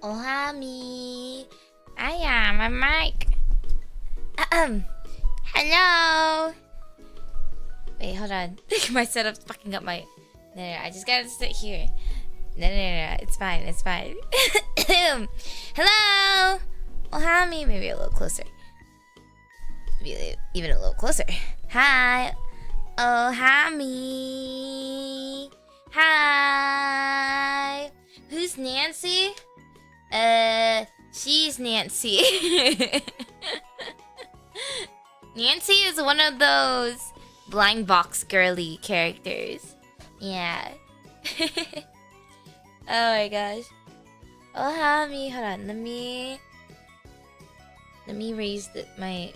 Ohami. Aya, my mic. Hello. Wait, hold on. My setup's fucking up my... No, I just gotta sit here. No. It's fine. Hello. Ohami. Maybe a little closer. Maybe even a little closer. Hi. Ohami. Hi. Who's Nancy? She's Nancy. Nancy is one of those blind box girly characters. Yeah. Oh my gosh. Ohami, hold on. Let me raise my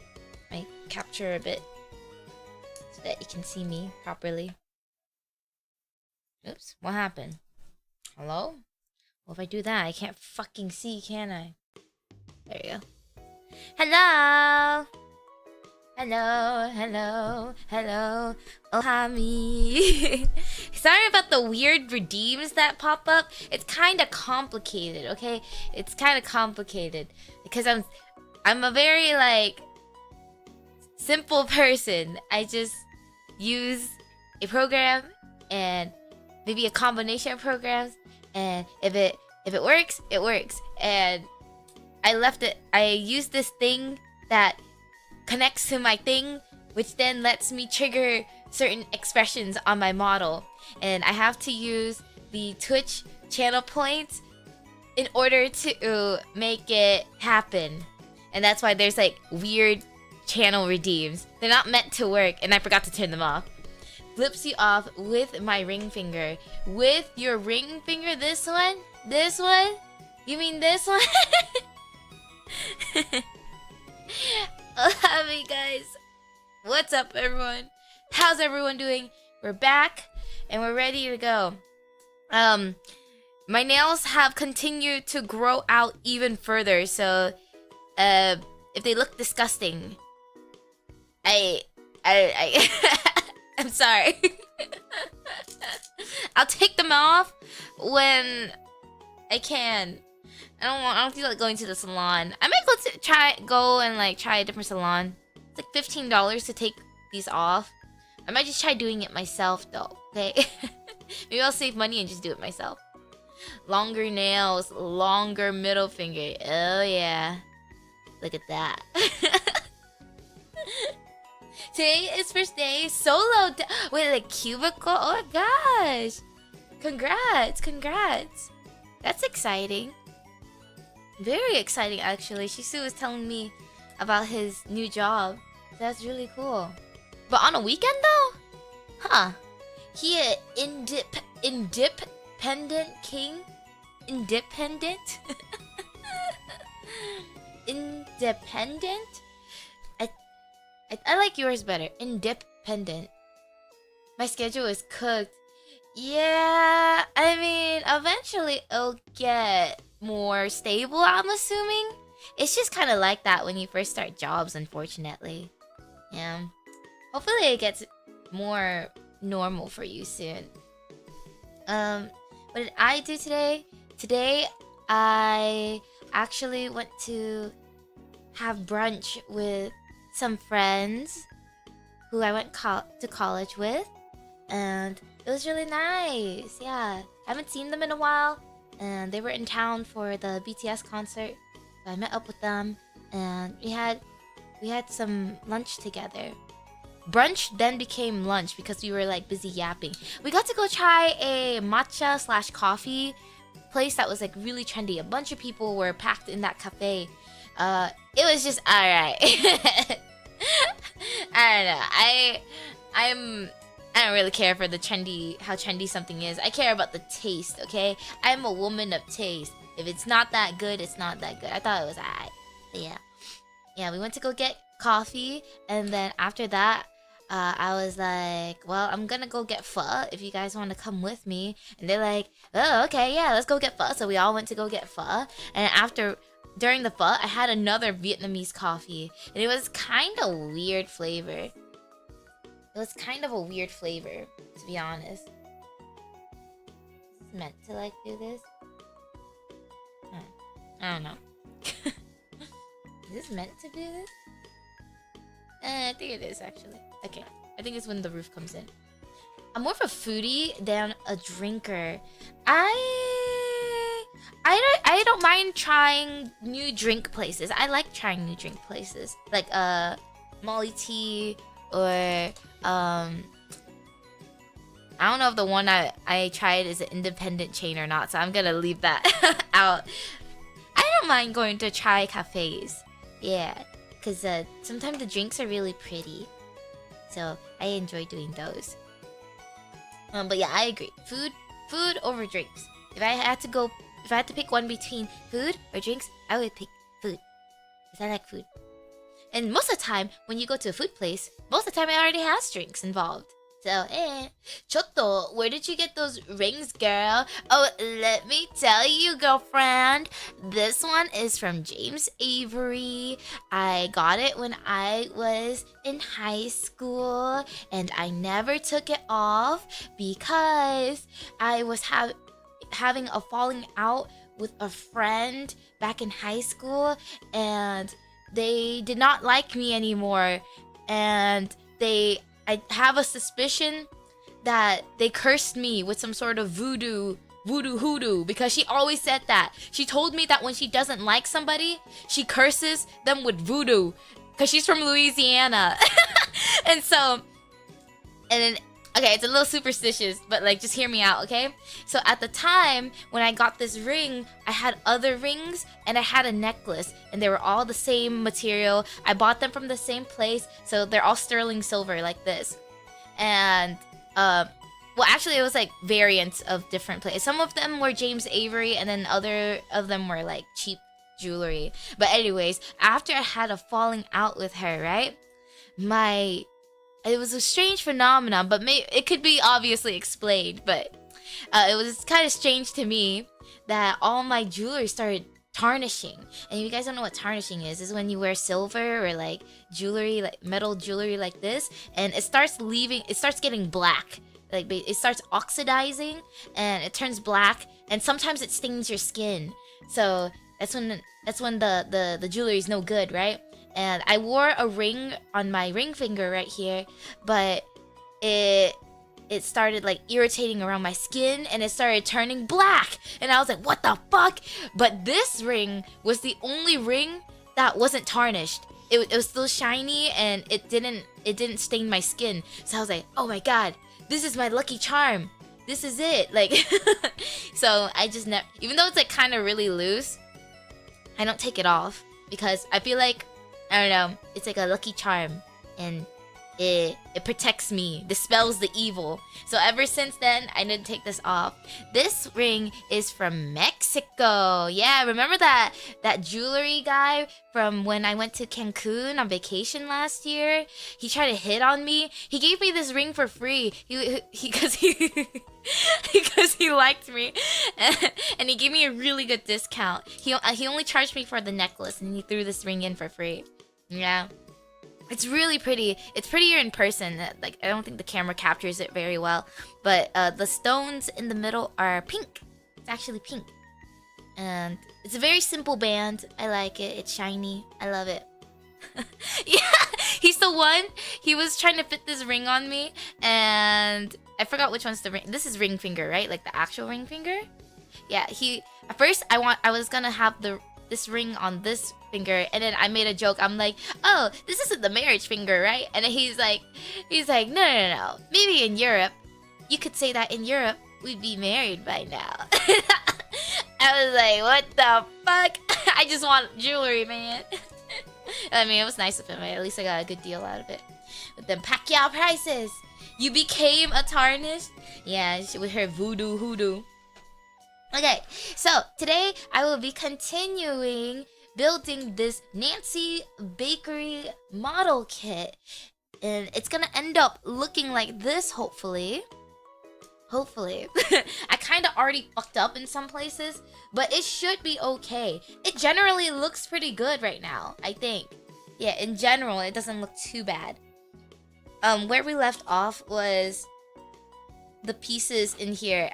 capture a bit so that you can see me properly. Oops, what happened? Hello? Well, if I do that, I can't fucking see, can I? There you go. Hello! Hello. Ohami. Sorry about the weird redeems that pop up. It's kind of complicated, okay? It's kind of complicated because I'm a very like simple person. I just use a program and maybe a combination of programs, and if it works, it works. And I use this thing that connects to my thing, which then lets me trigger certain expressions on my model. And I have to use the Twitch channel points in order to make it happen. And that's why there's like weird channel redeems. They're not meant to work, and I forgot to turn them off. Flips you off with my ring finger. With your ring finger, this one? This one? You mean this one? Hey guys, what's up everyone? How's everyone doing? We're back and we're ready to go. My nails have continued to grow out even further, so if they look disgusting, I'm sorry. I'll take them off when I can. I don't feel like going to the salon. I might go and try a different salon. It's like $15 to take these off. I might just try doing it myself though, okay? Maybe I'll save money and just do it myself. Longer nails, longer middle finger. Oh yeah. Look at that. Today is first day solo wait, like cubicle? Oh my gosh. Congrats. That's exciting. Very exciting, actually. Shisu was telling me about his new job. That's really cool. But on a weekend, though? Huh. He a independent king? Independent? Independent? I like yours better. Independent. My schedule is cooked. Yeah, I mean, eventually it'll get more stable, I'm assuming. It's just kind of like that when you first start jobs, unfortunately. Yeah. Hopefully it gets more normal for you soon. What did I do today? Today, I actually went to have brunch with some friends who I went to college with. And it was really nice. Yeah. I haven't seen them in a while. And they were in town for the BTS concert. So I met up with them and we had some lunch together. Brunch then became lunch because we were like busy yapping. We got to go try a matcha/coffee place that was like really trendy. A bunch of people were packed in that cafe. It was just alright. I don't know. I don't really care for the how trendy something is. I care about the taste, okay? I'm a woman of taste. If it's not that good, it's not that good. I thought it was alright. But yeah. Yeah, we went to go get coffee, and then after that, I was like, well, I'm gonna go get pho if you guys want to come with me. And they're like, oh, okay, yeah, let's go get pho. So we all went to go get pho. And during the pho, I had another Vietnamese coffee. And it was kind of weird flavor. It was kind of a weird flavor, to be honest. It's meant to like do this. I don't know. Is this meant to do this? I think it is actually. Okay, I think it's when the roof comes in. I'm more of a foodie than a drinker. I don't mind trying new drink places. I like trying new drink places, like Molly Tea or I don't know if the one I tried is an independent chain or not, so I'm gonna leave that out. I don't mind going to chai cafes. Yeah, because sometimes the drinks are really pretty. So I enjoy doing those. But yeah, I agree. Food over drinks. If I had to pick one between food or drinks, I would pick food. Because I like food. And most of the time, when you go to a food place, most of the time it already has drinks involved. So, Chotto, where did you get those rings, girl? Oh, let me tell you, girlfriend. This one is from James Avery. I got it when I was in high school, and I never took it off because I was having a falling out with a friend back in high school, and they did not like me anymore, and I have a suspicion that they cursed me with some sort of voodoo hoodoo, because she always said that. She told me that when she doesn't like somebody, she curses them with voodoo, because she's from Louisiana. And then, okay, it's a little superstitious, but like, just hear me out, okay? So at the time, when I got this ring, I had other rings, and I had a necklace, and they were all the same material. I bought them from the same place, so they're all sterling silver like this. And, well, actually, it was like variants of different places. Some of them were James Avery, and then other of them were like cheap jewelry. But anyways, after I had a falling out with her, right? It was a strange phenomenon, but it could be obviously explained. But it was kind of strange to me that all my jewelry started tarnishing. And if you guys don't know what tarnishing is when you wear silver or like jewelry, like metal jewelry like this, and it starts getting black. Like it starts oxidizing and it turns black, and sometimes it stains your skin. So that's when the jewelry is no good, right? And I wore a ring on my ring finger right here, but it started like irritating around my skin, and it started turning black, and I was like, what the fuck? But this ring was the only ring that wasn't tarnished. It was still shiny, and it didn't stain my skin. So I was like, oh my god, this is my lucky charm. This is it. Like so I just even though it's like kind of really loose, I don't take it off, because I feel like, I don't know, it's like a lucky charm, and it protects me, dispels the evil. So ever since then, I didn't take this off. This ring is from Mexico. Yeah, remember that jewelry guy from when I went to Cancun on vacation last year? He tried to hit on me. He gave me this ring for free. Because he liked me, and he gave me a really good discount. He only charged me for the necklace, and he threw this ring in for free. Yeah. It's really pretty. It's prettier in person. Like, I don't think the camera captures it very well. But the stones in the middle are pink. It's actually pink. And it's a very simple band. I like it. It's shiny. I love it. Yeah, he's the one. He was trying to fit this ring on me, and I forgot which one's the ring. This is ring finger, right? Like the actual ring finger? Yeah, at first I was gonna have this ring on this finger, and then I made a joke. I'm like, oh, this isn't the marriage finger, right? And then he's like, no. Maybe in Europe, you could say that in Europe we'd be married by now. I was like, what the fuck? I just want jewelry, man. I mean, it was nice of him. At least I got a good deal out of it. With them Pacquiao prices, you became a tarnished. Yeah, with her voodoo hoodoo. Okay, so today I will be continuing building this Nanci bakery model kit, and it's gonna end up looking like this, hopefully. I kind of already fucked up in some places, but it should be okay. It generally looks pretty good right now, I think. Yeah, in general, it doesn't look too bad. Where we left off was the pieces in here.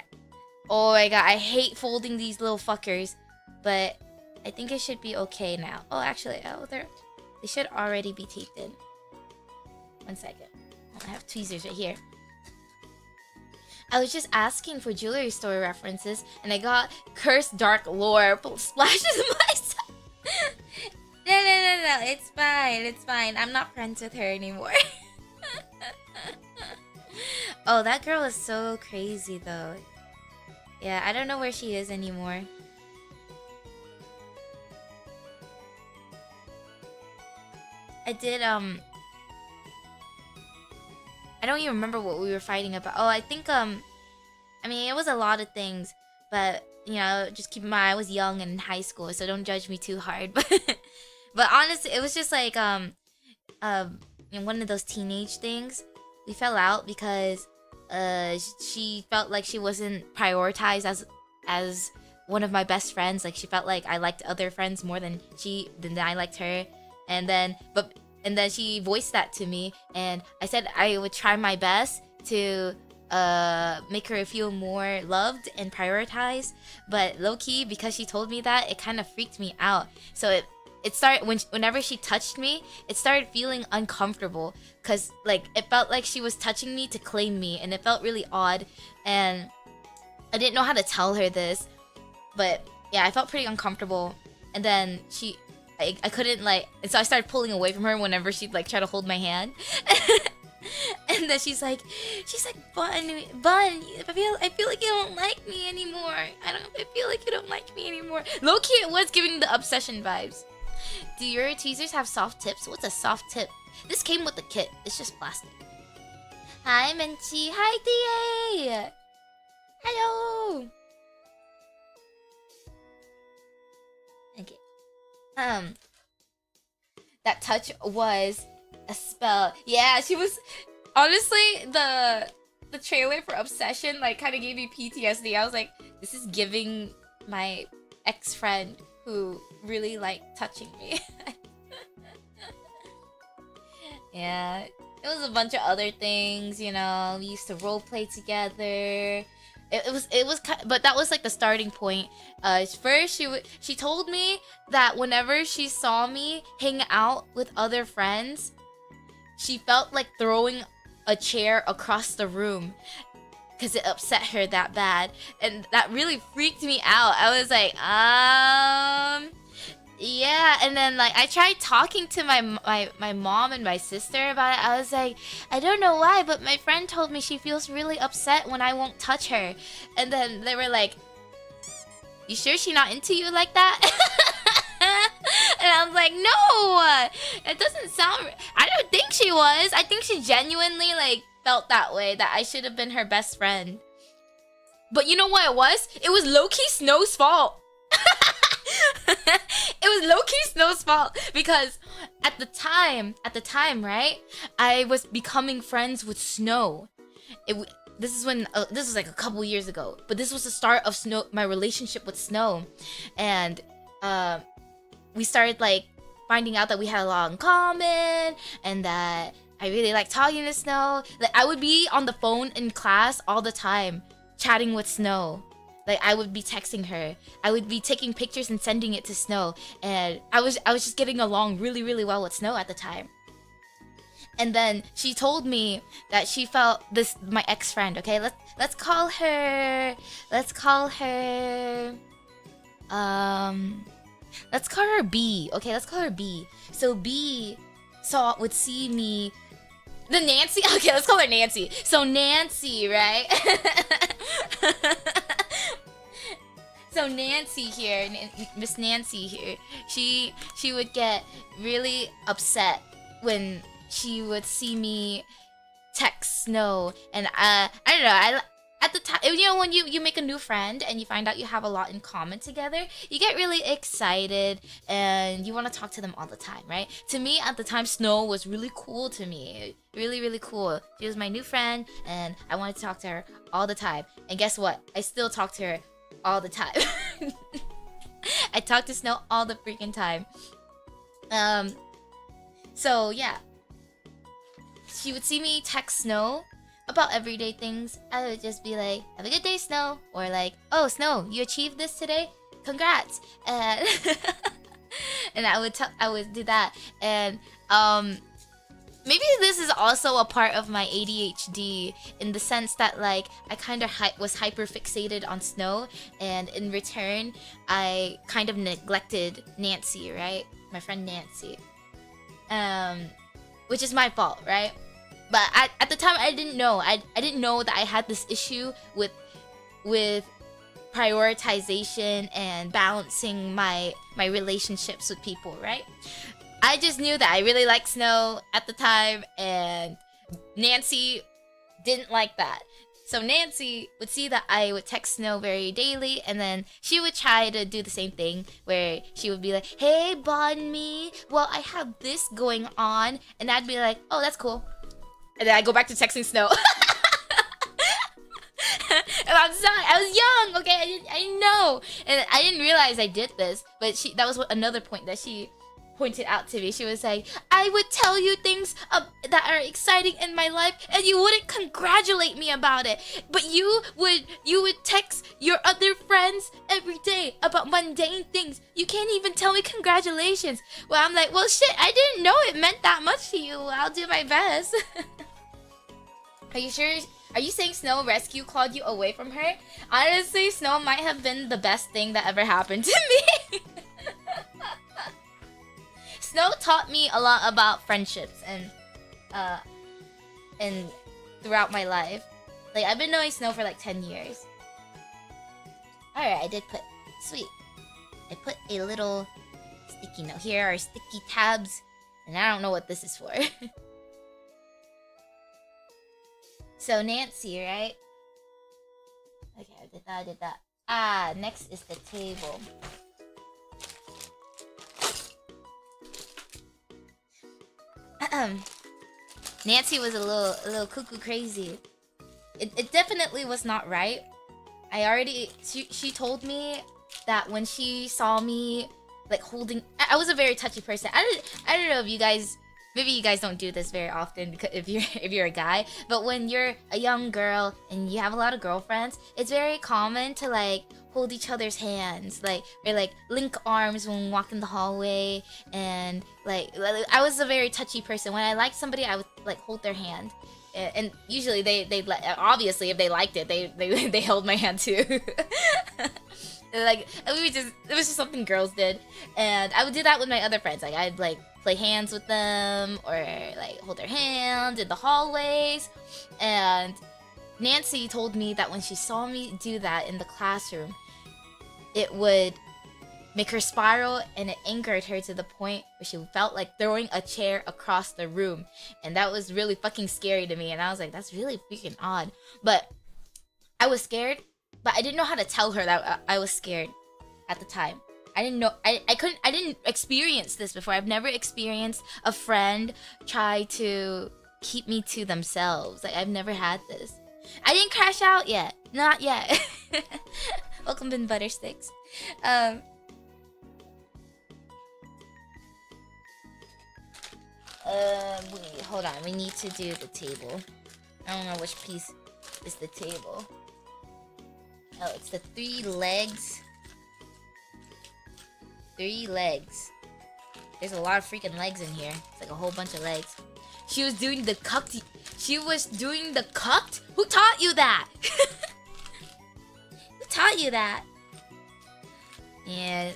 Oh my god, I hate folding these little fuckers. But I think it should be okay now. Oh, actually, they should already be taped in. 1 second. I have tweezers right here. I was just asking for jewelry store references, and I got cursed dark lore splashes in my side. No. It's fine. It's fine. I'm not friends with her anymore. Oh, that girl is so crazy, though. Yeah, I don't know where she is anymore. I did, I don't even remember what we were fighting about. Oh, I think, I mean, it was a lot of things, but, you know, just keep in mind, I was young and in high school, so don't judge me too hard. But honestly, it was just like, you know, one of those teenage things. We fell out because, she felt like she wasn't prioritized as one of my best friends. Like, she felt like I liked other friends more than I liked her. And then she voiced that to me, and I said I would try my best to make her feel more loved and prioritized. But low-key, because she told me that, it kind of freaked me out. So it started whenever she touched me, it started feeling uncomfortable, because like it felt like she was touching me to claim me, and it felt really odd. And I didn't know how to tell her this, but yeah, I felt pretty uncomfortable. And then I couldn't, like, and so I started pulling away from her whenever she'd like try to hold my hand. And then she's like, Bun, I feel like you don't like me anymore. I feel like you don't like me anymore. Low key, it was giving the obsession vibes. Do your tweezers have soft tips? What's a soft tip? This came with the kit. It's just plastic. Hi, Nanci. Hi, TA. Hello. Okay. That touch was a spell. Yeah, she was. Honestly, the trailer for Obsession like kind of gave me PTSD. I was like, this is giving my ex-friend who really liked touching me. Yeah, it was a bunch of other things, you know. We used to roleplay together. It was but that was like the starting point. First she told me that whenever she saw me hang out with other friends, she felt like throwing a chair across the room because it upset her that bad, and that really freaked me out. I was like, yeah. And then like I tried talking to my mom and my sister about it. I was like, I don't know why, but my friend told me she feels really upset when I won't touch her. And then they were like, you sure she not into you like that? And I was like, no, it doesn't sound. I don't think she was. I think she genuinely like felt that way, that I should have been her best friend. But you know what it was? It was low-key Snow's fault. It was low-key Snow's fault because at the time, right? I was becoming friends with Snow. This is when this was like a couple years ago, but this was the start of my relationship with Snow, and we started like finding out that we had a lot in common, and that I really like talking to Snow. Like I would be on the phone in class all the time, chatting with Snow. Like I would be texting her. I would be taking pictures and sending it to Snow, and I was just getting along really, really well with Snow at the time. And then she told me that she felt this, my ex-friend, okay? Let's call her B, okay? Let's call her B. So B would see me, the Nanci, okay, let's call her Nanci. So Nanci, right? So Nanci here, Miss Nanci here, she would get really upset when she would see me text Snow. And I don't know, at the time, you know, when you make a new friend and you find out you have a lot in common together, you get really excited and you want to talk to them all the time, right? To me, at the time, Snow was really cool to me. Really, really cool. She was my new friend and I wanted to talk to her all the time. And guess what? I still talk to her all the time. I talk to Snow all the freaking time. So yeah. She would see me text Snow about everyday things. I would just be like, have a good day, Snow. Or like, oh, Snow, you achieved this today? congrats. And and I would do that. And maybe this is also a part of my ADHD in the sense that like I kind of was hyper fixated on Snow, and in return I kind of neglected Nanci, right? My friend Nanci. Which is my fault, right? But at the time I didn't know. I didn't know that I had this issue with prioritization and balancing my relationships with people, right? I just knew that I really liked Snow at the time, and Nanci didn't like that. So Nanci would see that I would text Snow very daily, and then she would try to do the same thing, where she would be like, hey, bun-mii, well, I have this going on. And I'd be like, oh, that's cool. And then I go back to texting Snow. And I'm sorry, I was young, okay? I didn't know. And I didn't realize I did this, but that was another point that she pointed out to me. She was like, I would tell you things that are exciting in my life, and you wouldn't congratulate me about it. But you would text your other friends every day about mundane things. You can't even tell me congratulations. Well, I'm like, well, shit, I didn't know it meant that much to you. I'll do my best. Are you sure? Are you saying Snow rescue clawed you away from her? Honestly, Snow might have been the best thing that ever happened to me. Snow taught me a lot about friendships and throughout my life. Like, I've been knowing Snow for like 10 years. Alright, I did put... Sweet. I put a little sticky note. Here are sticky tabs. And I don't know what this is for. So Nanci, right? Okay, I did that. Ah, next is the table. Nanci was a little cuckoo crazy. It definitely was not right. She told me that when she saw me like holding, I was a very touchy person. I don't know if you guys, maybe you guys don't do this very often because if you're a guy, but when you're a young girl and you have a lot of girlfriends, it's very common to like hold each other's hands, like, or like link arms when we walk in the hallway. And like I was a very touchy person. When I liked somebody, I would like hold their hand, and usually they obviously if they liked it, they held my hand too. Like it was just something girls did, and I would do that with my other friends. Like I'd like play hands with them, or like hold their hand in the hallways. And Nanci told me that when she saw me do that in the classroom, it would make her spiral, and it angered her to the point where she felt like throwing a chair across the room. And that was really fucking scary to me, and I was like, that's really freaking odd. But I was scared, but I didn't know how to tell her that I was scared at the time. I didn't know, I didn't experience this before. I've never experienced a friend try to keep me to themselves. Like, I've never had this. I didn't crash out yet. Not yet. Welcome in Buttersticks. Wait, hold on. We need to do the table. I don't know which piece is the table. Oh, it's the 3 legs. 3 legs. There's a lot of freaking legs in here. It's like a whole bunch of legs. She was doing the cucked. She was doing the cucked? Who taught you that? Who taught you that? Yeah.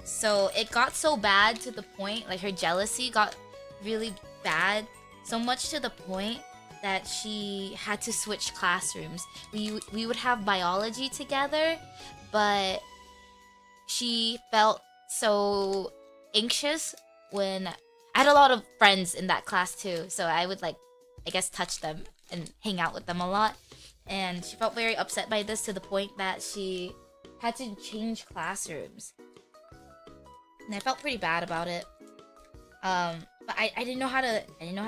So it got so bad to the point, like her jealousy got really bad. So much to the point that she had to switch classrooms. We would have biology together, but she felt so anxious when I had a lot of friends in that class too, so I would like, I guess, touch them and hang out with them a lot. And she felt very upset by this to the point that she had to change classrooms. And I felt pretty bad about it. But I didn't know how to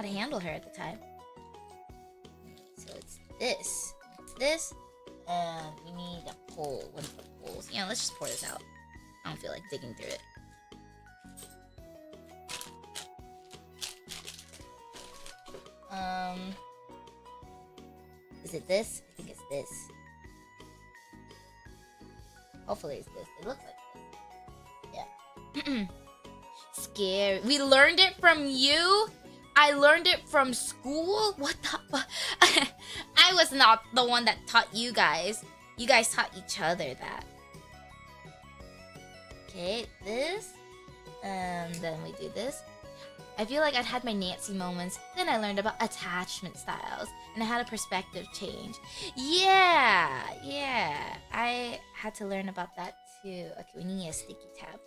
handle her at the time. So it's this, and we need a pole, one of the poles. Yeah, let's just pour this out. I don't feel like digging through it. Is it this? I think it's this. Hopefully it's this. It looks like this. Yeah. Scary. We learned it from you? I learned it from school? What the fuck? I was not the one that taught you guys. You guys taught each other that. Okay, this. And then we do this. I feel like I'd had my Nanci moments. Then I learned about attachment styles. And I had a perspective change. Yeah. I had to learn about that too. Okay, we need a sticky tab.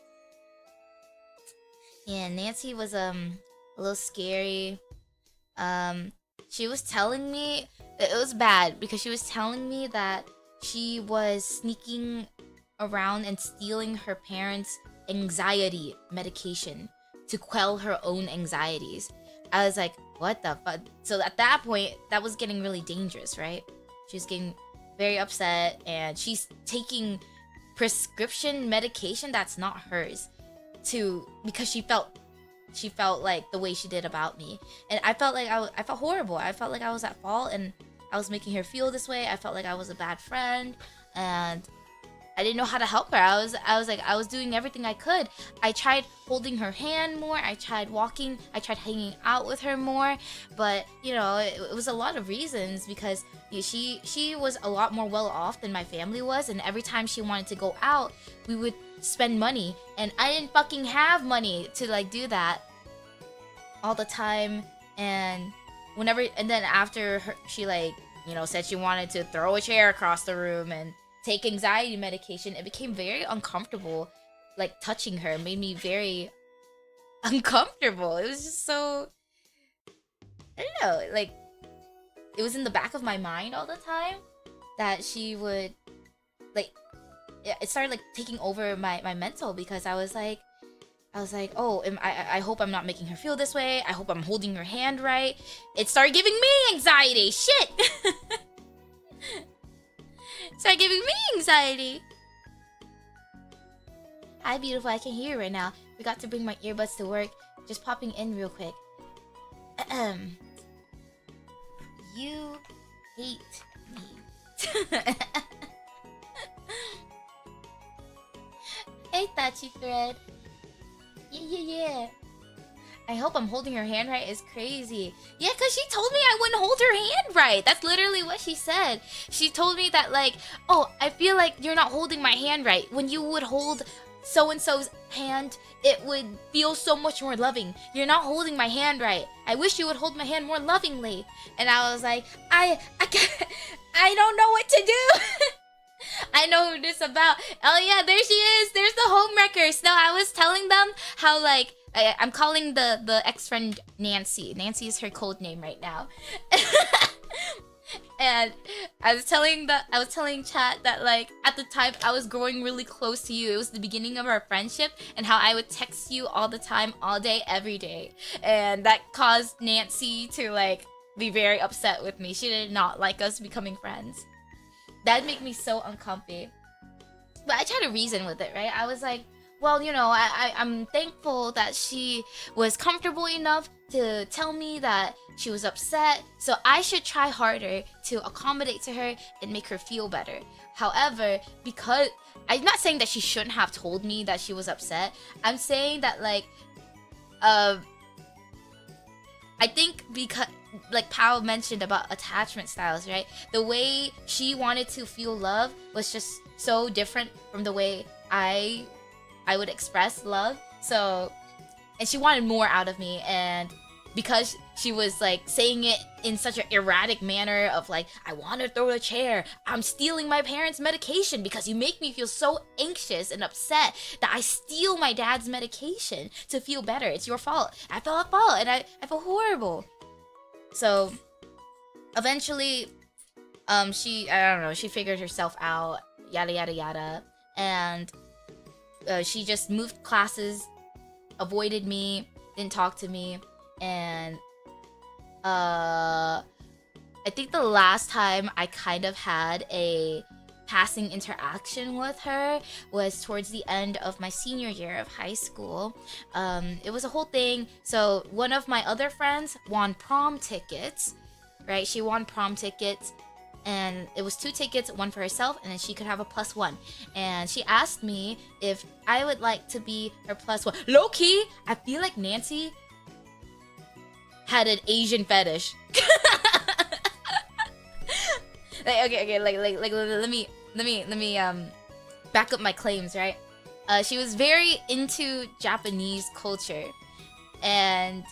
Yeah, Nanci was a little scary. She was telling me that it was bad because she was telling me that she was sneaking around and stealing her parents' anxiety medication to quell her own anxieties. I was like, what the fuck? So at that point, that was getting really dangerous, right? She was getting very upset and she's taking prescription medication that's not hers because she felt like the way she did about me. And I felt like I felt horrible. I felt like I was at fault and I was making her feel this way. I felt like I was a bad friend and I didn't know how to help her. I was doing everything I could. I tried holding her hand more. I tried walking. I tried hanging out with her more. But, you know, it was a lot of reasons because she was a lot more well off than my family was. And every time she wanted to go out, we would spend money. And I didn't fucking have money to, like, do that all the time. And then after she, like, you know, said she wanted to throw a chair across the room and take anxiety medication, it became very uncomfortable. Like, touching her made me very uncomfortable. It was just so, I don't know, like, it was in the back of my mind all the time that she would, like, it started, like, taking over my mental because I was like, oh, I hope I'm not making her feel this way. I hope I'm holding her hand right. It started giving me anxiety. Shit! Start giving me anxiety. Hi, beautiful. I can hear you right now. Forgot to bring my earbuds to work. Just popping in real quick. You hate me. Hey, Tachi Thread. Yeah. I hope I'm holding her hand right is crazy. Yeah, because she told me I wouldn't hold her hand right. That's literally what she said. She told me that, like, oh, I feel like you're not holding my hand right. When you would hold so-and-so's hand, it would feel so much more loving. You're not holding my hand right. I wish you would hold my hand more lovingly. And I was like, I don't know what to do. I know who this about. Oh yeah, there she is. There's the homewreckers. No, I was telling them how, like, I'm calling the ex-friend Nanci. Nanci is her code name right now. And I was telling chat that, like, at the time I was growing really close to you. It was the beginning of our friendship and how I would text you all the time, all day, every day. And that caused Nanci to, like, be very upset with me. She did not like us becoming friends. That'd make me so uncomfy. But I tried to reason with it, right? I was like, well, you know, I'm thankful that she was comfortable enough to tell me that she was upset, so I should try harder to accommodate to her and make her feel better. However, because I'm not saying that she shouldn't have told me that she was upset. I'm saying that, like, I think because, like Pao mentioned about attachment styles, right? The way she wanted to feel love was just so different from the way I would express love. So, and she wanted more out of me, and because she was, like, saying it in such an erratic manner of, like, I want to throw a chair, I'm stealing my parents' medication because you make me feel so anxious and upset that I steal my dad's medication to feel better. It's your fault. I felt at fault and I felt horrible. So eventually she, I don't know, she figured herself out, yada yada yada, and she just moved classes, avoided me, didn't talk to me. And I think the last time I kind of had a passing interaction with her was towards the end of my senior year of high school. It was a whole thing. So one of my other friends won prom tickets, right? She won prom tickets, and it was 2 tickets, one for herself, and then she could have a +1. And she asked me if I would like to be her +1. Low key, I feel like Nanci had an Asian fetish. Like, okay, like let me back up my claims, right? She was very into Japanese culture, and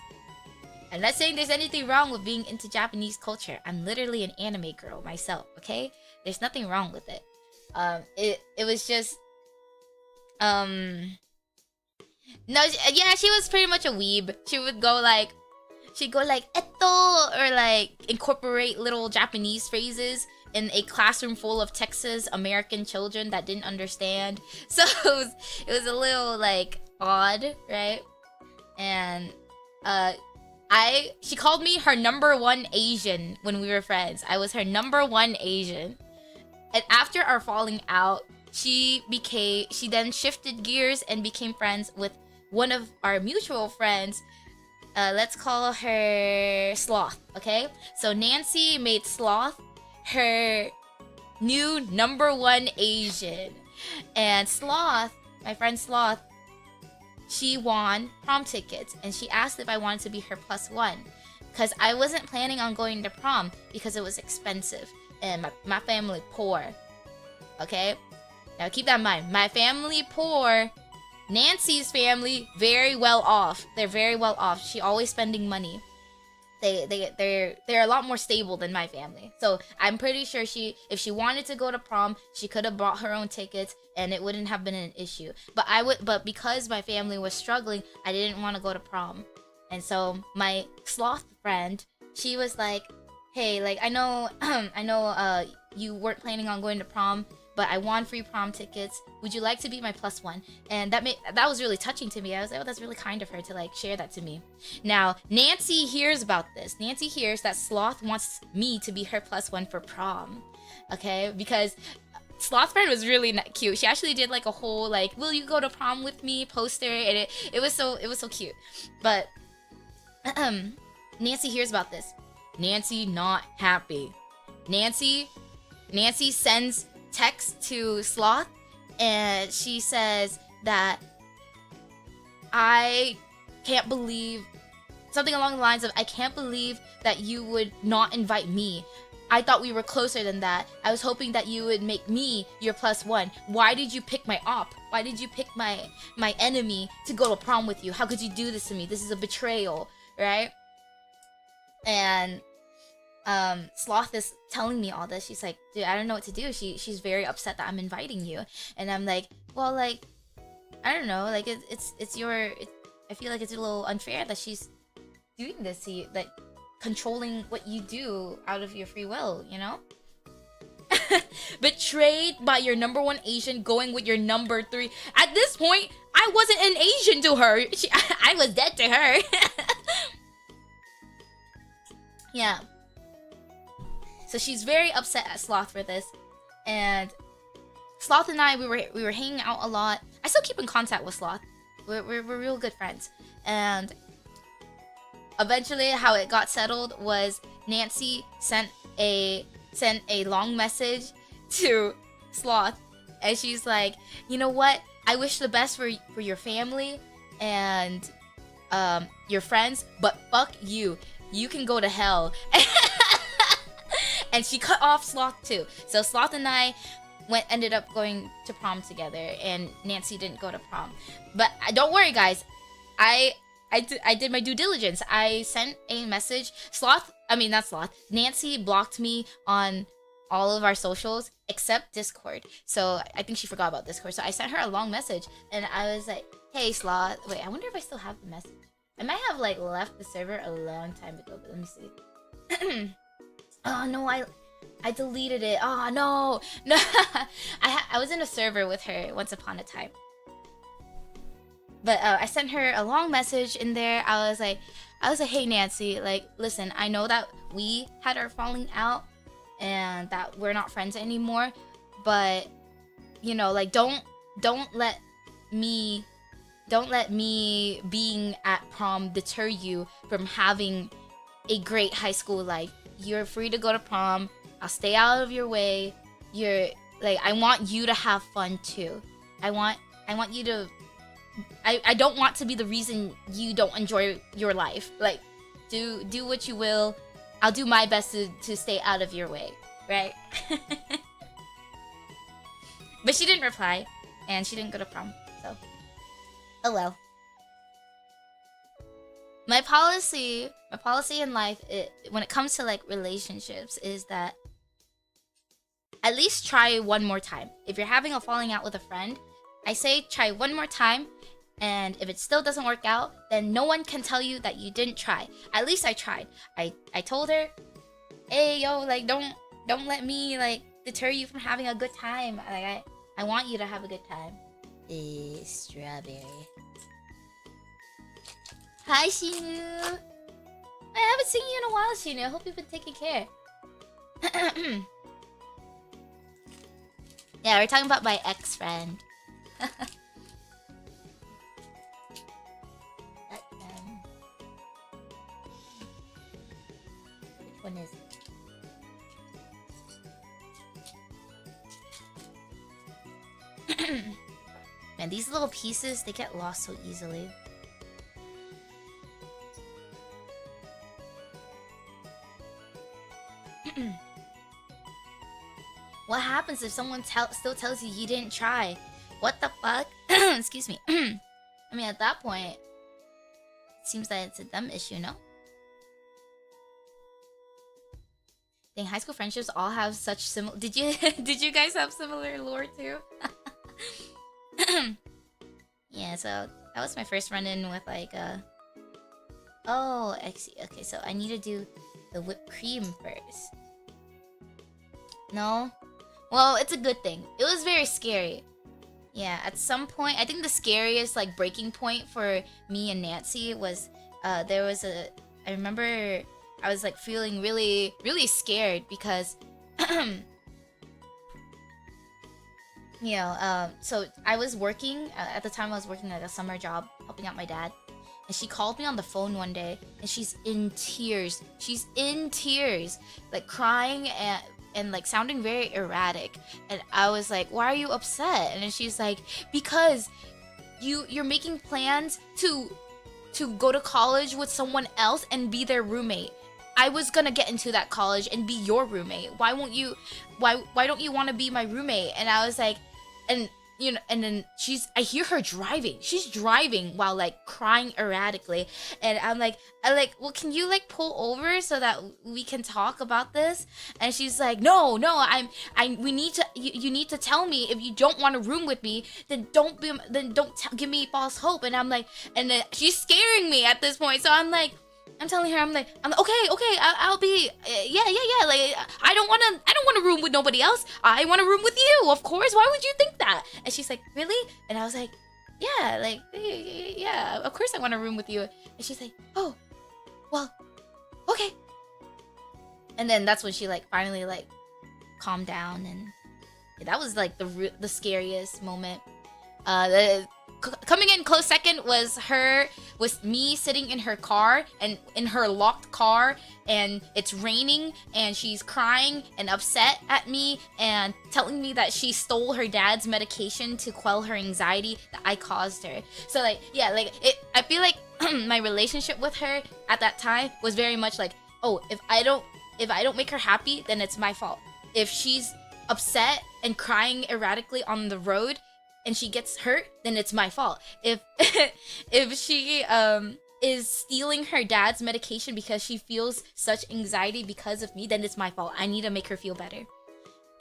I'm not saying there's anything wrong with being into Japanese culture. I'm literally an anime girl myself, okay? There's nothing wrong with it. It was just no, yeah, she was pretty much a weeb. She'd go like eto, or like incorporate little Japanese phrases in a classroom full of Texas American children that didn't understand. So it was a little like odd, right? And she called me her #1 Asian when we were friends. I was her #1 Asian. And after our falling out, she then shifted gears and became friends with one of our mutual friends. Let's call her Sloth, okay? So Nanci made Sloth her new #1 Asian. And Sloth, my friend Sloth, she won prom tickets, and she asked if I wanted to be her +1, because I wasn't planning on going to prom because it was expensive and my family poor. Okay, now keep that in mind. My family poor, Nanci's family very well off. They're very well off. She always spending money. They're a lot more stable than my family. So I'm pretty sure if she wanted to go to prom, she could have bought her own tickets and it wouldn't have been an issue. But because my family was struggling, I didn't want to go to prom. And so my Sloth friend, she was like, hey, like I know you weren't planning on going to prom, but I won free prom tickets. Would you like to be my +1? And that was really touching to me. I was like, oh, that's really kind of her to like share that to me. Now, Nanci hears about this. Nanci hears that Sloth wants me to be her +1 for prom. Okay? Because Sloth friend was really cute. She actually did like a whole like, will you go to prom with me poster, and it was so cute. But Nanci hears about this. Nanci not happy. Nanci sends text to Sloth, and she says that I can't believe, something along the lines of, I can't believe that you would not invite me. I thought we were closer than that. I was hoping that you would make me your +1. Why did you pick my op? Why did you pick my enemy to go to prom with you? How could you do this to me? This is a betrayal, right? And Sloth is telling me all this. She's like, dude, I don't know what to do. She's very upset that I'm inviting you. And I'm like, well, like, I don't know, like I feel like it's a little unfair that she's doing this to you, like controlling what you do out of your free will, you know? Betrayed by your #1 Asian going with your #3. At this point, I wasn't an Asian to her. I was dead to her. Yeah. So she's very upset at Sloth for this, and Sloth and I, we were hanging out a lot. I still keep in contact with Sloth. We're real good friends, and eventually, how it got settled was Nanci sent a long message to Sloth, and she's like, you know what? I wish the best for your family and your friends, but fuck you. You can go to hell. And she cut off Sloth too. So Sloth and I ended up going to prom together, and Nanci didn't go to prom. But don't worry, guys. I did my due diligence. I sent a message. Nanci blocked me on all of our socials except Discord. So I think she forgot about Discord. So I sent her a long message, and I was like, hey, Sloth. Wait, I wonder if I still have the message. I might have like left the server a long time ago, but let me see. Oh no, I deleted it. Oh no. I was in a server with her once upon a time. But I sent her a long message in there. I was like, hey Nanci, like, listen, I know that we had our falling out and that we're not friends anymore, but you know, like, don't let me being at prom deter you from having a great high school life. You're free to go to prom. I'll stay out of your way. You're like, I want you to have fun too. I want you to. I don't want to be the reason you don't enjoy your life. Like, do what you will. I'll do my best to stay out of your way, right? But she didn't reply, and she didn't go to prom. So, oh well. My policy in life, when it comes to like relationships, is that at least try one more time. If you're having a falling out with a friend, I say try one more time, and if it still doesn't work out, then no one can tell you that you didn't try. At least I tried. I told her, hey yo, like don't let me like deter you from having a good time. Like I want you to have a good time. Strawberry. Hi, Shinu. I haven't seen you in a while, Shinu. I hope you've been taking care. Yeah, we're talking about my ex-friend. Which one is it? Man, these little pieces, they get lost so easily. What happens if someone still tells you you didn't try? What the fuck? Excuse me. I mean, at that point, it seems that it's a dumb issue, no? Dang, high school friendships all have such similar. Did you guys have similar lore too? Yeah, so that was my first run-in with like oh, okay, so I need to do the whipped cream first. No? Well, it's a good thing. It was very scary. Yeah, at some point, I think the scariest like breaking point for me and Nanci was there was I remember I was like feeling really, really scared because you know, so I was working at the time. I was working like a summer job helping out my dad, and she called me on the phone one day, and she's in tears. She's in tears, like crying and like sounding very erratic. And I was like, "Why are you upset?" And then she's like, "Because you're making plans to go to college with someone else and be their roommate. I was gonna get into that college and be your roommate. Why don't you want to be my roommate?" And I was like, and you know, and then I hear her driving. She's driving while like crying erratically, and I'm like, well, can you like pull over so that we can talk about this? And she's like, no, we need to. You need to tell me if you don't want to room with me. Then don't give me false hope. And I'm like, and then she's scaring me at this point. So I'm telling her, I'm like, okay, I'll be, yeah. Like, I don't want to room with nobody else. I want to room with you, of course. Why would you think that? And she's like, really? And I was like, yeah, like, yeah, of course I want to room with you. And she's like, oh, well, okay. And then that's when she like finally like calmed down, and that was like the scariest moment. Coming in close second was me sitting in her car, and in her locked car, and it's raining, and she's crying and upset at me and telling me that she stole her dad's medication to quell her anxiety that I caused her. So like, yeah, like I feel like my relationship with her at that time was very much like, oh, if I don't make her happy, then it's my fault. If she's upset and crying erratically on the road and she gets hurt, then it's my fault. If she is stealing her dad's medication because she feels such anxiety because of me, then it's my fault. I need to make her feel better.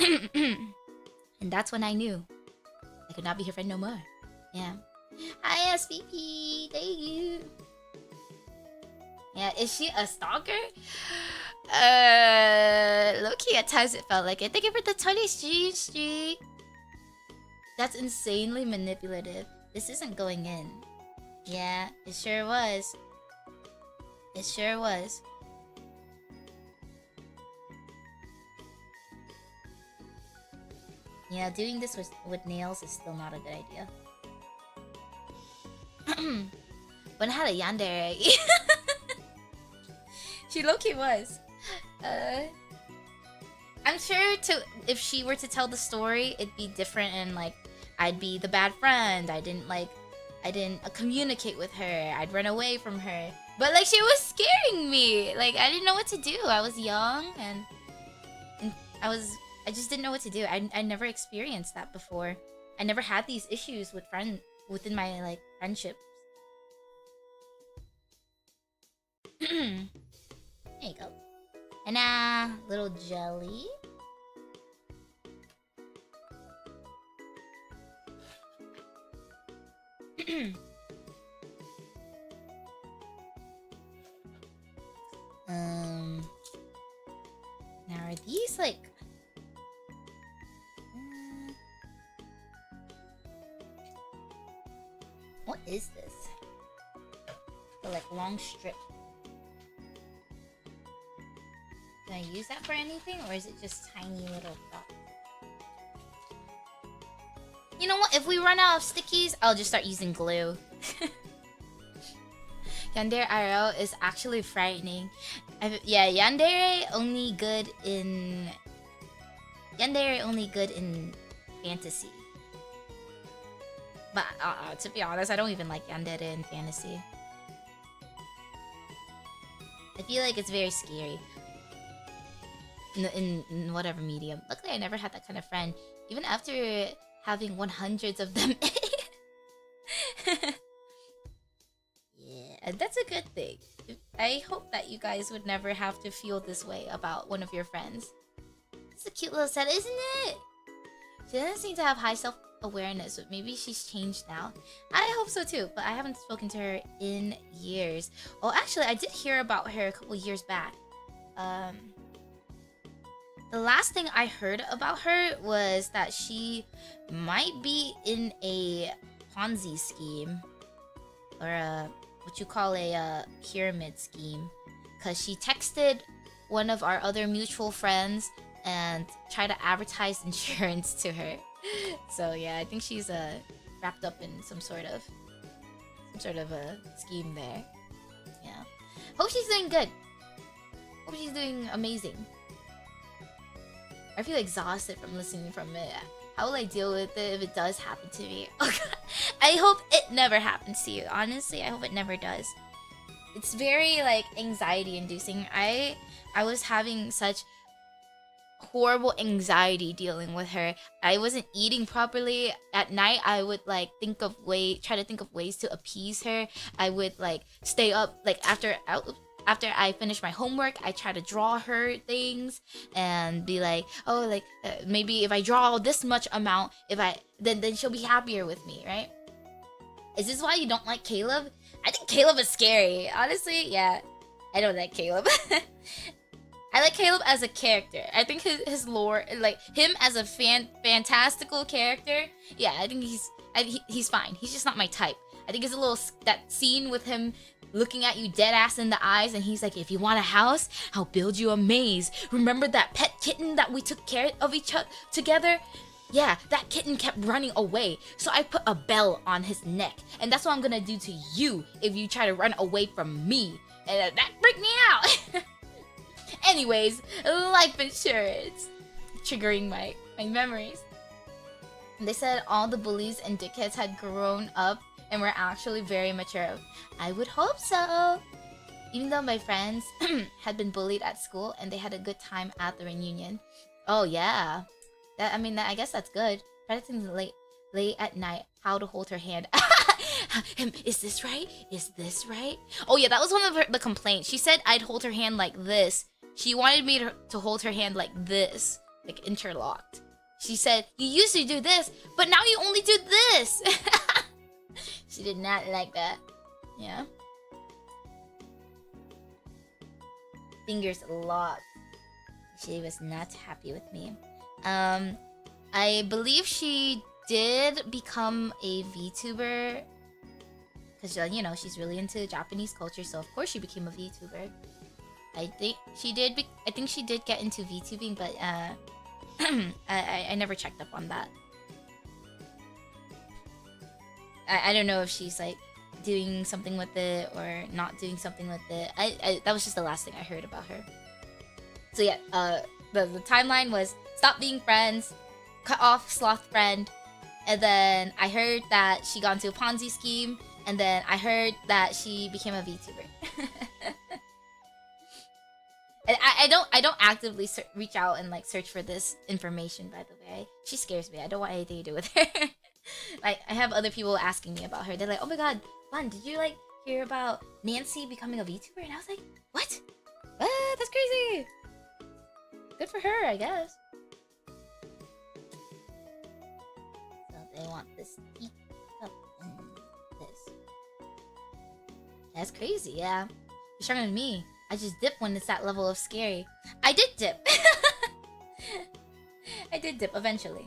And that's when I knew I could not be her friend no more. Yeah. Hi, SVP. Thank you. Yeah, is she a stalker? Low-key at times it felt like it. Thank you for the 20 streak. That's insanely manipulative. This isn't going in. Yeah, it sure was. It sure was. Yeah, doing this with nails is still not a good idea. But I had a yandere. She low-key was. I'm sure if she were to tell the story, it'd be different, and like I'd be the bad friend. I didn't communicate with her. I'd run away from her. But like she was scaring me. Like I didn't know what to do. I was young and I just didn't know what to do. I never experienced that before. I never had these issues with within my like friendships. There you go. And little jelly. Now are these like what is this? The like long strip. Can I use that for anything, or is it just tiny little dots? You know what? If we run out of stickies, I'll just start using glue. Yandere IRL is actually frightening. Yeah, Yandere only good in fantasy. But to be honest, I don't even like Yandere in fantasy. I feel like it's very scary. In whatever medium. Luckily, I never had that kind of friend. Even after having 100s of them. Yeah, that's a good thing. I hope that you guys would never have to feel this way about one of your friends. It's a cute little set, isn't it? She doesn't seem to have high self-awareness, but maybe she's changed now. I hope so too, but I haven't spoken to her in years. Oh, actually, I did hear about her a couple years back. The last thing I heard about her was that she might be in a Ponzi scheme. Or what you call a pyramid scheme. Because she texted one of our other mutual friends and tried to advertise insurance to her. So yeah, I think she's wrapped up in some sort of a scheme there. Yeah. Hope she's doing good. Hope she's doing amazing. I feel exhausted from listening from it. How will I deal with it if it does happen to me? Oh God. I hope it never happens to you. Honestly, I hope it never does. It's very like anxiety inducing. I was having such horrible anxiety dealing with her. I wasn't eating properly. At night I would like try to think of ways to appease her. I would like stay up like after I finish my homework, I try to draw her things and be like, oh, like maybe if I draw this much amount, then she'll be happier with me, right? Is this why you don't like Caleb? I think Caleb is scary. Honestly, yeah. I don't like Caleb. I like Caleb as a character. I think his lore, like him as a fantastical character, yeah, I think he's fine. He's just not my type. I think it's that scene with him looking at you dead ass in the eyes, and he's like, if you want a house, I'll build you a maze. Remember that pet kitten that we took care of each other together? Yeah, that kitten kept running away, so I put a bell on his neck, and that's what I'm gonna do to you if you try to run away from me. And that freaked me out. Anyways, life insurance. Triggering my memories. They said all the bullies and dickheads had grown up and were actually very mature. I would hope so. Even though my friends had been bullied at school and they had a good time at the reunion. Oh yeah. I guess that's good. Practicing late at night, how to hold her hand. Is this right? Is this right? Oh yeah, that was one of the complaints. She said I'd hold her hand like this. She wanted me to hold her hand like this, like interlocked. She said, you used to do this, but now you only do this. She did not like that. Yeah. Fingers locked. She was not happy with me. I believe she did become a VTuber. Because, you know, she's really into Japanese culture, so of course she became a VTuber. I think she did get into VTubing, but I never checked up on that. I don't know if she's like doing something with it or not doing something with it. That was just the last thing I heard about her. So yeah, the timeline was stop being friends, cut off sloth friend, and then I heard that she got into a Ponzi scheme, and then I heard that she became a VTuber. And I don't actively reach out and like search for this information. By the way, she scares me. I don't want anything to do with her. Like I have other people asking me about her. They're like, "Oh my god, Bun, did you like hear about Nanci becoming a VTuber?" And I was like, "What? What? That's crazy." Good for her, I guess. So they want this teacup and this. That's crazy, yeah. You're stronger than me. I just dip when it's that level of scary. I did dip. I did dip eventually.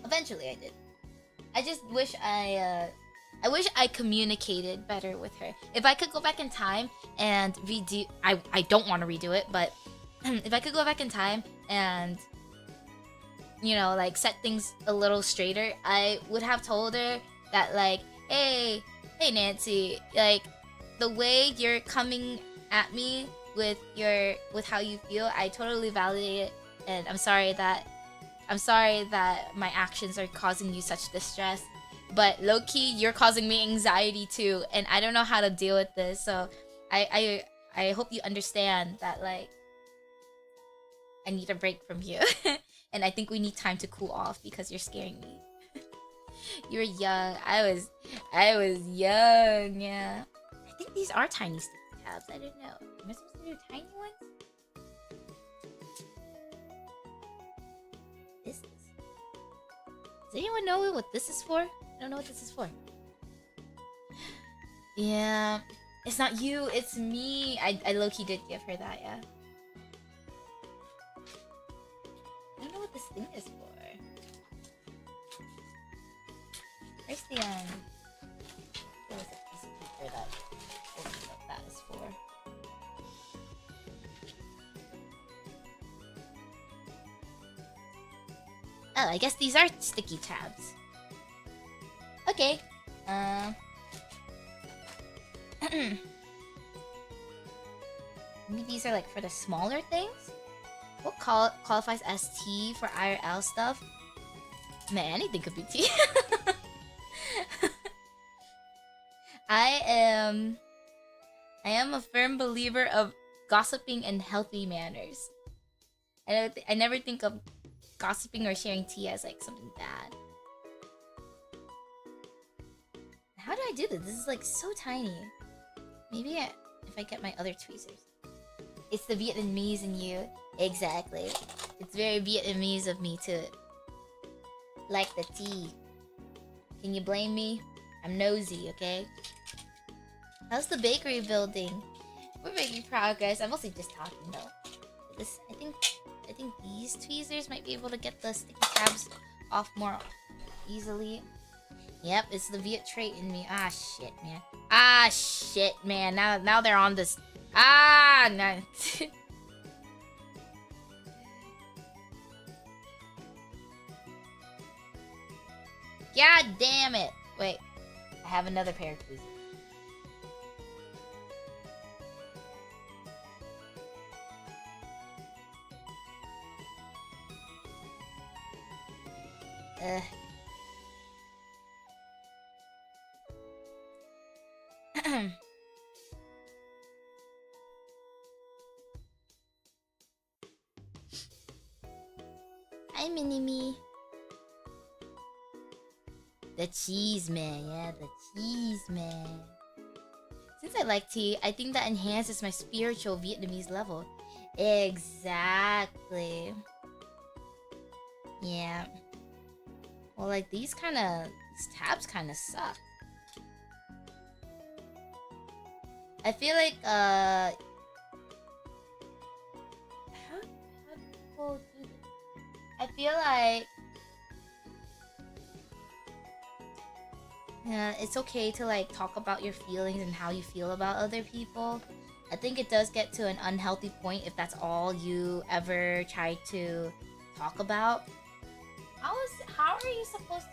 Eventually I did. I just wish I wish I communicated better with her. If I could go back in time and redo... I don't want to redo it, but if I could go back in time and, you know, like, set things a little straighter, I would have told her that, like, hey Nanci, like, the way you're coming at me with how you feel, I totally validate it, and I'm sorry that my actions are causing you such distress. But low-key, you're causing me anxiety too, and I don't know how to deal with this. So I hope you understand that, like, I need a break from you. And I think we need time to cool off because you're scaring me. You're young. I was young, yeah. I think these are tiny sticky tabs. I don't know. Am I supposed to do tiny ones? This is... Does anyone know what this is for? I don't know what this is for. Yeah. It's not you, it's me. I low-key did give her that, yeah. I don't know what this thing is for. Where's the, there was a piece of paper that told me what that is for. Oh, I guess these are sticky tabs. Okay. Maybe these are like for the smaller things? What qualifies as tea for IRL stuff? Man, anything could be tea. I am a firm believer of gossiping and healthy manners. I never think of gossiping or sharing tea as like something bad. How do I do this? This is like so tiny. Maybe if I get my other tweezers. It's the Vietnamese in you. Exactly. It's very Vietnamese of me to like the tea. Can you blame me? I'm nosy, okay? How's the bakery building? We're making progress. I'm mostly just talking though. This, I think these tweezers might be able to get the sticky tabs off more easily. Yep, it's the Viet trait in me. Ah shit, man. Ah shit, man. Now they're on this. Ah no. God damn it. Wait. I have another pair of tweezers. Hi, Mini-Me. The cheese man, yeah, the cheese man. Since I like tea, I think that enhances my spiritual Vietnamese level. Exactly. Yeah. Well, like, these tabs kind of suck. I feel like, how do people do this? I feel like... Yeah, it's okay to, like, talk about your feelings and how you feel about other people. I think it does get to an unhealthy point if that's all you ever try to talk about. How are you supposed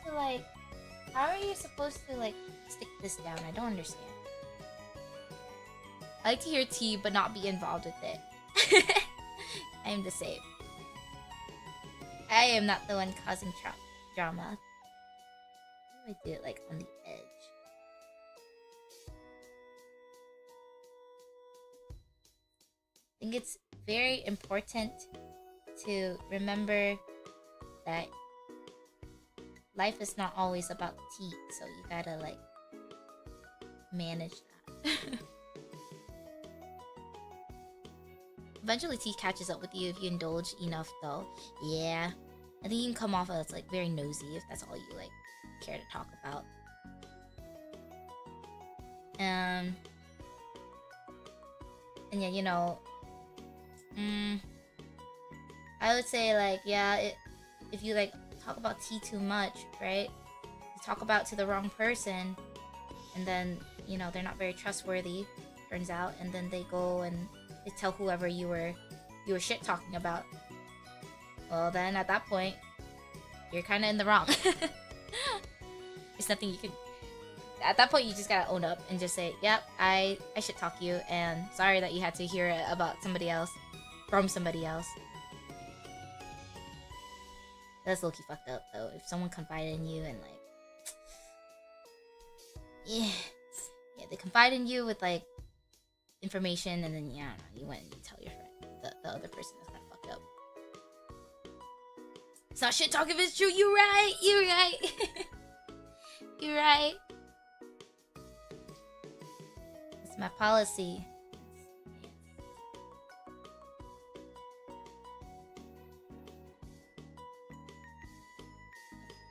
to, like, stick this down? I don't understand. I like to hear tea, but not be involved with it. I am the same. I am not the one causing drama. How do I do it like on the edge? I think it's very important to remember that life is not always about tea, so you gotta like manage that. Eventually tea catches up with you if you indulge enough though. Yeah. I think you can come off as like very nosy if that's all you like care to talk about. And yeah, you know, I would say like, yeah, if you like talk about tea too much, right? You talk about to the wrong person, and then, you know, they're not very trustworthy, turns out, and then they go and they tell whoever you were shit talking about. Well, then at that point, you're kind of in the wrong. There's nothing you can. At that point, you just gotta own up and just say, "Yep, I shit talk you, and sorry that you had to hear it about somebody else, from somebody else." That's low-key fucked up though. If someone confided in you and like, yeah, they confide in you with like information, and then yeah, I don't know, you went and you tell your friend, the other person that's kind of fucked up. It's not shit talk if it's true. You're right. You're right. You're right. It's my policy.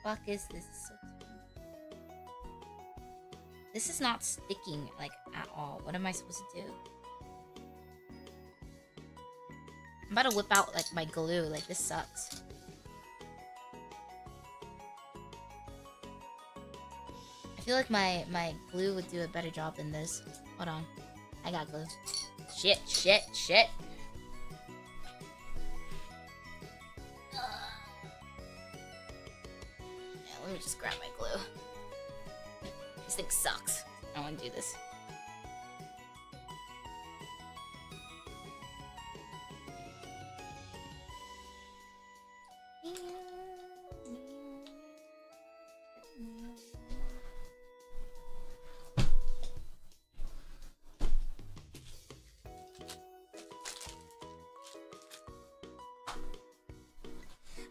Fuck is this? This is not sticking like at all. What am I supposed to do? I'm about to whip out like my glue. Like this sucks. I feel like my glue would do a better job than this. Hold on. I got glue. Shit. Yeah, let me just grab my glue. This thing sucks. I don't want to do this.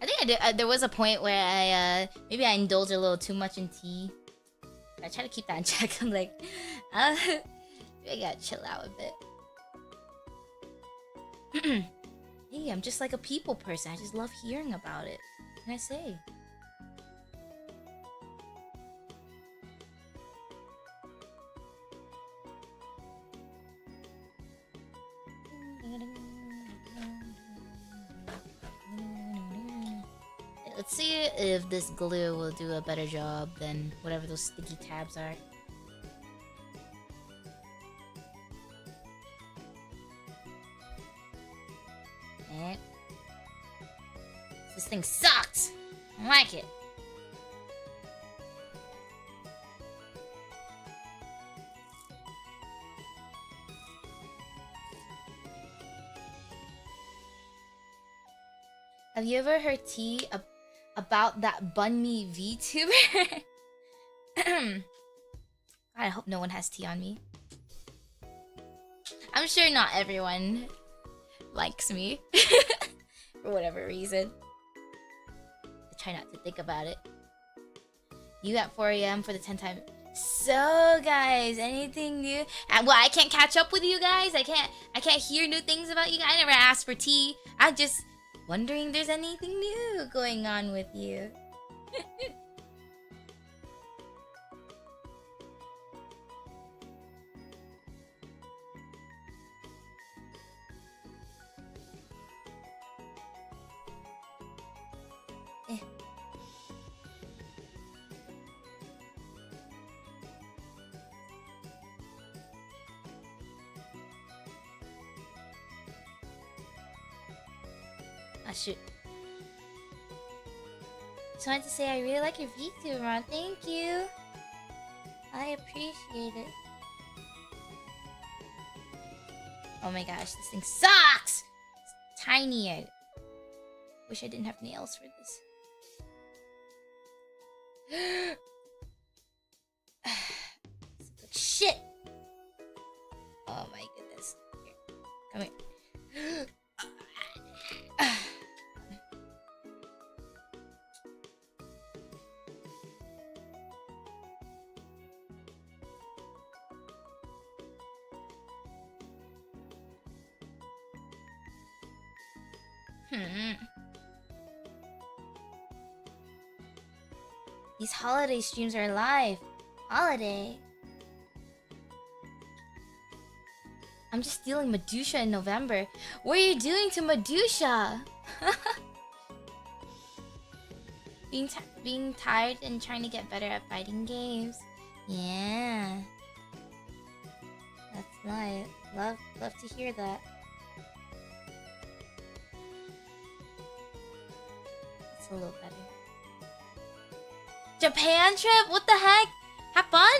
I think there was a point where I maybe I indulged a little too much in tea. I try to keep that in check. I'm like, maybe I gotta chill out a bit. Hey, I'm just like a people person. I just love hearing about it. What can I say? Let's see if this glue will do a better job than whatever those sticky tabs are. This thing sucks! I don't like it. Have you ever heard about that bun-mii VTuber? I hope no one has tea on me. I'm sure not everyone likes me for whatever reason. I try not to think about it. You at 4 AM for the 10th time. So guys, anything new? Well, I can't catch up with you guys. I can't hear new things about you guys. I never asked for tea. I'm just wondering if there's anything new going on with you. Ah, shoot. Just wanted to say I really like your VTuber. Thank you. I appreciate it. Oh my gosh, this thing sucks! tinier. Wish I didn't have nails for this. Shit! Oh my goodness. Here, come here. These holiday streams are live. Holiday. I'm just stealing Medusha in November. What are you doing to Medusha? being tired and trying to get better at fighting games. Yeah. That's nice. Love to hear that. It's a little better. Japan trip? What the heck? Have fun?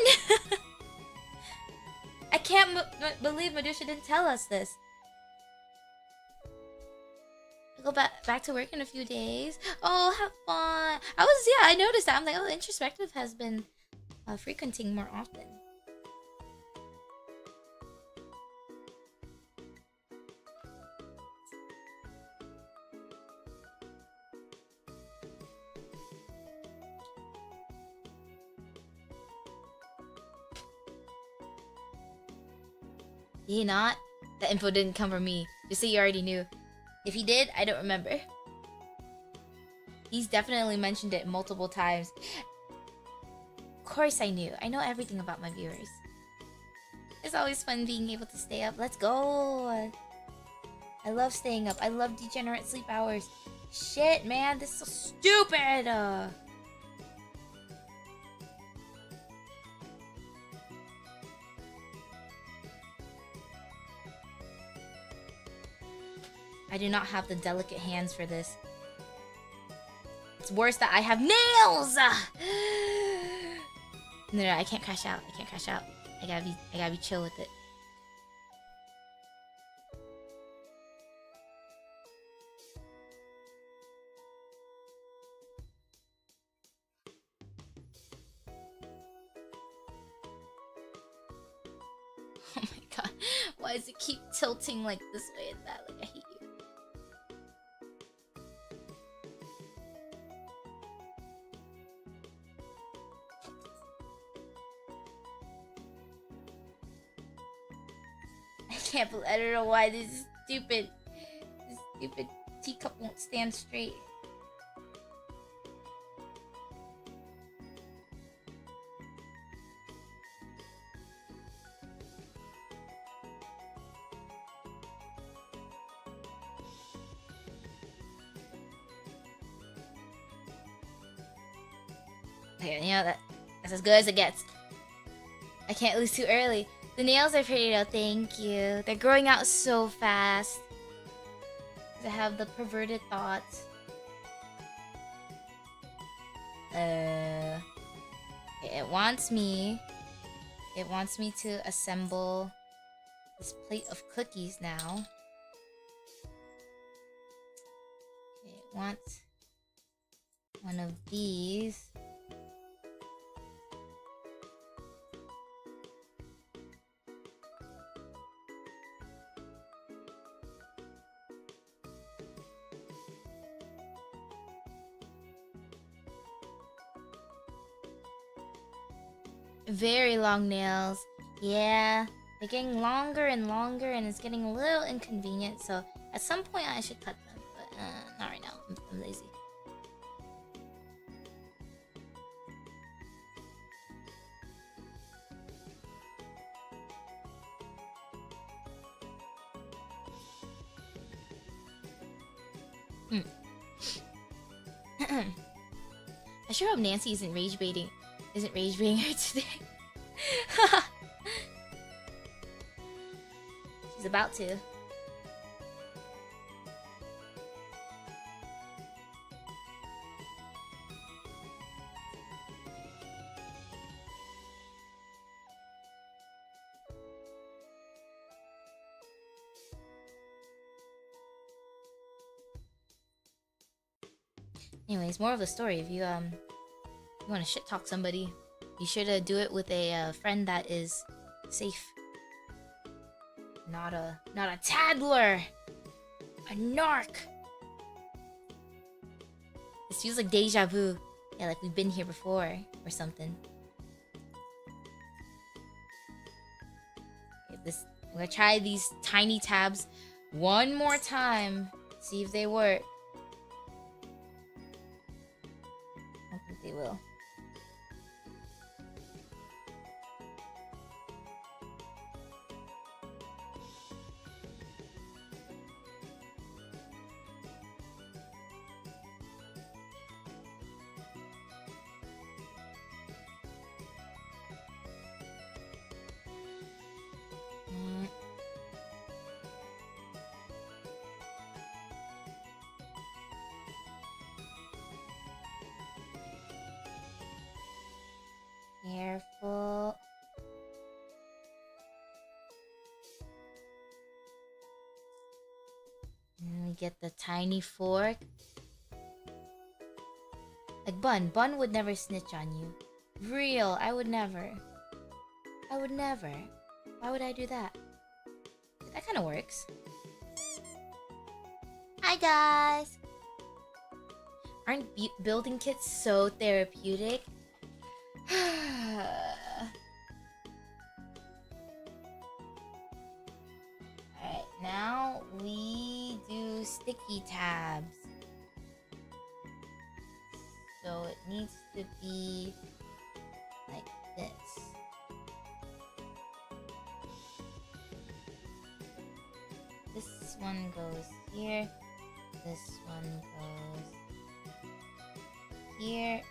I can't believe Medusha didn't tell us this. I go back to work in a few days. Oh, have fun. I noticed that. I'm like, oh, Introspective has been frequenting more often. Did he not? That info didn't come from me. Just so you already knew. If he did, I don't remember. He's definitely mentioned it multiple times. Of course I knew. I know everything about my viewers. It's always fun being able to stay up. Let's go! I love staying up. I love degenerate sleep hours. Shit, man. This is so stupid! I do not have the delicate hands for this. It's worse that I have nails! No, I can't crash out. I can't crash out. I gotta be chill with it. Oh my god. Why does it keep tilting like this way and that? Like, I hate you. I don't know why this stupid teacup won't stand straight. Okay, you know that's as good as it gets. I can't lose too early. The nails are pretty though, thank you. They're growing out so fast. I have the perverted thoughts. It wants me to assemble this plate of cookies now. Okay, it wants one of these. Very long nails. Yeah, they're getting longer and longer and it's getting a little inconvenient, so at some point I should cut them, but not right now. I'm lazy. I sure hope Nanci isn't rage baiting her today. She's about to. Anyways, moral of the story: if you want to shit talk somebody, you should do it with a friend that is safe, not a taddler, a narc. This feels like deja vu. Yeah, like we've been here before or something. I'm gonna try these tiny tabs one more time. See if they work. I don't think they will. Careful. And we get the tiny fork. Like Bun would never snitch on you. Real, I would never. I would never. Why would I do that? That kind of works. Hi guys! Aren't building kits so therapeutic? Alright, now we do sticky tabs. So it needs to be like this. This one goes here. This one goes here.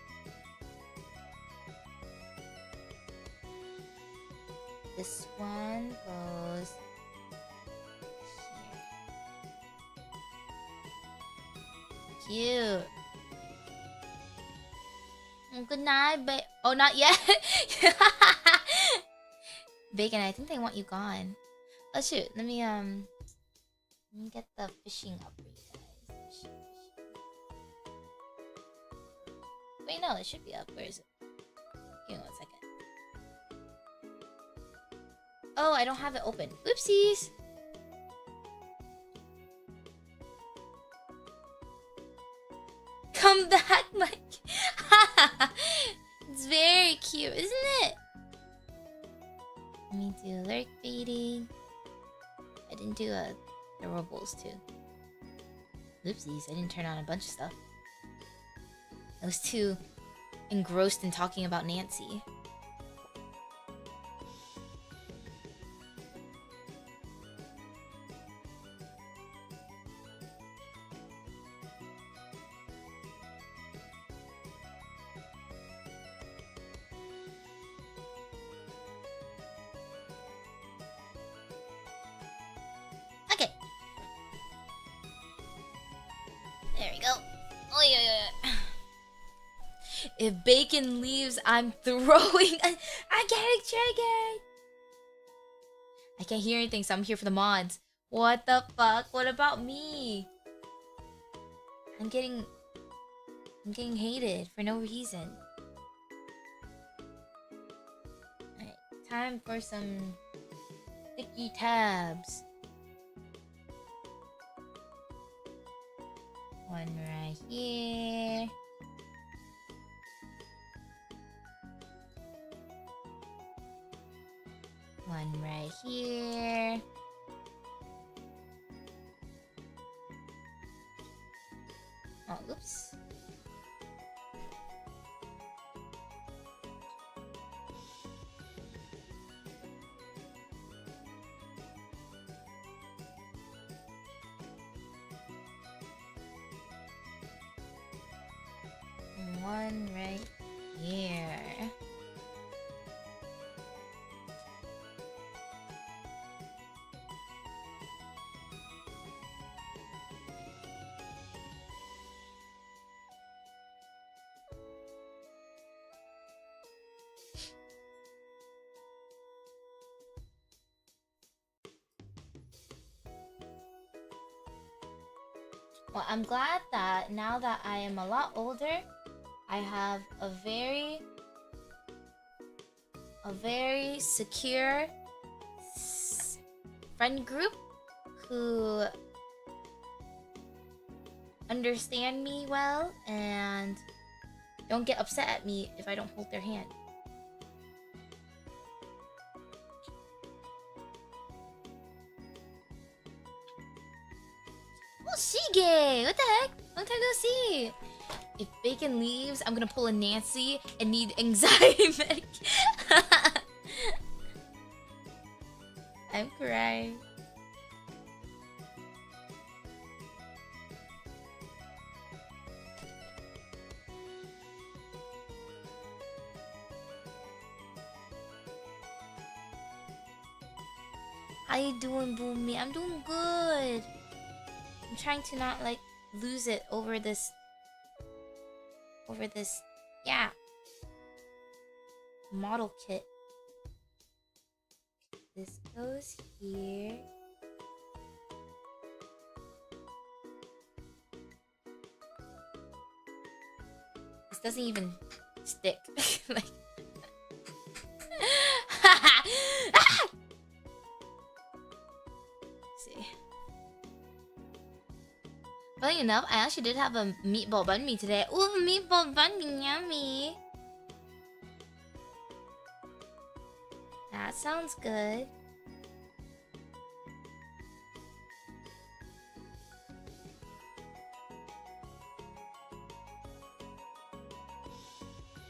This one goes here. Cute. Good night, oh, not yet. Bacon, I think they want you gone. Oh shoot, let me get the fishing up for you guys. Wait, no, it should be up. Where is it? Give me 1 second. Oh, I don't have it open. Oopsies! Come back, Mike. It's very cute, isn't it? Let me do lurk baiting. I didn't do throwables too. Oopsies, I didn't turn on a bunch of stuff. I was too engrossed in talking about Nanci. Okay. There we go. Oh yeah. If Bacon leaves, I'm throwing. I getting triggered. I can't hear anything, so I'm here for the mods. What the fuck? What about me? I'm getting hated for no reason. Alright, time for some sticky tabs. One right here. One right here. Oh, oops. One right here. Well, I'm glad that now that I am a lot older, I have a very secure friend group who understand me well and don't get upset at me if I don't hold their hand. Oh, Shige! What the heck? Long time no see! If Bacon leaves, I'm gonna pull a Nanci and need anxiety medic. I'm crying. How you doing, bun-mii? I'm doing good. I'm trying to not like lose it over this. Yeah. Model kit. This goes here. This doesn't even stick. Like. See. Funny enough, I actually did have a meatball bun-mii today. Ooh, meatball bun-mii, yummy. That sounds good.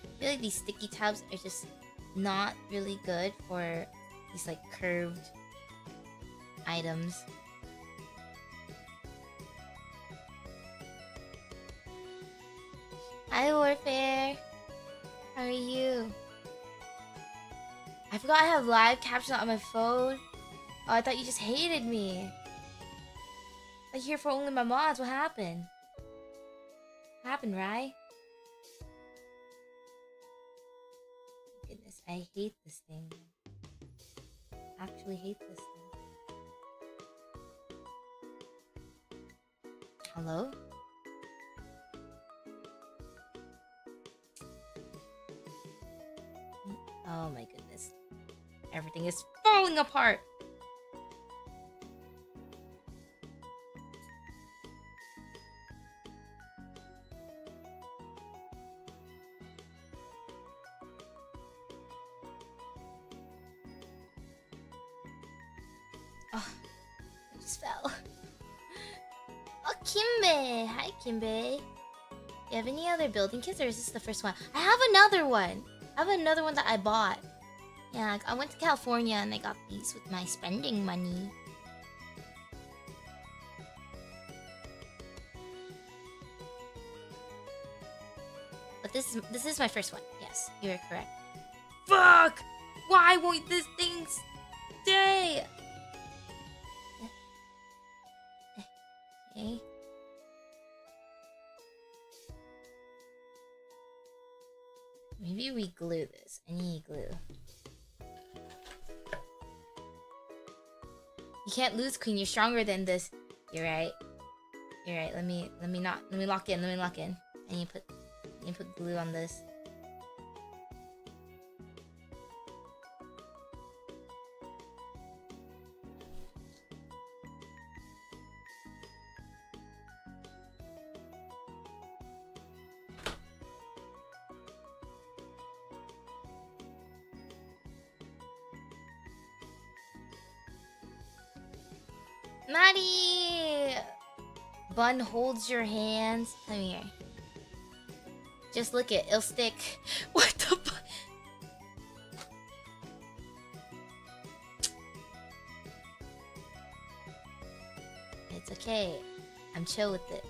I feel like these sticky tabs are just not really good for these like curved items. Hi, Warfare. How are you? I forgot I have live caption on my phone. Oh, I thought you just hated me. I'm here for only my mods. What happened? What happened, Rai? Goodness, I hate this thing. I actually hate this thing. Hello? Oh my goodness. Everything is falling apart. Oh, I just fell. Oh, Kimbe. Hi, Kimbe. You have any other building kits, or is this the first one? I have another one. I have another one that I bought. Yeah, I went to California and I got these with my spending money. But this is my first one. Yes, you're correct. Fuck! Why won't this thing stay? Okay. Maybe we glue this. I need glue. You can't lose, Queen. You're stronger than this. You're right. You're right. Let me lock in. Let me lock in. I need to put glue on this. Maddie! Bun holds your hands. Come here. Just look it. It'll stick. What the fuck? It's okay. I'm chill with it.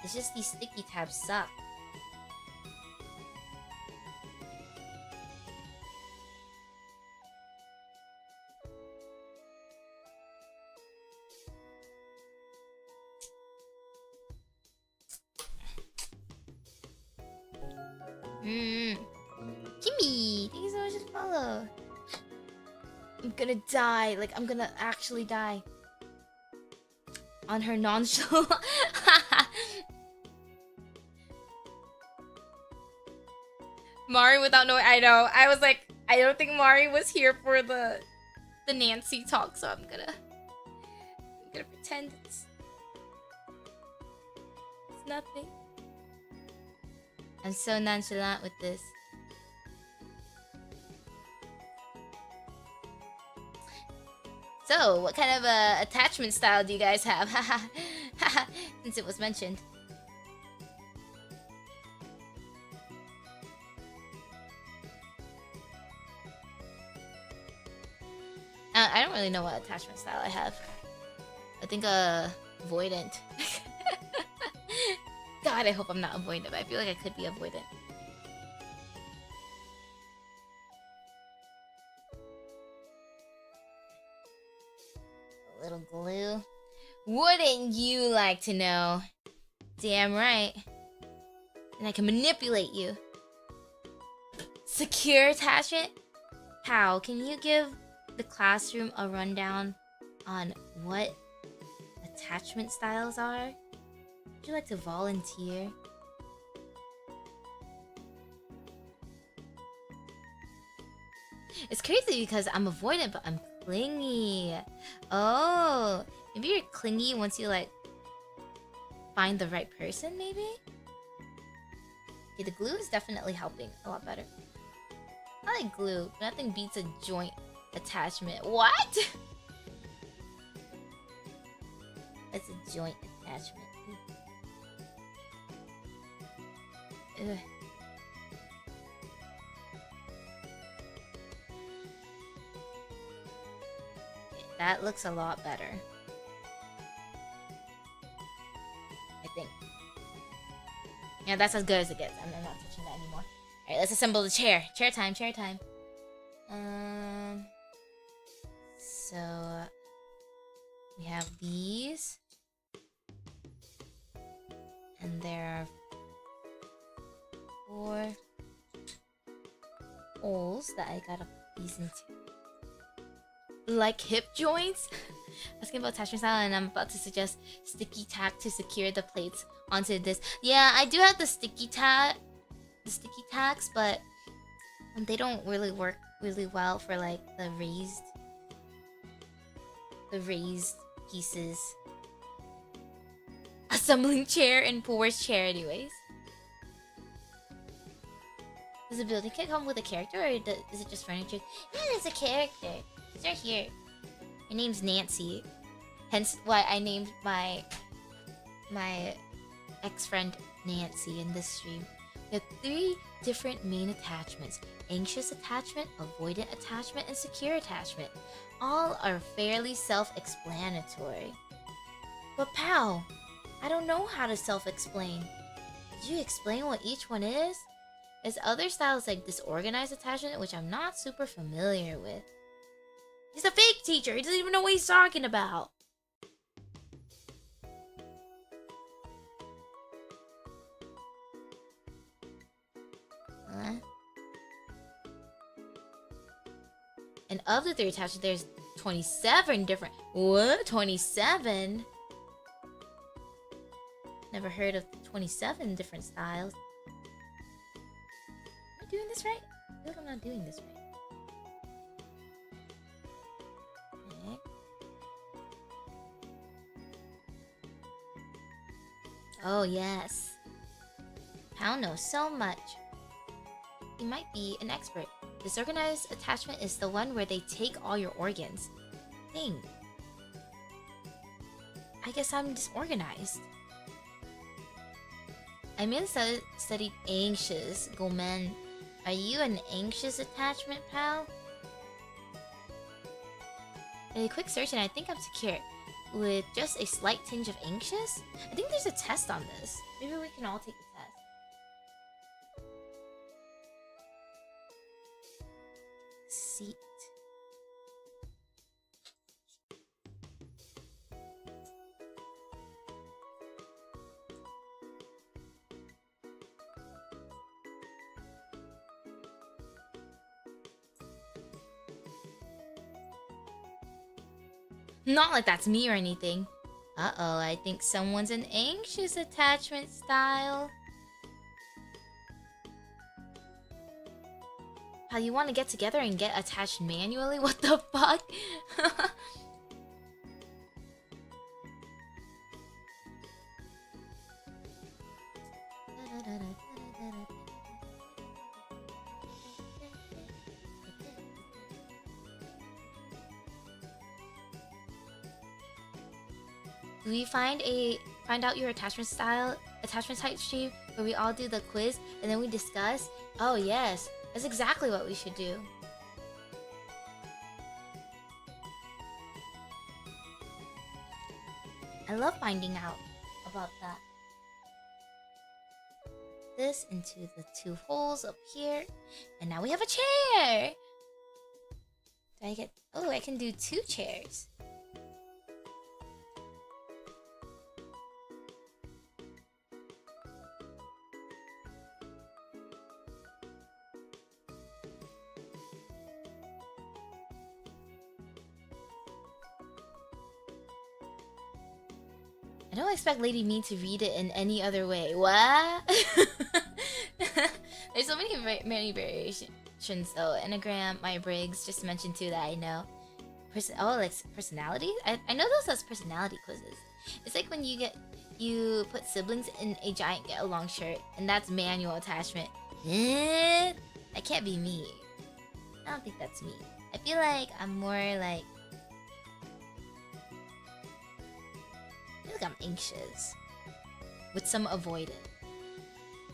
It's just these sticky tabs suck. Kimmy, thank you so much for the follow. I'm gonna die. Like, I'm gonna actually die. on her nonchalant. Mari without knowing. I know. I was like, I don't think Mari was here for the Nanci talk, so I'm gonna pretend it's nothing. I'm so nonchalant with this. So, what kind of attachment style do you guys have? Since it was mentioned. I don't really know what attachment style I have. I think avoidant. God, I hope I'm not avoidant, but I feel like I could be avoidant. A little glue. Wouldn't you like to know? Damn right. And I can manipulate you. Secure attachment? How? Can you give the classroom a rundown on what attachment styles are? Would you like to volunteer? It's crazy because I'm avoidant, but I'm clingy. Oh, maybe you're clingy once you like find the right person, maybe? Okay, the glue is definitely helping a lot better. I like glue. Nothing beats a joint attachment. What? That's a joint attachment. Ugh. Okay, that looks a lot better. I think. Yeah, that's as good as it gets. I'm not touching that anymore. Alright, let's assemble the chair. Chair time, chair time. So we have these. And there are 4 holes that I gotta put these into. Like hip joints? Asking about attachment style, and I'm about to suggest sticky tack to secure the plates onto this. Yeah, I do have the sticky tacks, but they don't really work really well for like the raised pieces. Assembling chair and poor's chair anyways. Does the building kit come with a character, or is it just furniture? Yeah, there's a character. She's right here. Her name's Nanci. Hence why I named my ex-friend Nanci in this stream. We have 3 different main attachments: anxious attachment, avoidant attachment, and secure attachment. All are fairly self-explanatory. But pal, I don't know how to self-explain. Could you explain what each one is? There's other styles like disorganized attachment, which I'm not super familiar with. He's a fake teacher. He doesn't even know what he's talking about. And of the 3 attachments, there's 27 different... What? 27? Never heard of 27 different styles. Am I doing this right? I feel like I'm not doing this right. Okay. Oh, yes. Pao knows so much. He might be an expert. Disorganized attachment is the one where they take all your organs. Dang. I guess I'm disorganized. I mainly studied anxious. Gomen, are you an anxious attachment, pal? A quick search and I think I'm secure. With just a slight tinge of anxious? I think there's a test on this. Maybe we can all take the test. Seat. Not like that's me or anything. Uh-oh, I think someone's an anxious attachment style. How you want to get together and get attached manually? What the fuck? Do we find out your attachment type stream where we all do the quiz and then we discuss? Oh yes, that's exactly what we should do. I love finding out about that. This into the 2 holes up here, and now we have a chair. Do I get? Oh, I can do 2 chairs. I don't expect Lady Me to read it in any other way. What? There's so many variations though. Enneagram, Myers-Briggs, just to mention 2 that I know. Like personality? I know those as personality quizzes. It's like when you put siblings in a giant get-along shirt, and that's manual attachment. That can't be me. I don't think that's me. I feel like I'm more like... I feel like I'm anxious. With some avoidant.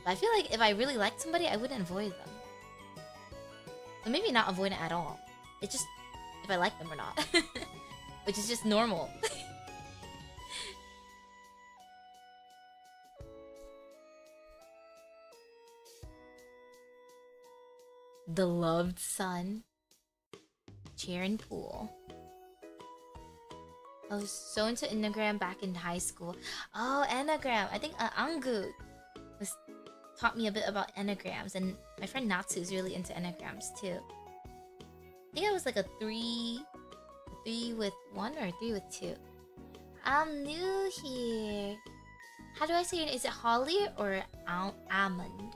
But I feel like if I really liked somebody, I wouldn't avoid them. So maybe not avoidant at all. It's just if I like them or not. Which is just normal. The loved son. Chair and pool. I was so into Enneagram back in high school. Oh, Enneagram. I think Angu taught me a bit about Enneagrams, and my friend Natsu is really into Enneagrams too. I think I was like a 3 with 1 or 3 with 2. I'm new here. How do I say it? Is it Holly or Almond?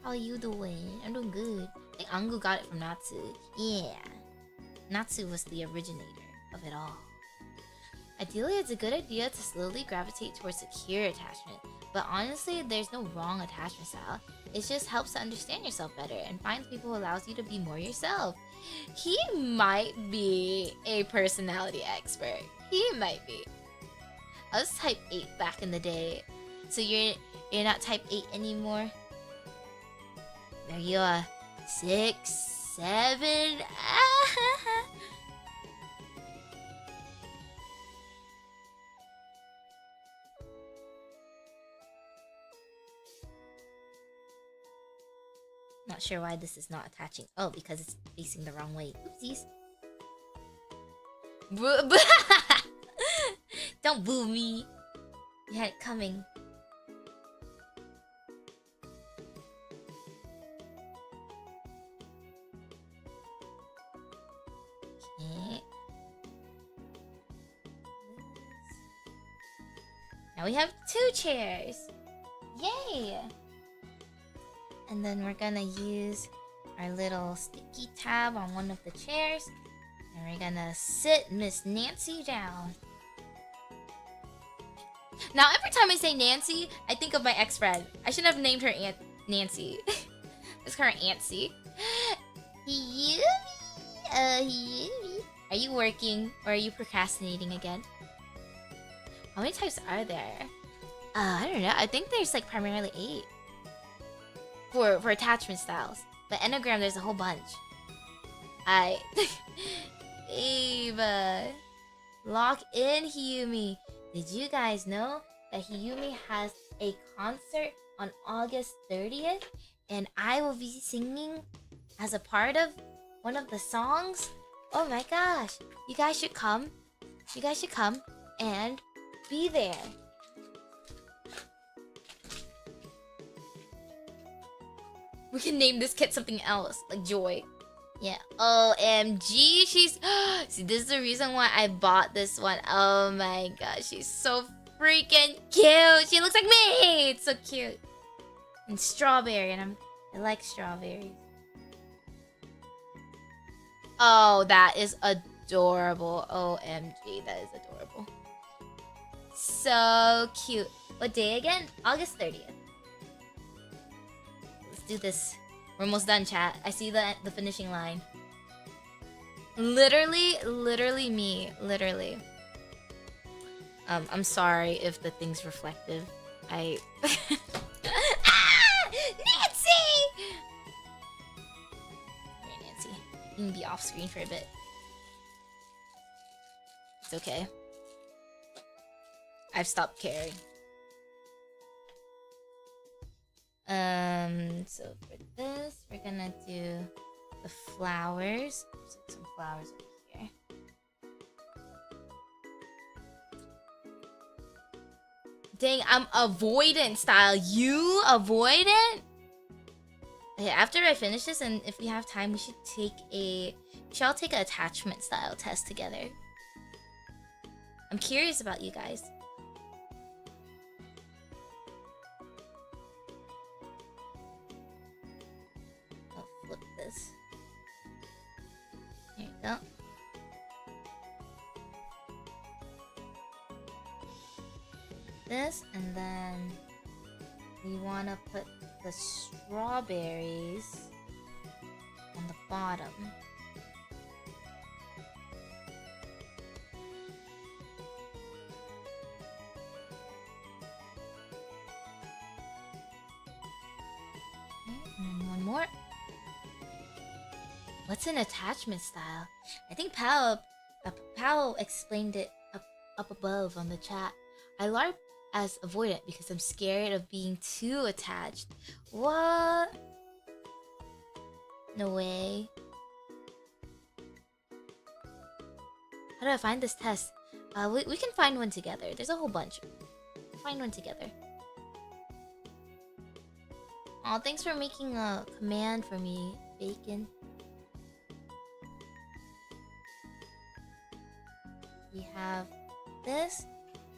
How are you doing? I'm doing good. I think Angu got it from Natsu. Yeah. Natsu was the originator of it all. Ideally, it's a good idea to slowly gravitate towards secure attachment, but honestly, there's no wrong attachment style. It just helps to understand yourself better and find people who allows you to be more yourself. He might be a personality expert. He might be. I was type 8 back in the day, so you're not type 8 anymore. There you are. 6, 7. Not sure why this is not attaching. Oh, because it's facing the wrong way. Oopsies. Don't boo me. You had it coming. Okay. Now we have 2 chairs. Yay! And then we're gonna use our little sticky tab on one of the chairs. And we're gonna sit Miss Nanci down. Now, every time I say Nanci, I think of my ex-friend. I should have named her Nanci. Let's call her Antsy. Yumi! Yumi. Are you working or are you procrastinating again? How many types are there? I don't know. I think there's like primarily 8. For attachment styles. But Enneagram, there's a whole bunch. Babe. Lock in, Hiyumi. Did you guys know that Hiyumi has a concert on August 30th? And I will be singing as a part of one of the songs? Oh my gosh. You guys should come. You guys should come and be there. We can name this kit something else, like Joy. Yeah. OMG, she's... See, this is the reason why I bought this one. Oh my gosh, she's so freaking cute. She looks like me. It's so cute. And strawberry, and I like strawberries. Oh, that is adorable. OMG, that is adorable. So cute. What day again? August 30th. Let's do this. We're almost done, chat. I see the finishing line. Literally me. Literally. I'm sorry if the thing's reflective. I... Ah! Nanci! Alright, Nanci. You can be off screen for a bit. It's okay. I've stopped caring. So for this, we're gonna do the flowers. There's like some flowers over here. Dang, I'm avoidant style. You avoidant? Okay, after I finish this, and if we have time, we should all take an attachment style test together. I'm curious about you guys. I'll flip this. Here you go. This, and then we want to put the strawberries on the bottom. Okay, and then one more. What's an attachment style? I think Pao explained it up above on the chat. I LARP as avoidant because I'm scared of being too attached. What? No way. How do I find this test? We can find one together. There's a whole bunch. Find one together. Oh, thanks for making a command for me, Bacon. We have this,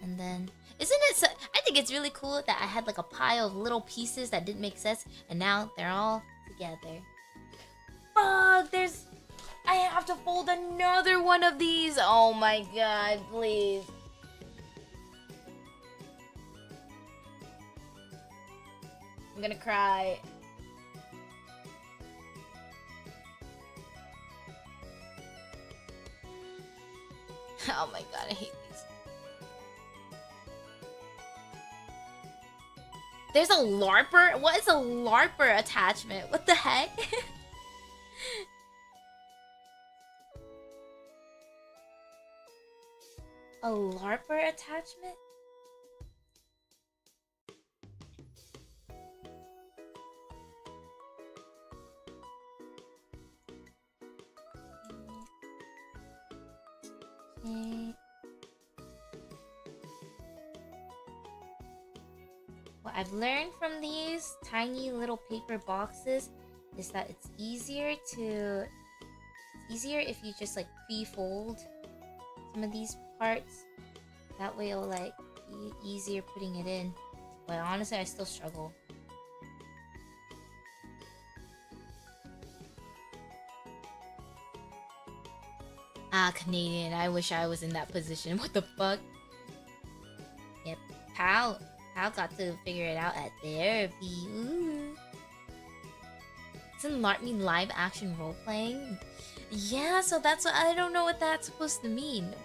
and then isn't it so, I think it's really cool that I had like a pile of little pieces that didn't make sense, and now they're all together. Fuck, I have to fold another one of these. Oh my god, please. I'm gonna cry. Oh my god, I hate these. There's a LARPer? What is a LARPer attachment? What the heck? A LARPer attachment? Okay. What I've learned from these tiny little paper boxes is that it's easier if you just like pre-fold some of these parts. That way it'll like be easier putting it in. But honestly, I still struggle. Ah, Canadian. I wish I was in that position. What the fuck? Yep. Pal got to figure it out at therapy. Ooh. Isn't LARP mean live action role playing? Yeah, so that's what I don't know what that's supposed to mean.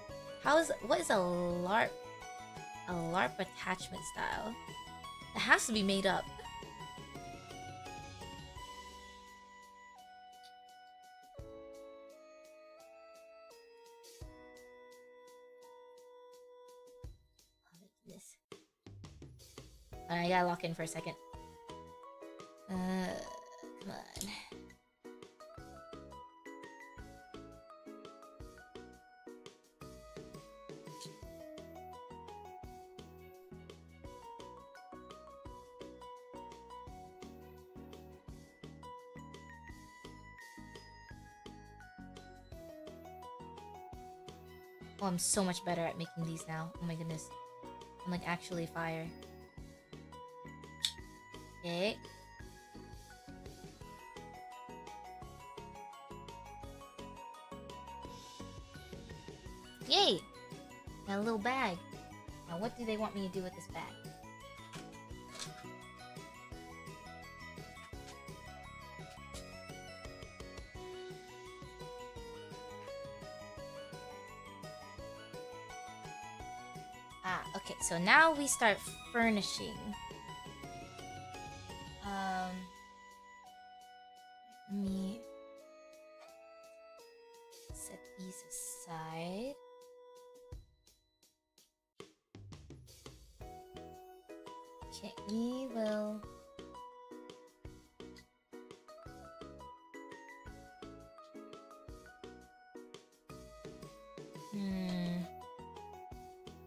What is a LARP? A LARP attachment style? It has to be made up. I gotta lock in for a second. Come on. Oh, I'm so much better at making these now. Oh my goodness. I'm like actually fire. Okay. Yay! Got a little bag. Now what do they want me to do with this bag? Ah, okay, so now we start furnishing. Let me set these aside. Okay, we will...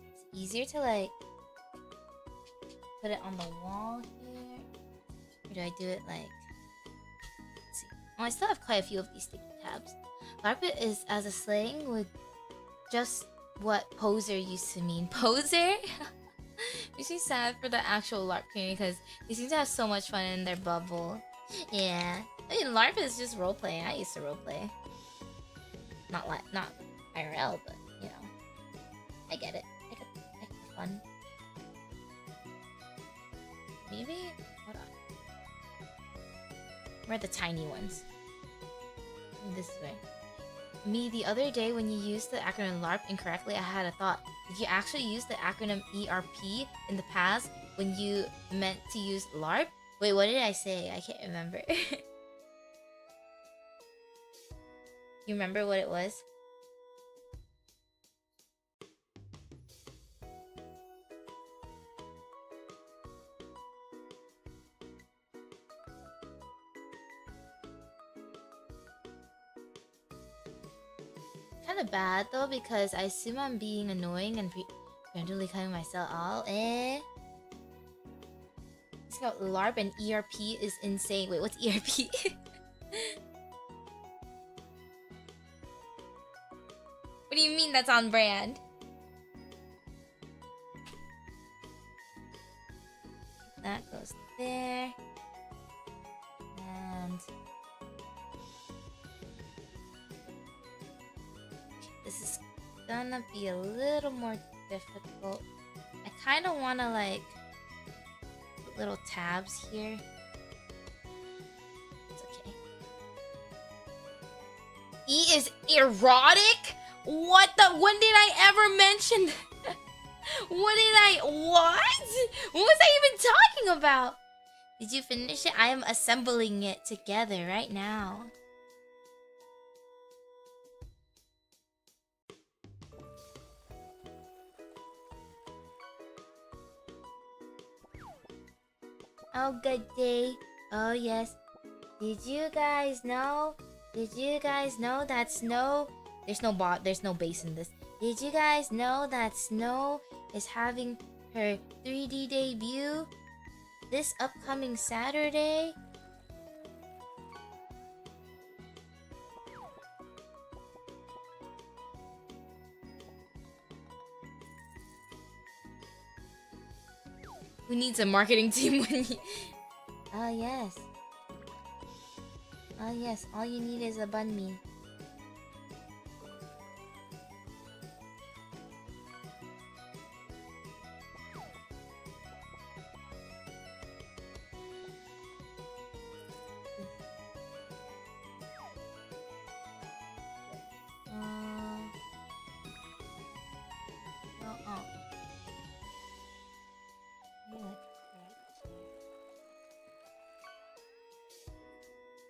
It's easier to like put it on the wall here. Or do I do it like... Let's see. Oh, I still have quite a few of these sticky tabs. LARP is as a slang with just what poser used to mean. Poser? Makes me sad for the actual LARP community because they seem to have so much fun in their bubble. Yeah. I mean, LARP is just roleplaying. I used to roleplay. Not IRL, but, you know. I get it. I could be fun. Maybe? Hold on. Where are the tiny ones? This way. Me, the other day when you used the acronym LARP incorrectly, I had a thought. Did you actually use the acronym ERP in the past when you meant to use LARP? Wait, what did I say? I can't remember. You remember what it was? Kind of bad though, because I assume I'm being annoying and gradually cutting myself out. It's got LARP and ERP is insane. Wait, what's ERP? What do you mean that's on brand? That goes there. And this is gonna be a little more difficult. I kind of want to like put little tabs here. It's okay. E is erotic? What the? When did I ever mention that? What? What was I even talking about? Did you finish it? I am assembling it together right now. Oh, good day. Oh, yes. Did you guys know? Did you guys know that Snow... There's no bass in this. Did you guys know that Snow is having her 3D debut this upcoming Saturday? Who needs a marketing team when you... Oh, yes. Oh, yes. All you need is a bun-mii.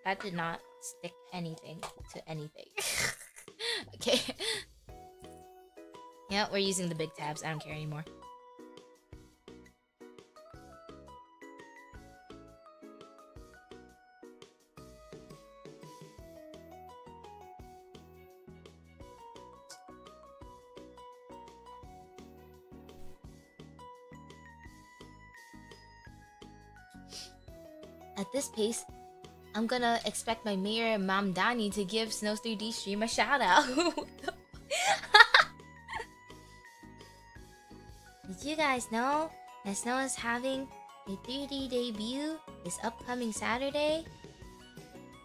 That did not stick anything to anything. Okay. Yeah, we're using the big tabs. I don't care anymore. At this pace, I'm gonna expect my mayor Mamdani to give Snow's 3D stream a shout out. you guys know, Snow is having a 3D debut this upcoming Saturday.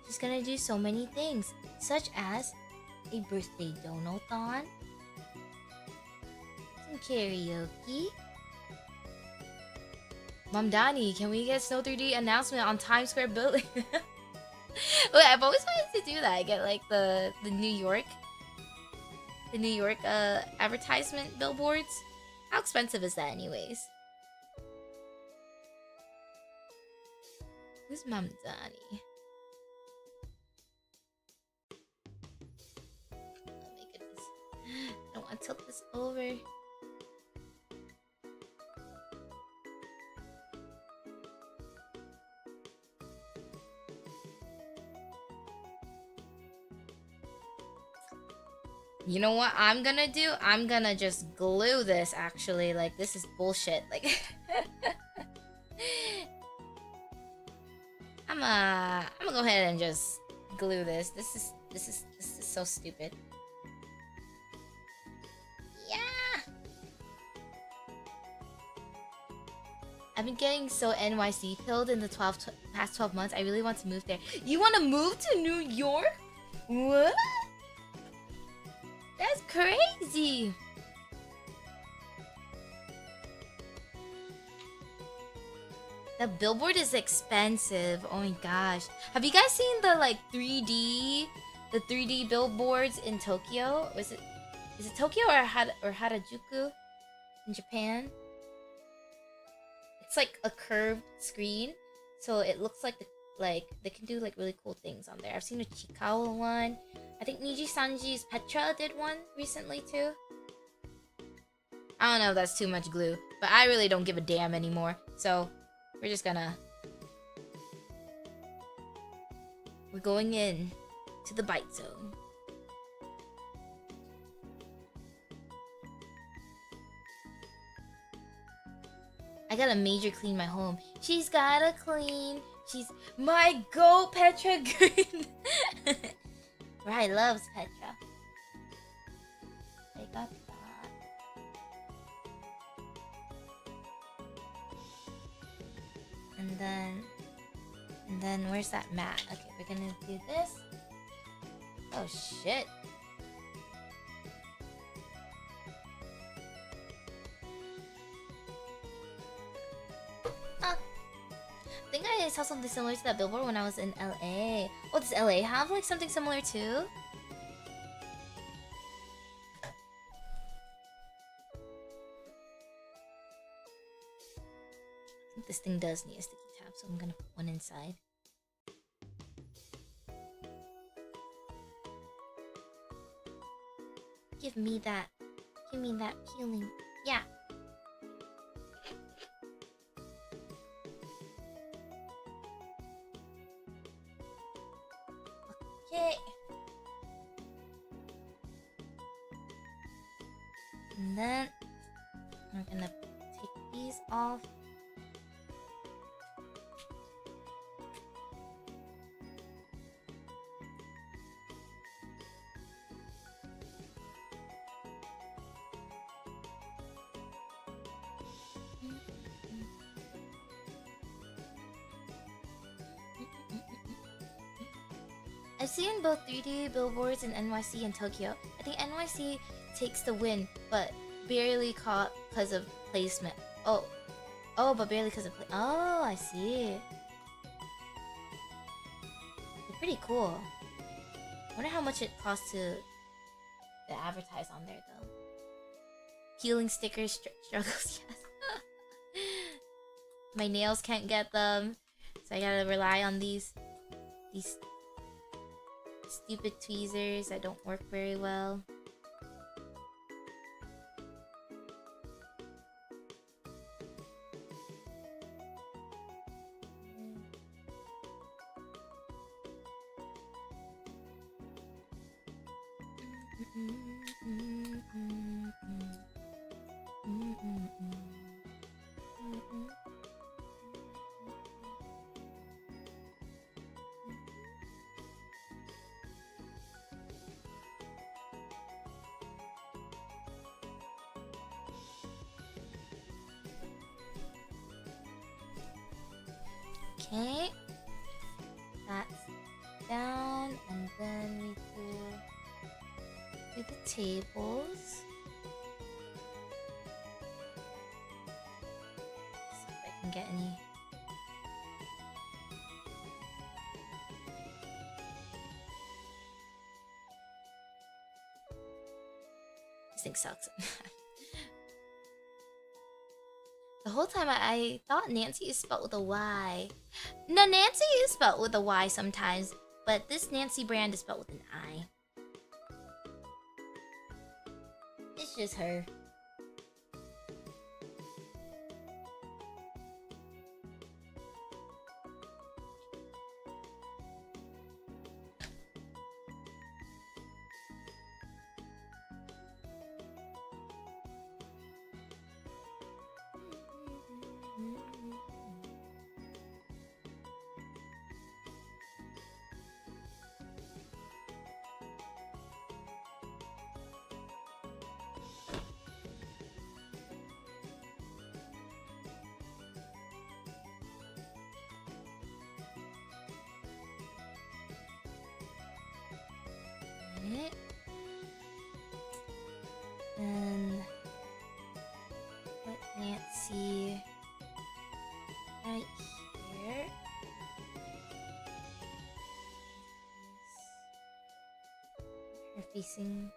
She's gonna do so many things, such as a birthday donathon, some karaoke. Mom Donnie, can we get Snow 3D announcement on Times Square building? Wait, I've always wanted to do that. Get like the New York advertisement billboards. How expensive is that anyways? Who's Mom Donnie? Oh my goodness. I don't want to tilt this over. You know what I'm gonna do? I'm gonna just glue this actually. Like, this is bullshit. Like, I'm gonna go ahead and just glue this. This is so stupid. Yeah. I've been getting so NYC pilled in the past 12 months. I really want to move there. You want to move to New York? What? That's crazy. The billboard is expensive. Oh my gosh. Have you guys seen the like 3D billboards in Tokyo? Is it Tokyo or Harajuku in Japan? It's like a curved screen, so it looks like they can do like really cool things on there. I've seen a Chikawa one. I think Niji Sanji's Petra did one recently too. I don't know if that's too much glue, but I really don't give a damn anymore. So we're going in to the bite zone. I gotta major clean my home. She's gotta clean. She's my goat, Petra Green. Right, loves Petra. I got that. And then where's that mat? Okay, we're gonna do this. Oh shit. I think I saw something similar to that billboard when I was in LA. Oh, does LA have like something similar too? I think this thing does need a sticky tab, so I'm gonna put one inside. Give me that peeling. Yeah. Okay. And then we're gonna take these off. I've seen both 3D billboards in NYC and Tokyo. I think NYC takes the win, but barely caught because of placement. Oh, but barely because of oh, I see. They're pretty cool. Wonder how much it costs to advertise on there though. Peeling stickers, struggles. Yes. My nails can't get them, so I gotta rely on these stupid tweezers that don't work very well. Okay. That's down, and then we do the tables. See if I can get any. This thing sucks. The whole time I thought Nanci is spelled with a Y. No, Nanci is spelled with a Y sometimes, but this Nanci brand is spelled with an I. It's just her. Then put Nanci right here. Her facing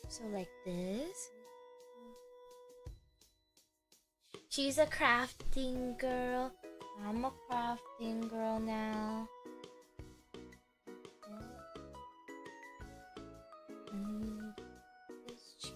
so like this. She's a crafting girl. I'm a crafting girl now. This chair.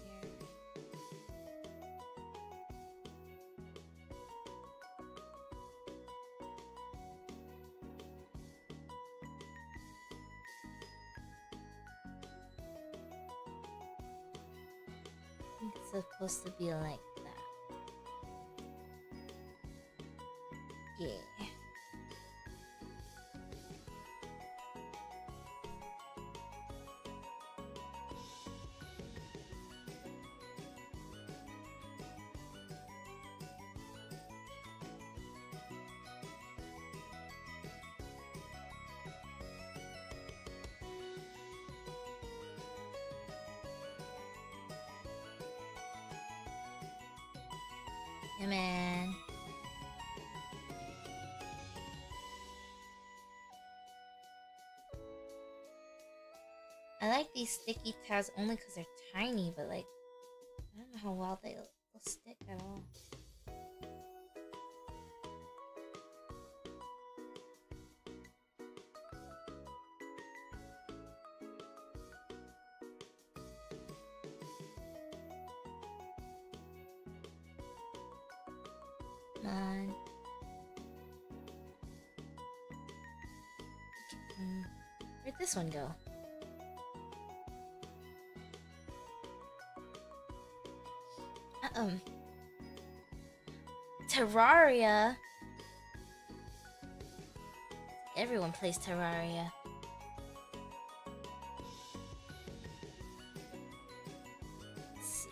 I think it's supposed to be like that. Yeah. Yeah, man. I like these sticky tabs only because they're tiny, but like, I don't know how well they'll stick at all. Come on. Where'd this one go? Terraria. Everyone plays Terraria. Let's see.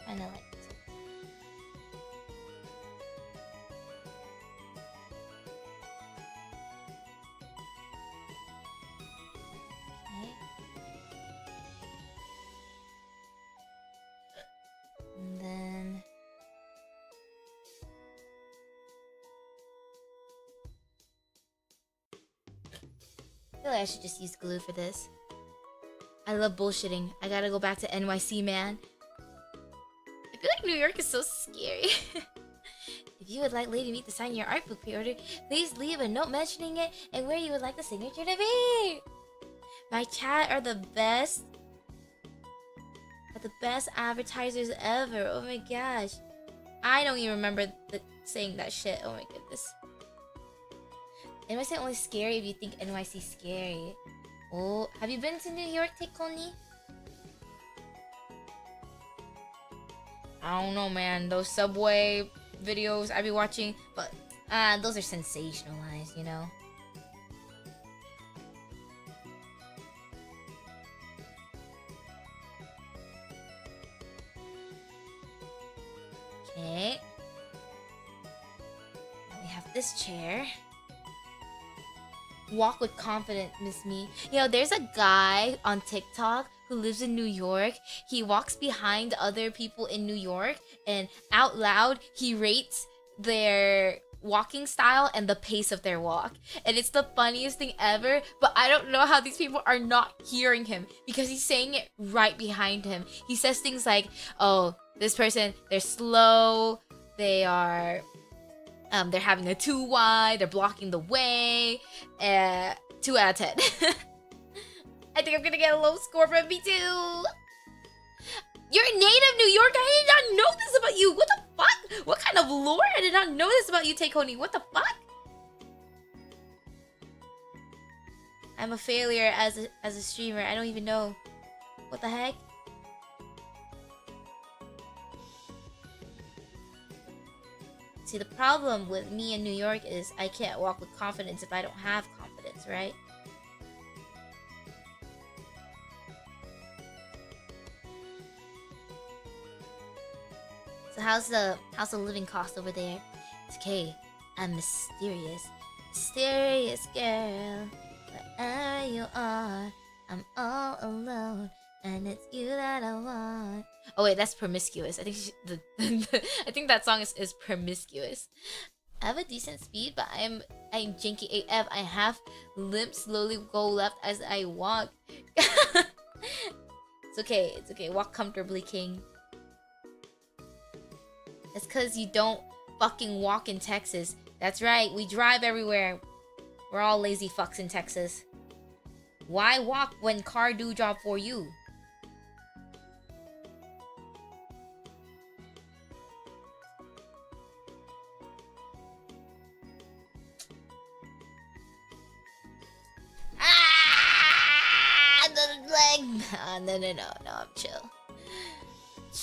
Kind of like. And then I feel like I should just use glue for this. I love bullshitting. I gotta go back to NYC, man. I feel like New York is so scary. If you would like Lady Meat to sign your art book pre-order, please leave a note mentioning it and where you would like the signature to be. My chat are the best. The best advertisers ever. Oh my gosh. I don't even remember saying that shit. Oh my goodness. NYC only scary if you think NYC scary. Oh, have you been to New York, Tekoni? I don't know, man. Those subway videos I be watching, but those are sensationalized, you know? this chair. Walk with confidence, Miss Me. You know, there's a guy on TikTok who lives in New York. He walks behind other people in New York, and out loud, he rates their walking style and the pace of their walk. And it's the funniest thing ever, but I don't know how these people are not hearing him because he's saying it right behind him. He says things like, oh, this person, they're slow, they're having a too wide, they're blocking the way. 2 out of 10. I think I'm gonna get a low score from me too. You're a native New York. I did not know this about you. What the fuck? What kind of lore? I did not know this about you, Takoni. What the fuck? I'm a failure as a streamer. I don't even know. What the heck? See, the problem with me in New York is I can't walk with confidence if I don't have confidence, right? So how's the living cost over there? It's okay. I'm mysterious. Mysterious girl. Wherever you are, I'm all alone. And it's you that I want. Oh wait, that's promiscuous. I think I think that song is promiscuous. I have a decent speed, but I'm janky AF. I have limp slowly go left as I walk. It's okay, it's okay. Walk comfortably, king. It's cause you don't fucking walk in Texas. That's right, we drive everywhere. We're all lazy fucks in Texas. Why walk when car do job for you?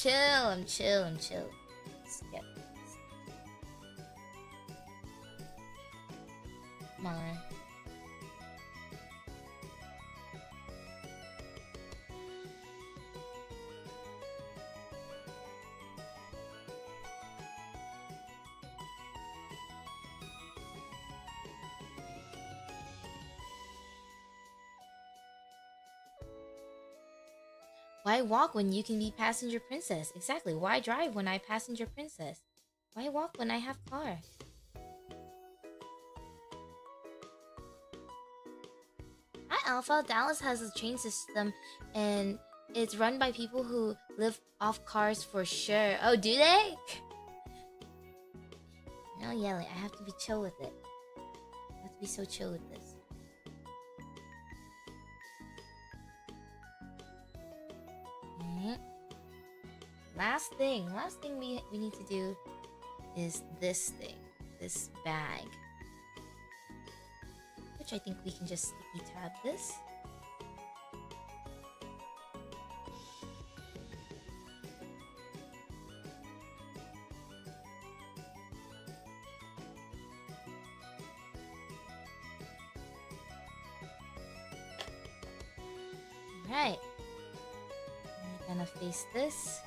No, I'm chill. I'm chill. Skip. Come on. Why walk when you can be passenger princess? Exactly. Why drive when I passenger princess? Why walk when I have car? Hi Alpha. Dallas has a train system and it's run by people who live off cars for sure. Oh, do they? No yelling. I have to be chill with it. I have to be so chill with this. Last thing we need to do is this thing, this bag, which I think we can just sticky tab this. All right, I'm gonna face this.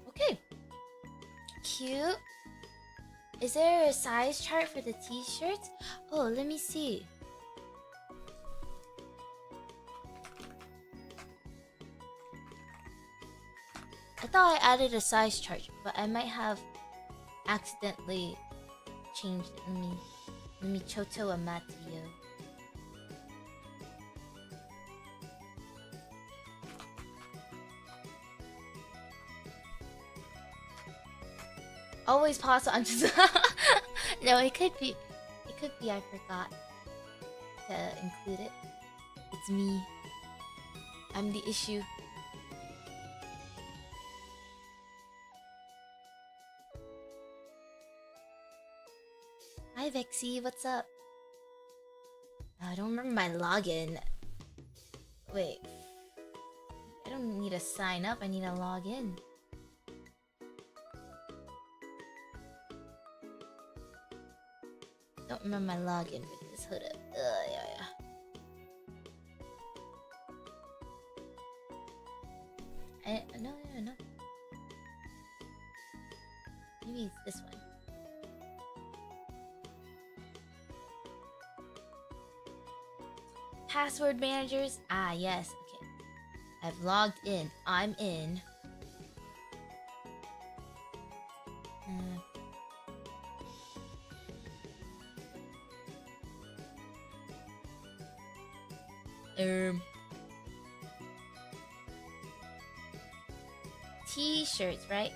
Okay. Cute. Is there a size chart for the t-shirts? Oh, let me see. I thought I added a size chart, but I might have accidentally changed it. Let me choto a matio. Always pause on. No, it could be I forgot to include it. It's me. I'm the issue. Hi Vexy, what's up? I don't remember my login. Wait. I don't need to sign up, I need to log in. Don't remember my login with this hood up. Yeah. No. Maybe it's this one. Password managers? Ah, yes. Okay. I've logged in. I'm in. T-shirts, right?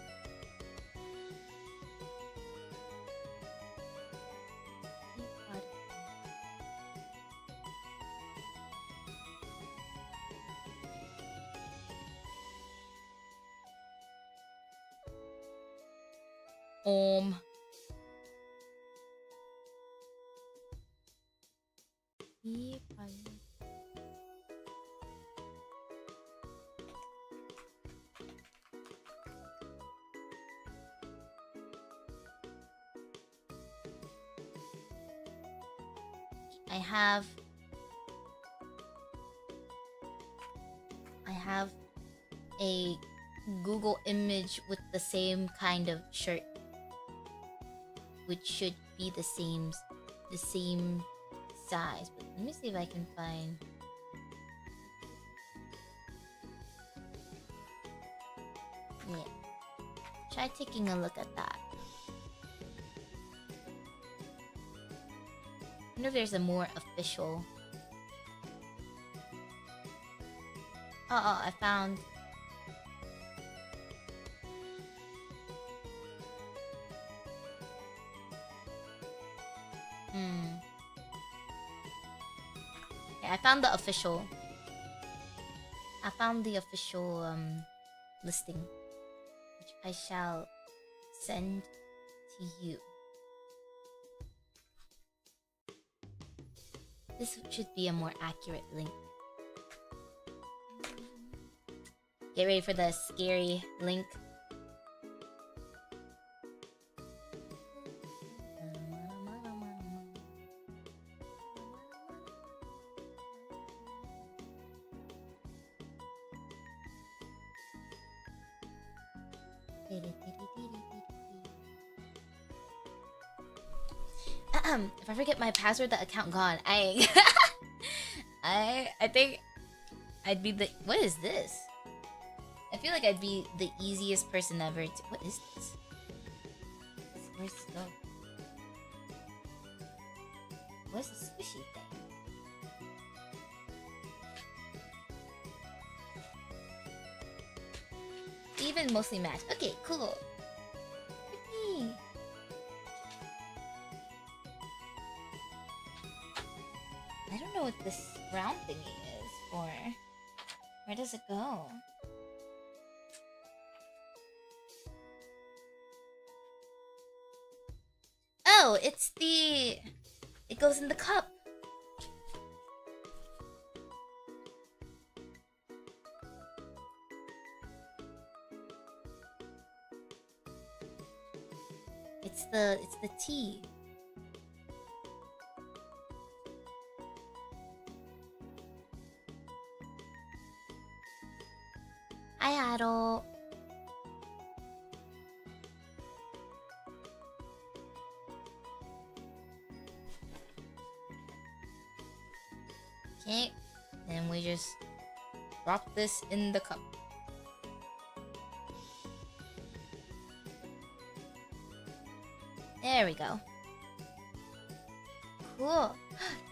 I have a Google image with the same kind of shirt, which should be the same size. But let me see if I can find. Yeah. Try taking a look at that. I wonder if there's a more official. Oh, I found. Yeah, I found the official. I found the official listing, which I shall send to you. This should be a more accurate link. Get ready for the scary link. If I forget my password, the account gone. I think I'd be the. What is this? I feel like I'd be the easiest person ever to. What is this? Where's this go? What's the squishy thing? Even mostly match. Okay, cool. Yippee. I don't know what this round thingy is for. Where does it go? Oh, it's the... It goes in the cup. It's the tea. Hi, Adol. Okay, then we just drop this in the cup. There we go. Cool.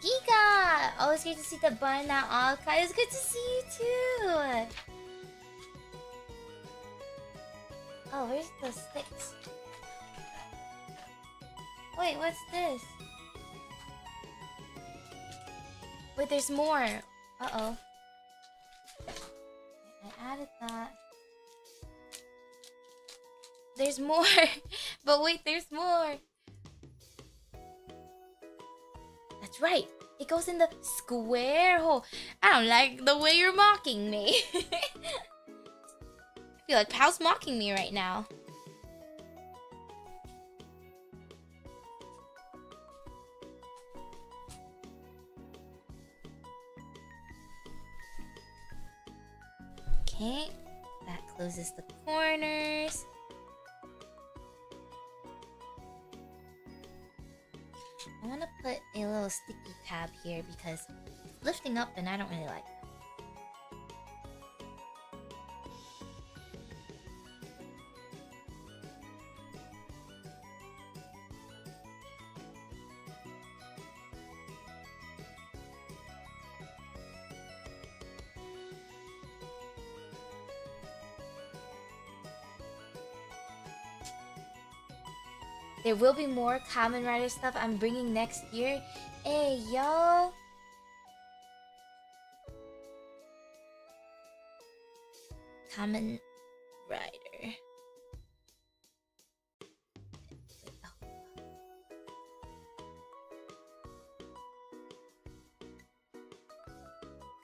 Giga! Always great to see the bun now. Alkai, it's good to see you too. Oh, where's the sticks? Wait, what's this? Wait, there's more. Uh-oh. I added that. There's more. But wait, there's more. That's right. It goes in the square hole. I don't like the way you're mocking me. I feel like Pal's mocking me right now. Okay, that closes the corners. I want to put a little sticky tab here because it's lifting up and I don't really like it. There will be more Kamen Rider stuff I'm bringing next year. Hey, yo! Kamen Rider.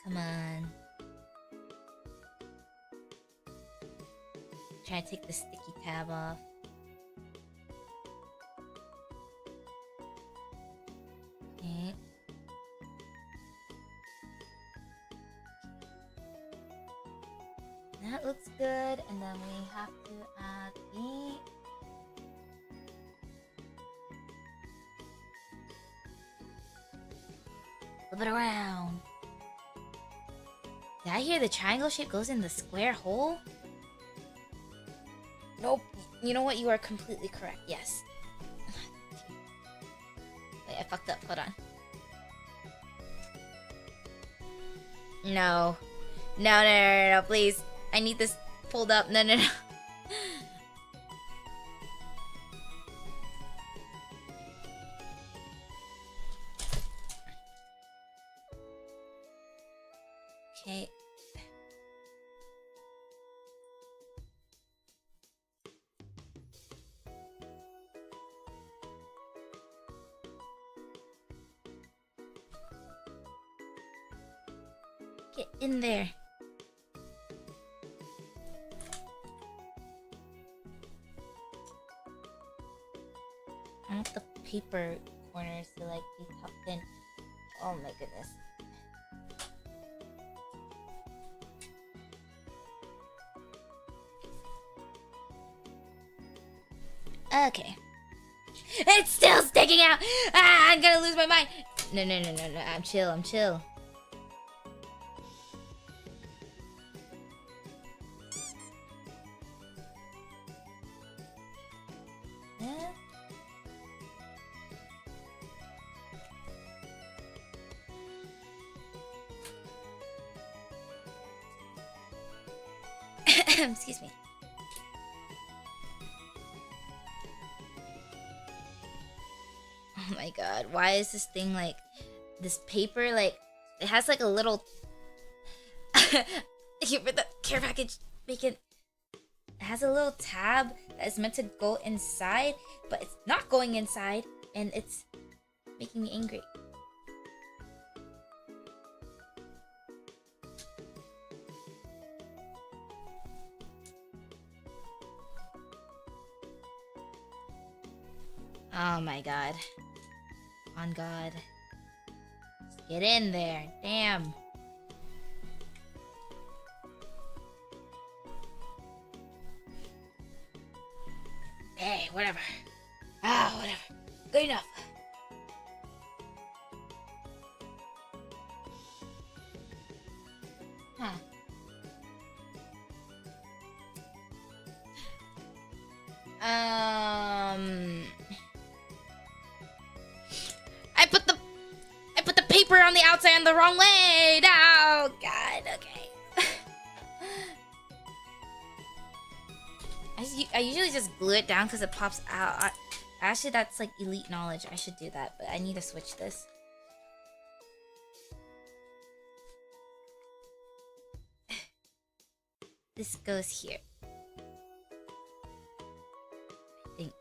Come on. Try to take the sticky tab off. Okay. That looks good, and then we have to add the flip it around. Did I hear the triangle shape goes in the square hole? Nope. You know what? You are completely correct. Yes. Wait, I fucked up. Hold on. No. No, please. I need this pulled up. No. Okay. Get in there. I want the paper corners to like be tucked in. Oh my goodness. Okay. It's still sticking out! Ah, I'm gonna lose my mind! No. I'm chill. Yeah. Excuse me. Oh my god, why is this thing like this paper like it has like a little here for the care package bacon. It has a little tab that is meant to go inside, but it's not going inside and it's making me angry. Oh my god. On God. Just get in there. Damn. Hey, whatever. Whatever. Good enough. Huh. I put the paper on the outside the wrong way. Oh god. Okay. I usually just glue it down because it pops out. Actually, that's like elite knowledge. I should do that, but I need to switch this. This goes here. I think.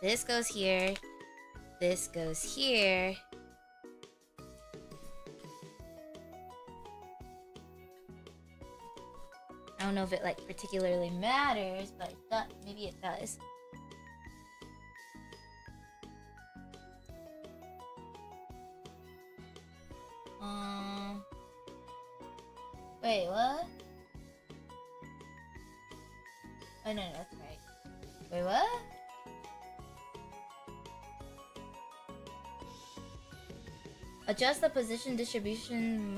This goes here. this goes here. I don't know if it like particularly matters, but maybe it does. Wait, what? Oh no, that's right. Wait, what? Adjust the position distribution.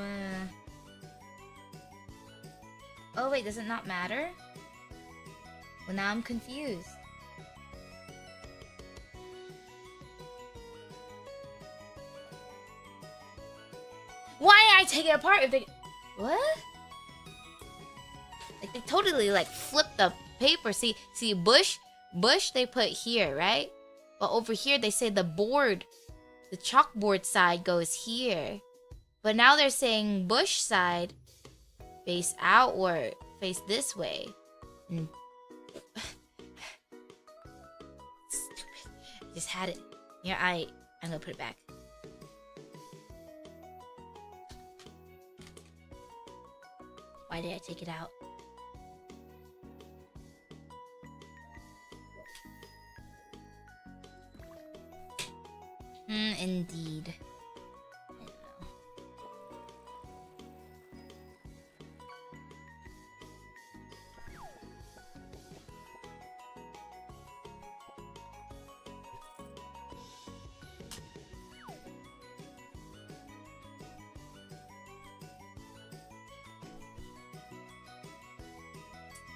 Oh wait, does it not matter? Well, now I'm confused. Why did I take it apart if they... What? Like they totally like flipped the paper. See bush they put here, right? But over here they say the board, the chalkboard side goes here. But now they're saying bush side face outward, face this way. Stupid. I just had it. Here, I'm gonna put it back. Why did I take it out? Indeed. I don't know.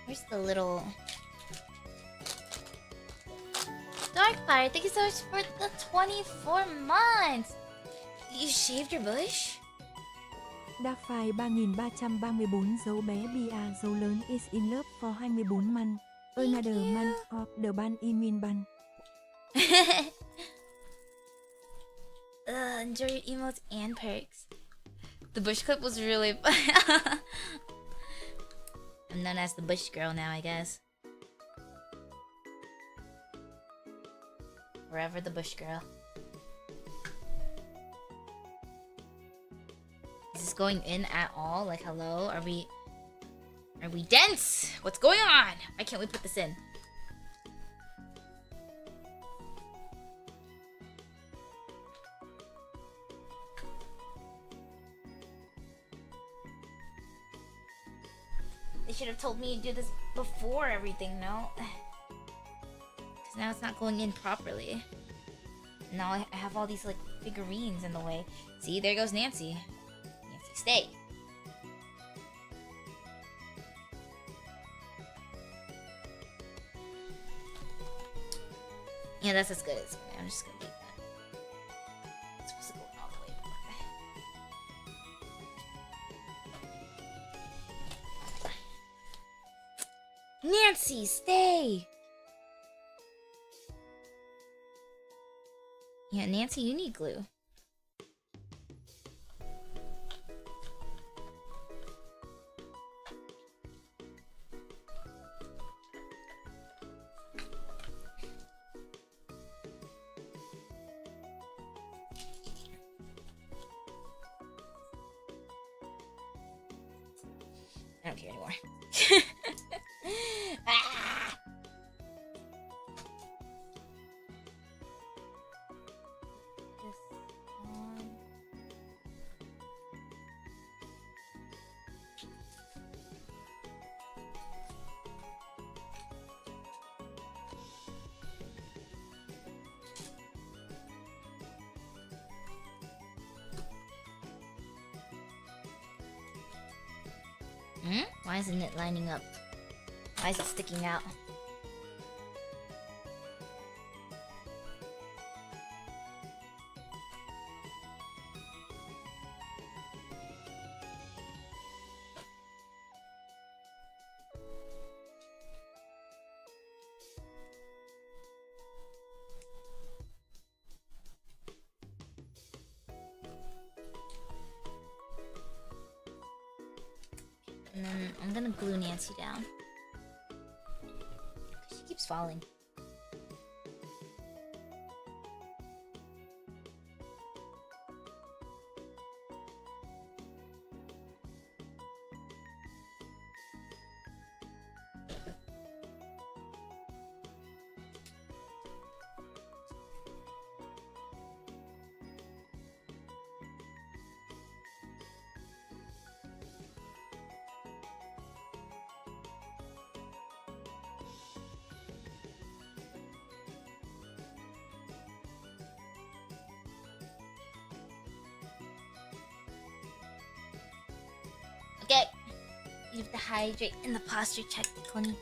Where's the little... Darkfire, thank you so much for the 24 months! You shaved your bush? Darkfire 3334 dấu bé bia dấu lớn is in love for 24 man. Another man of the ban in win ban. Enjoy your emotes and perks. The bush clip was really fun. I'm known as the bush girl now, I guess. Forever the bush girl. Is this going in at all? Like, hello? Are we dense? What's going on? Why can't we put this in? They should have told me to do this before everything, no? Because now it's not going in properly. Now I have all these like figurines in the way. See, there goes Nanci. Nanci, stay. Yeah, that's as good as me. I'm just gonna leave that. It's supposed to go all the way back. Nanci, stay! Yeah, Nanci, you need glue. I don't care anymore. Ah! Why isn't it lining up? Why is it sticking out? And then I'm gonna glue Nanci down. She keeps falling. Okay. You have to hydrate in the posture check, Connie.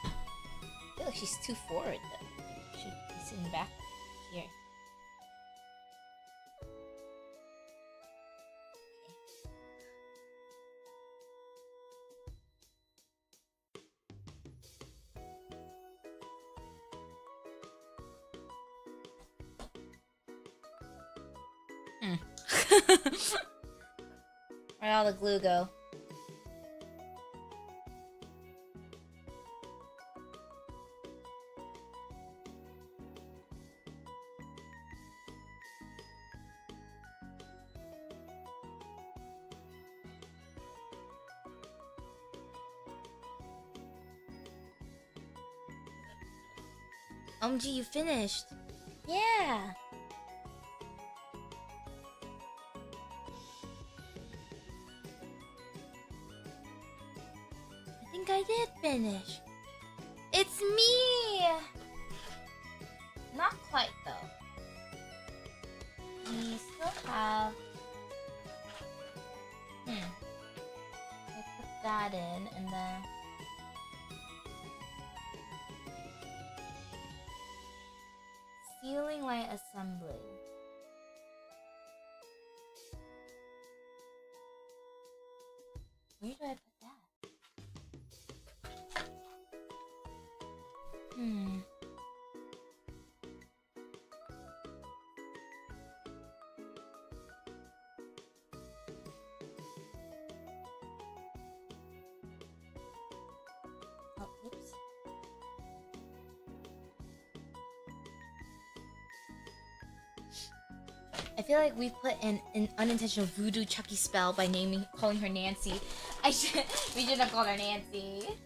I feel like she's too forward though. She should be sitting back here. Where'd all the glue go? OMG, you finished. Yeah. I think I did finish. It's me! Not quite though. We still have... I put that in and then... Ceiling light assembly. Where do I put that? Oh, oops. I feel like we put an unintentional voodoo Chucky spell by calling her Nanci. We should have called her Nanci.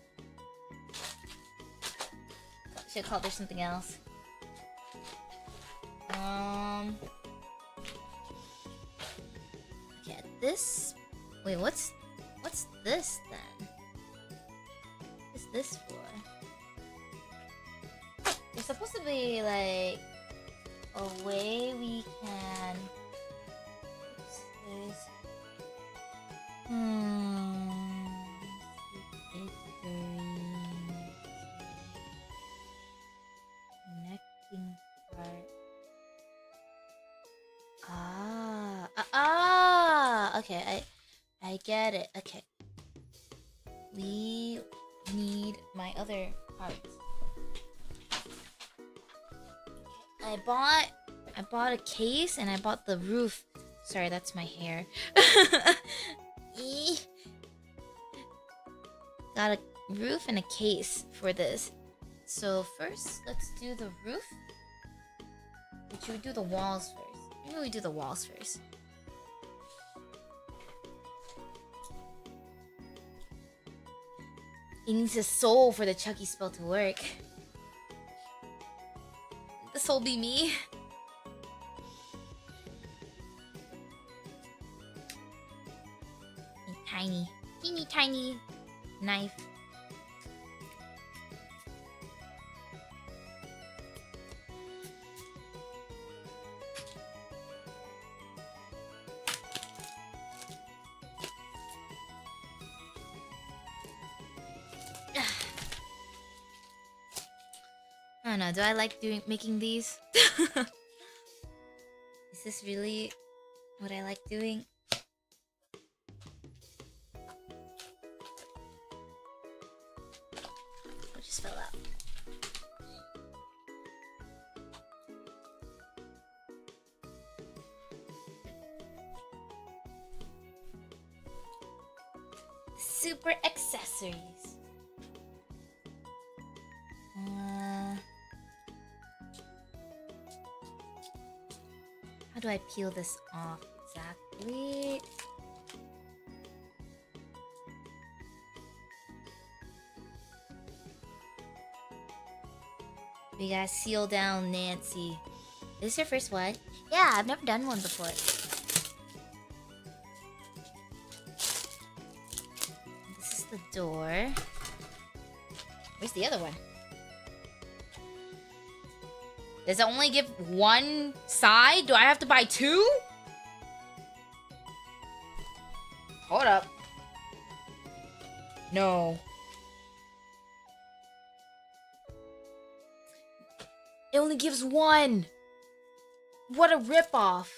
Should have called her something else. Okay, this. Wait, what's this then? What's this for? There's supposed to be like a way we can. Connecting part. Okay, I get it. Okay. We need my other parts. I bought a case and I bought the roof. Sorry, that's my hair. Got a roof and a case for this. So first, let's do the roof. But should we do the walls first? Maybe we do the walls first. It needs a soul for the Chucky spell to work. The soul be me. A tiny, teeny knife. I don't know, do I like making these? Is this really what I like doing? It just fell out. Super accessories. How do I peel this off exactly? We gotta seal down Nanci. Is this your first one? Yeah, I've never done one before. This is the door. Where's the other one? Does it only give one side? Do I have to buy two? Hold up. No. It only gives one. What a ripoff.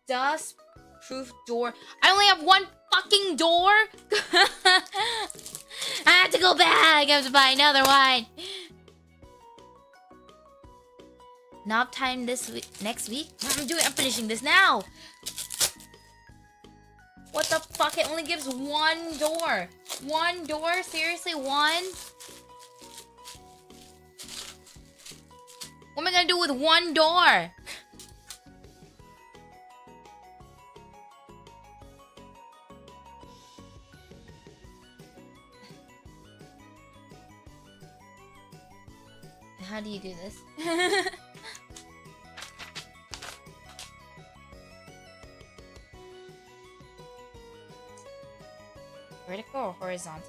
Dust-proof door. I only have one fucking door? I have to go back. I have to buy another one. Knob time this week. Next week? I'm finishing this now. What the fuck? It only gives one door. One door? Seriously, one? What am I gonna do with one door? How do you do this? Vertical or horizontal?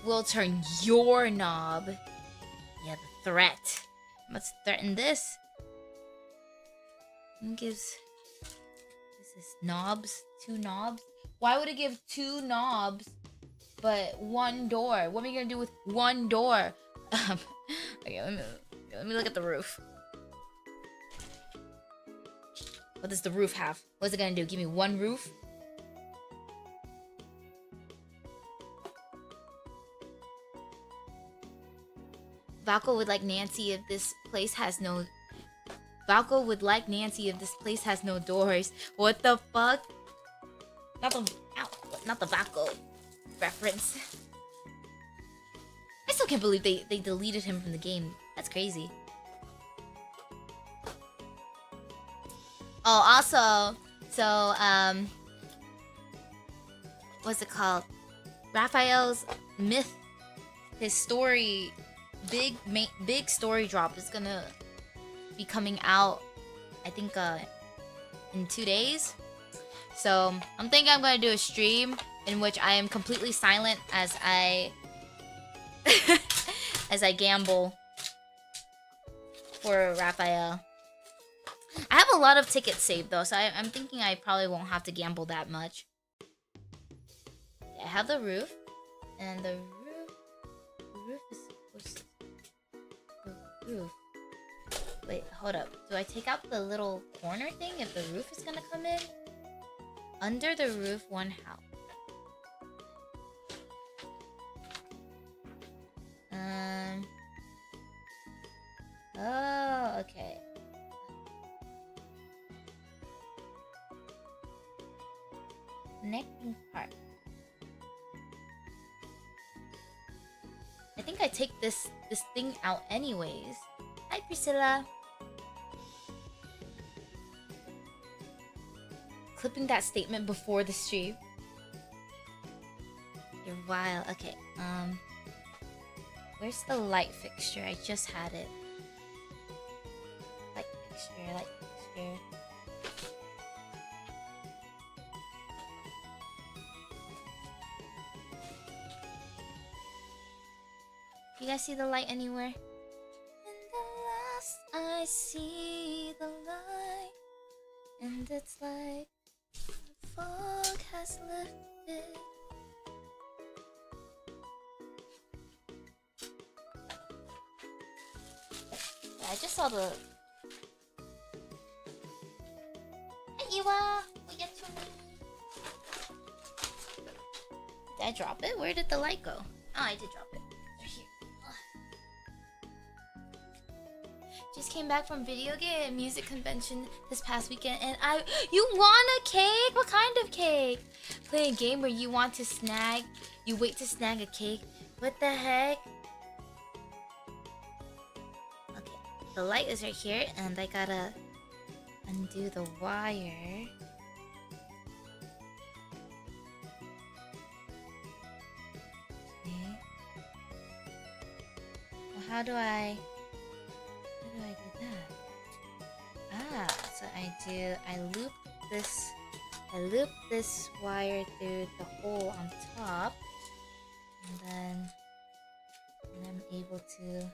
We'll turn your knob. Yeah, the threat. Let's threaten this. It gives... This is knobs. 2 knobs. Why would it give 2 knobs but one door? What am I gonna do with one door? Okay, let me look at the roof. What does the roof have? What's it gonna do? Give me one roof? Valko would like Nanci if this place has no... Valko would like Nanci if this place has no doors. What the fuck? Not the Valko reference. I still can't believe they deleted him from the game. That's crazy. Oh, also, so, what's it called? Raphael's myth, his story, big story drop is gonna be coming out, I think, in 2 days. So, I'm thinking I'm gonna do a stream in which I am completely silent as I, as I gamble for Raphael. I have a lot of tickets saved though, so I'm thinking I probably won't have to gamble that much. I have the roof, and the roof is supposed to... The roof. Wait, hold up. Do I take out the little corner thing if the roof is gonna come in? Under the roof, one house. Oh, okay. Connecting part. I think I take this thing out anyways. Hi, Priscilla. Clipping that statement before the stream. You're wild. Okay, where's the light fixture? I just had it. Light fixture, light fixture. You guys see the light anywhere? And the last I see the light, and it's like the fog has lifted. Yeah, I just saw the... Hi, Iwa! Did I drop it? Where did the light go? Oh, I did drop it. Right here. Just came back from video game and music convention this past weekend, and you want a cake? What kind of cake? Play a game where you wait to snag a cake. What the heck? Okay, the light is right here, and I gotta undo the wire. Okay. Well, how do I do that? Ah, so I loop this I loop this wire through the hole on top, and then I'm able to...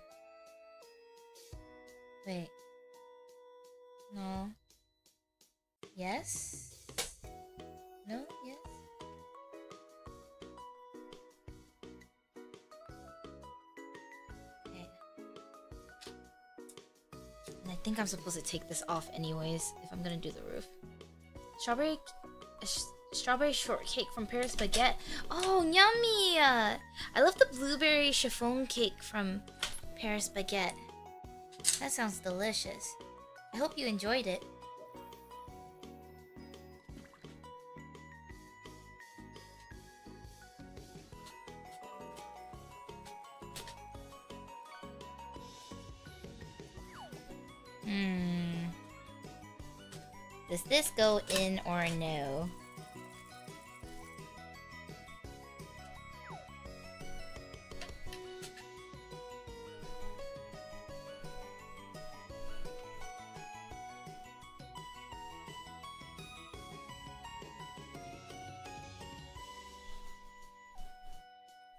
Wait. No. Yes? No? Yes? Okay. And I think I'm supposed to take this off anyways if I'm gonna do the roof. Strawberry shortcake from Paris Baguette. Oh, yummy! I love the blueberry chiffon cake from Paris Baguette. That sounds delicious. I hope you enjoyed it. Does this go in or no?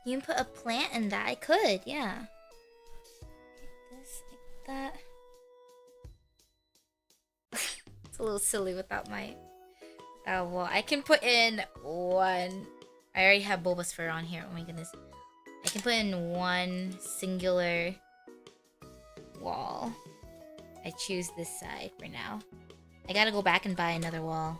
You can put a plant in that. I could, yeah. Like this, like that. It's a little silly without my wall. I can put in one. I already have Bulba's fur on here. Oh my goodness. I can put in one singular wall. I choose this side for now. I gotta go back and buy another wall.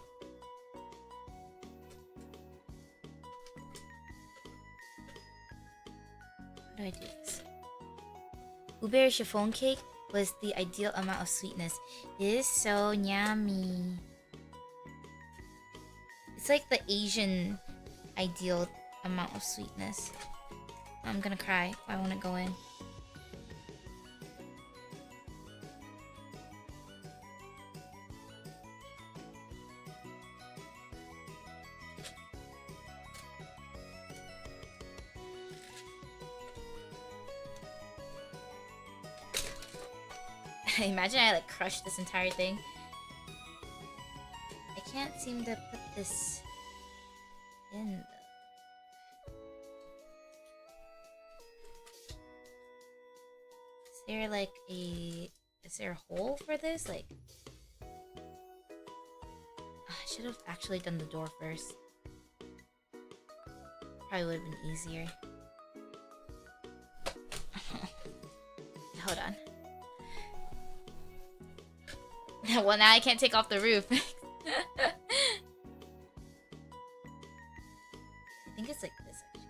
How do I do this? Blueberry chiffon cake was the ideal amount of sweetness. It is so yummy. It's like the Asian ideal amount of sweetness. I'm gonna cry. Why won't it go in? Imagine I like crushed this entire thing. I can't seem to put this in though. Is there a hole for this? Like, I should have actually done the door first. Probably would have been easier. Hold on. Well, now I can't take off the roof. I think it's like this, actually.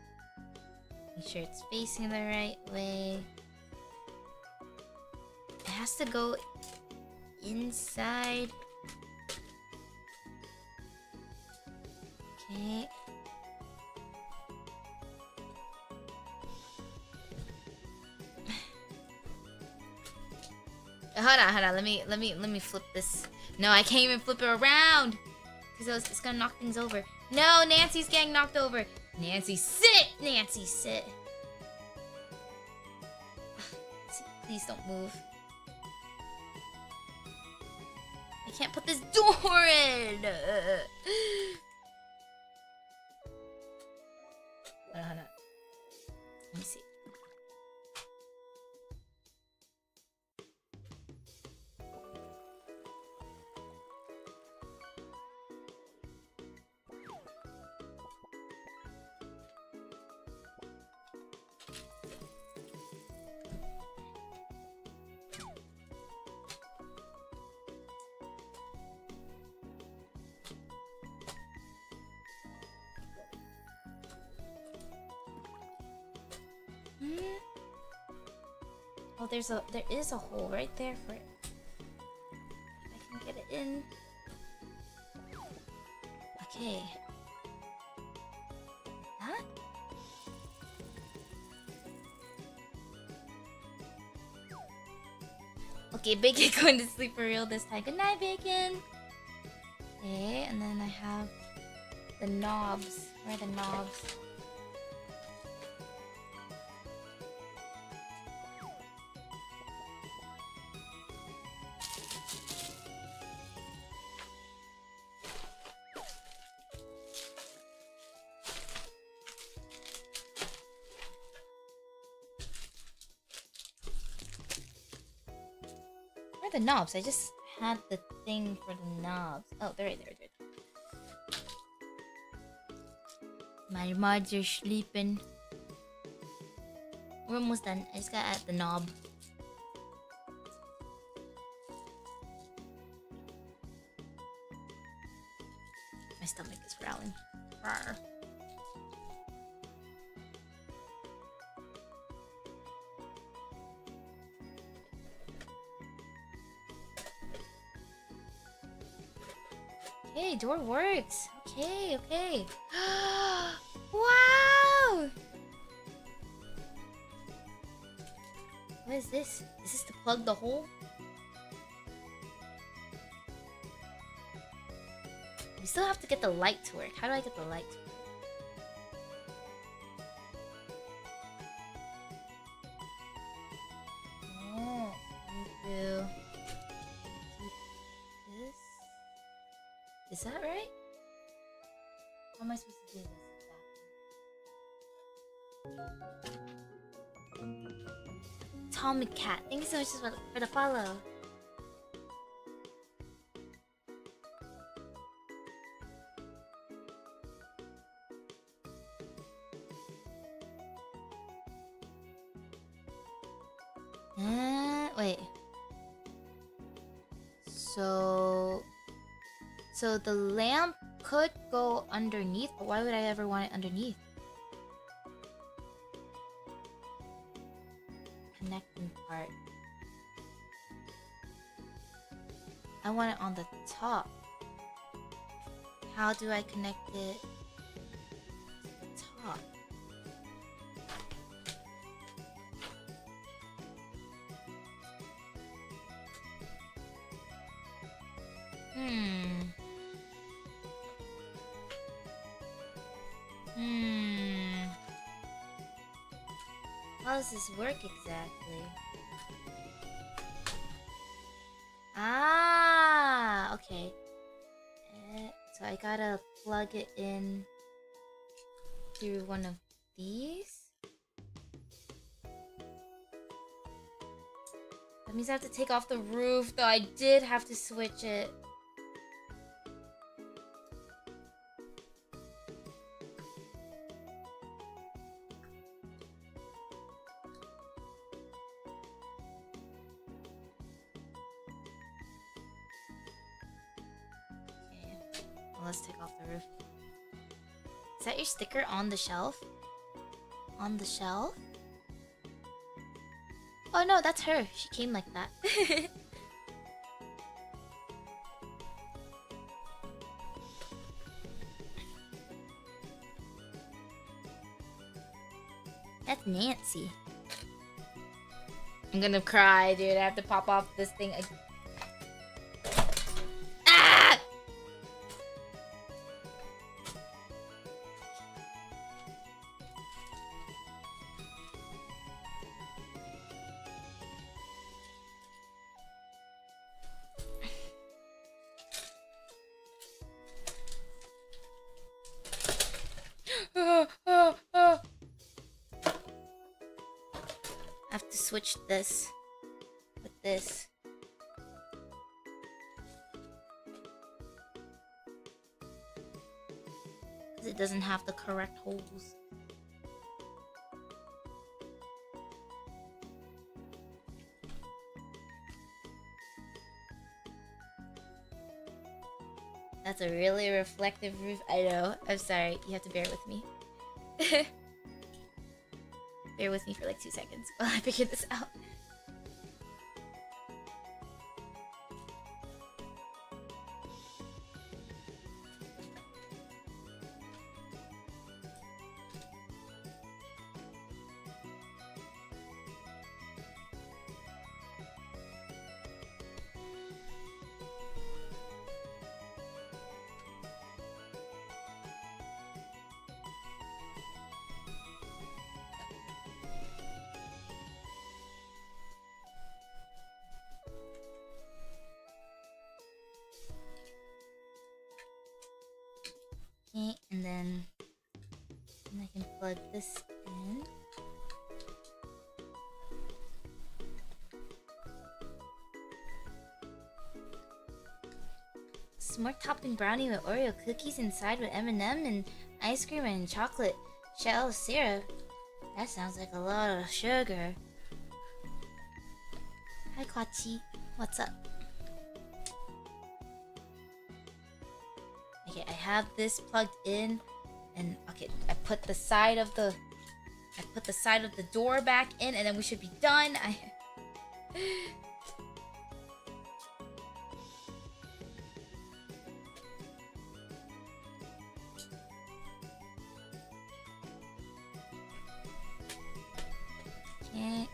Make sure it's facing the right way. It has to go inside. Okay. Hold on. Let me flip this. No, I can't even flip it around because it's gonna knock things over. No, Nanci's getting knocked over. Nanci, sit. Nanci, sit. Please don't move. I can't put this door in. Hold on. Let me see. Oh, there is a hole right there for it. I can get it in. Okay. Huh? Okay, Bacon going to sleep for real this time. Good night, Bacon. Okay, and then I have the knobs. Where are the knobs? find the knobs? I just had the thing for the knobs. Oh, they're right there. My mods are sleeping. We're almost done. I just gotta add the knob. My stomach is growling. Rawr. Okay, door works. Okay. Wow! What is this? Is this to plug the hole? We still have to get the light to work. How do I get the light to work? Oh, need to do this. Is that right? How am I supposed to do this exactly? Tommy Cat, thank you so much for the follow. Wait. So the lamp could go underneath, but why would I ever want it underneath? Connecting part. I want it on the top. How do I connect it to the top? How does this work exactly? Ah, okay. So I gotta plug it in through one of these. That means I have to take off the roof, though I did have to switch it. Let's take off the roof. Is that your sticker on the shelf? On the shelf? Oh no, that's her. She came like that. That's Nanci. I'm gonna cry, dude. I have to pop off this thing again. I have to switch this with this. Because it doesn't have the correct holes. That's a really reflective roof. I know. I'm sorry. You have to bear with me. Bear with me for like 2 seconds while I figure this out. Okay, and then I can plug this in. More topping brownie with Oreo cookies inside with M&M and ice cream and chocolate shell syrup. That sounds like a lot of sugar. Hi, Kwachi. What's up? Okay, I have this plugged in, and okay, I put the side of the door back in, and then we should be done. Okay.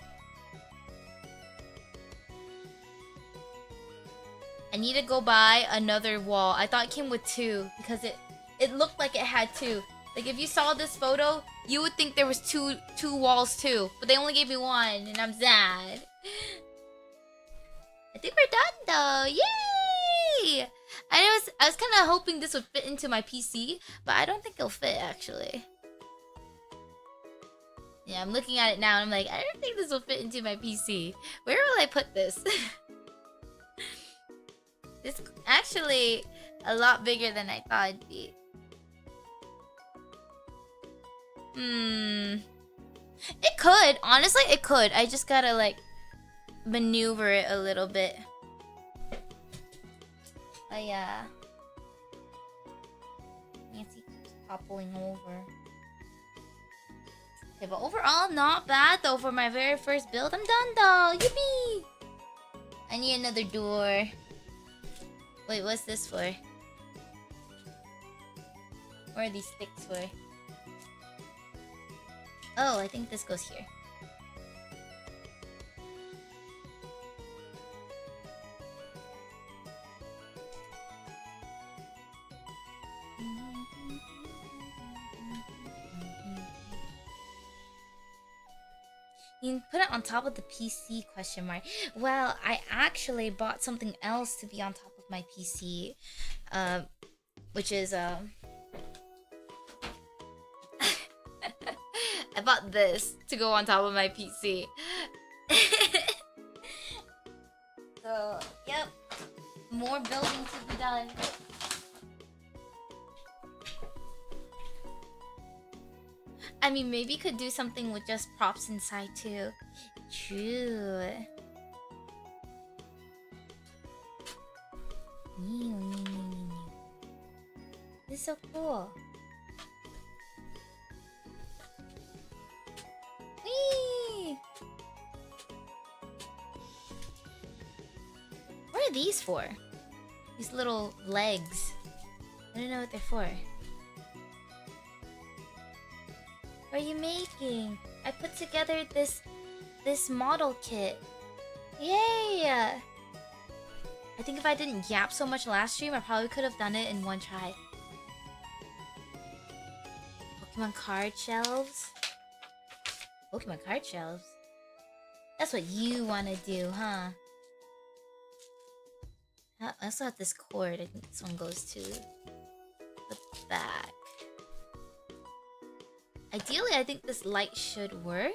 I need to go buy another wall. I thought it came with 2 because it looked like it had 2. Like if you saw this photo, you would think there was two walls too, but they only gave me 1, and I'm sad. I think we're done though. Yay! I was kind of hoping this would fit into my PC, but I don't think it'll fit actually. Yeah, I'm looking at it now and I'm like, I don't think this will fit into my PC. Where will I put this? It's actually a lot bigger than I thought it'd be. It could. Honestly, it could. I just gotta, like, maneuver it a little bit. But yeah. Nancy keeps toppling over. Okay, but overall, not bad though for my very first build. I'm done though. Yippee! I need another door. Wait, what's this for? What are these sticks for? Oh, I think this goes here. You can put it on top of the PC, question mark. Well, I actually bought something else to be on top of my PC. Which is, I bought this to go on top of my PC. So, yep. More building to be done. I mean, maybe you could do something with just props inside too. True. This is so cool. Whee! What are these for? These little legs. I don't know what they're for. What are you making? I put together this model kit. Yay! I think if I didn't yap so much last stream, I probably could have done it in one try. Pokemon card shelves? Pokemon card shelves? That's what you want to do, huh? I also have this cord. I think this one goes to the back. Ideally, I think this light should work.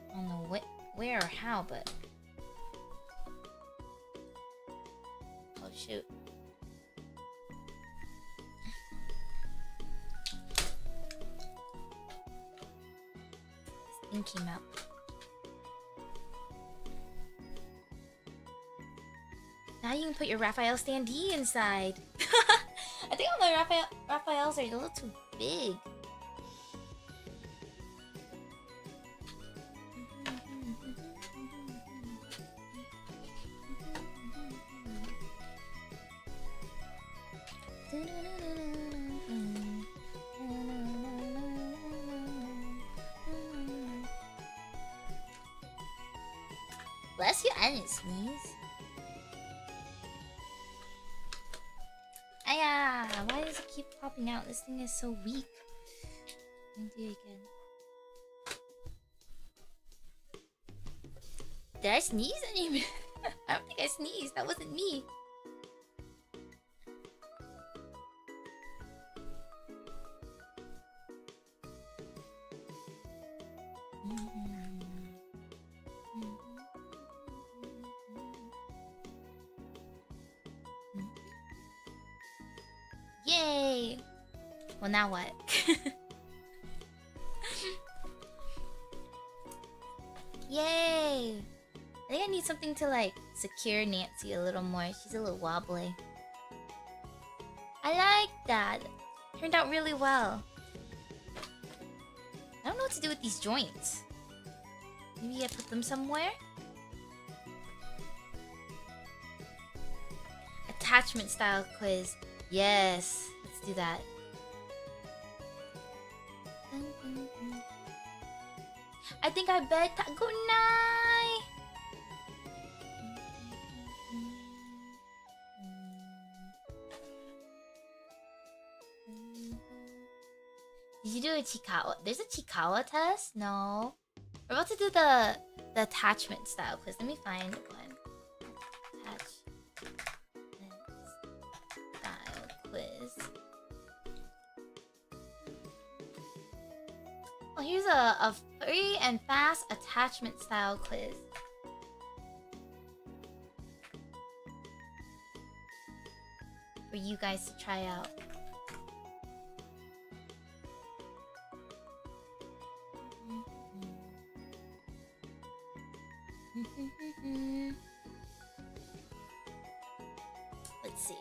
I don't know where or how, but... Oh, shoot. This thing came out. Now you can put your Raphael standee inside. I think all my Raphaels are a little too big. Bless you, I didn't sneeze. Aya! Why does it keep popping out? This thing is so weak. Let me do it again. Did I sneeze? I don't think I sneezed. That wasn't me. Yay! Well, now what? Yay! I think I need something to like secure Nanci a little more. She's a little wobbly. I like that. Turned out really well. I don't know what to do with these joints. Maybe I put them somewhere? Attachment style quiz. Yes, let's do that. I think I bet. Good night. Did you do a Chikawa? There's a Chikawa test? No. We're about to do the attachment style quiz. Let me find one. Attachment style quiz. Oh, here's a free and fast attachment style quiz. For you guys to try out. Let's see.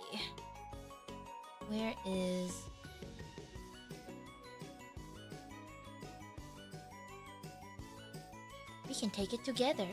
Where is... We can take it together.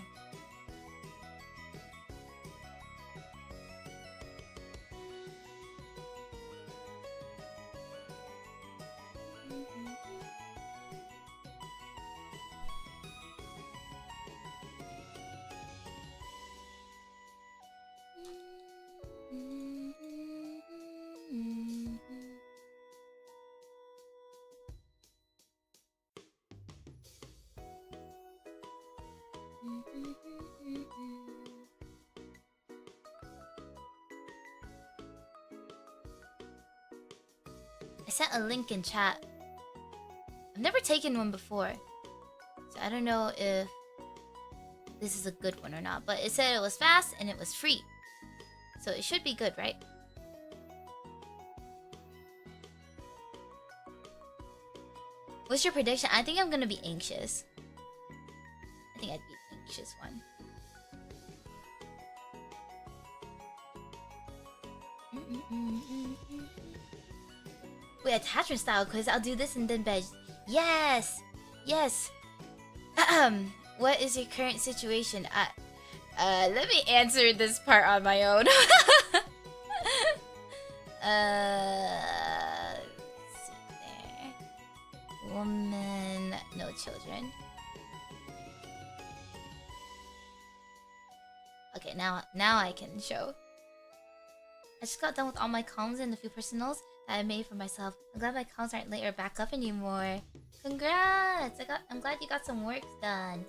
I sent a link in chat. I've never taken one before, so I don't know if this is a good one or not, but it said it was fast and it was free, so it should be good, right? What's your prediction? I think I'm gonna be anxious. I think I'd be the anxious one. Wait, attachment style quiz. I'll do this and then bed. Yes! Yes! What is your current situation? Let me answer this part on my own. Let's see there. Woman, no children. Okay, now I can show. I just got done with all my columns and a few personals that I made for myself. I'm glad my columns aren't late or back up anymore. Congrats! I'm glad you got some work done.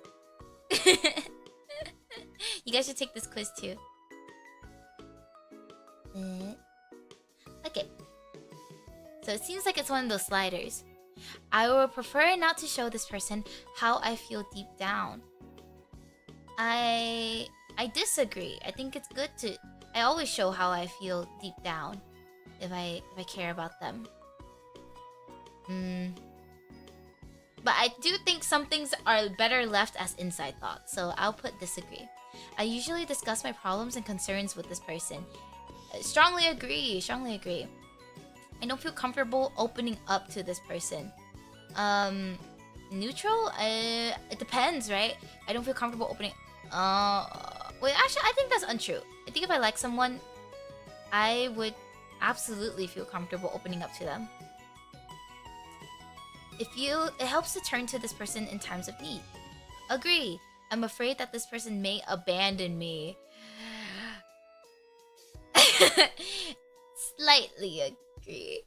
You guys should take this quiz too. Okay. So it seems like it's one of those sliders. I would prefer not to show this person how I feel deep down. I disagree. I think it's good to... I always show how I feel deep down if I care about them. But I do think some things are better left as inside thoughts, so I'll put disagree. I usually discuss my problems and concerns with this person. Strongly agree. Strongly agree. I don't feel comfortable opening up to this person. Neutral? It depends, right? I don't feel comfortable opening... Wait, actually, I think that's untrue. I think if I like someone, I would absolutely feel comfortable opening up to them. It helps to turn to this person in times of need. Agree. I'm afraid that this person may abandon me. Slightly agree.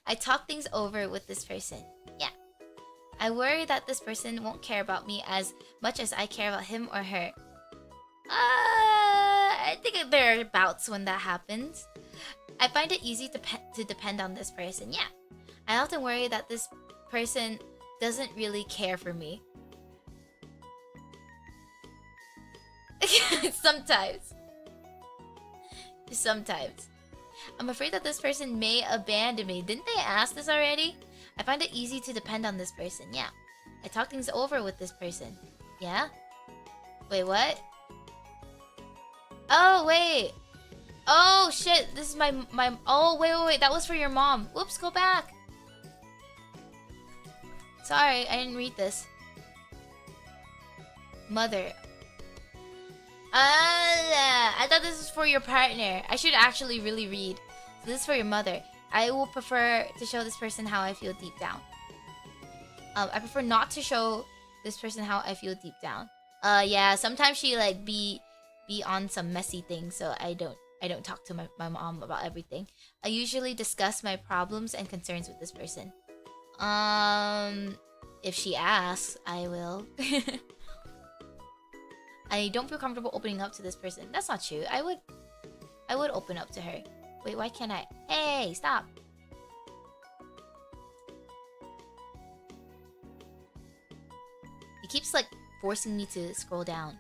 I talk things over with this person. Yeah. I worry that this person won't care about me as much as I care about him or her. I think there are bouts when that happens. I find it easy to depend on this person. Yeah. I often worry that this person doesn't really care for me. Sometimes. I'm afraid that this person may abandon me. Didn't they ask this already? I find it easy to depend on this person. Yeah. I talk things over with this person. Yeah? Wait, what? Oh, wait. Oh, shit. This is my... Oh, wait. That was for your mom. Whoops, go back. Sorry, I didn't read this. Mother. I thought this was for your partner. I should actually really read. So this is for your mother. I will prefer to show this person how I feel deep down. I prefer not to show this person how I feel deep down. Yeah, sometimes she like be on some messy things, so I don't talk to my mom about everything. I usually discuss my problems and concerns with this person. If she asks, I will. I don't feel comfortable opening up to this person. That's not true. I would open up to her. Wait, why can't I? Hey, stop. It keeps like forcing me to scroll down.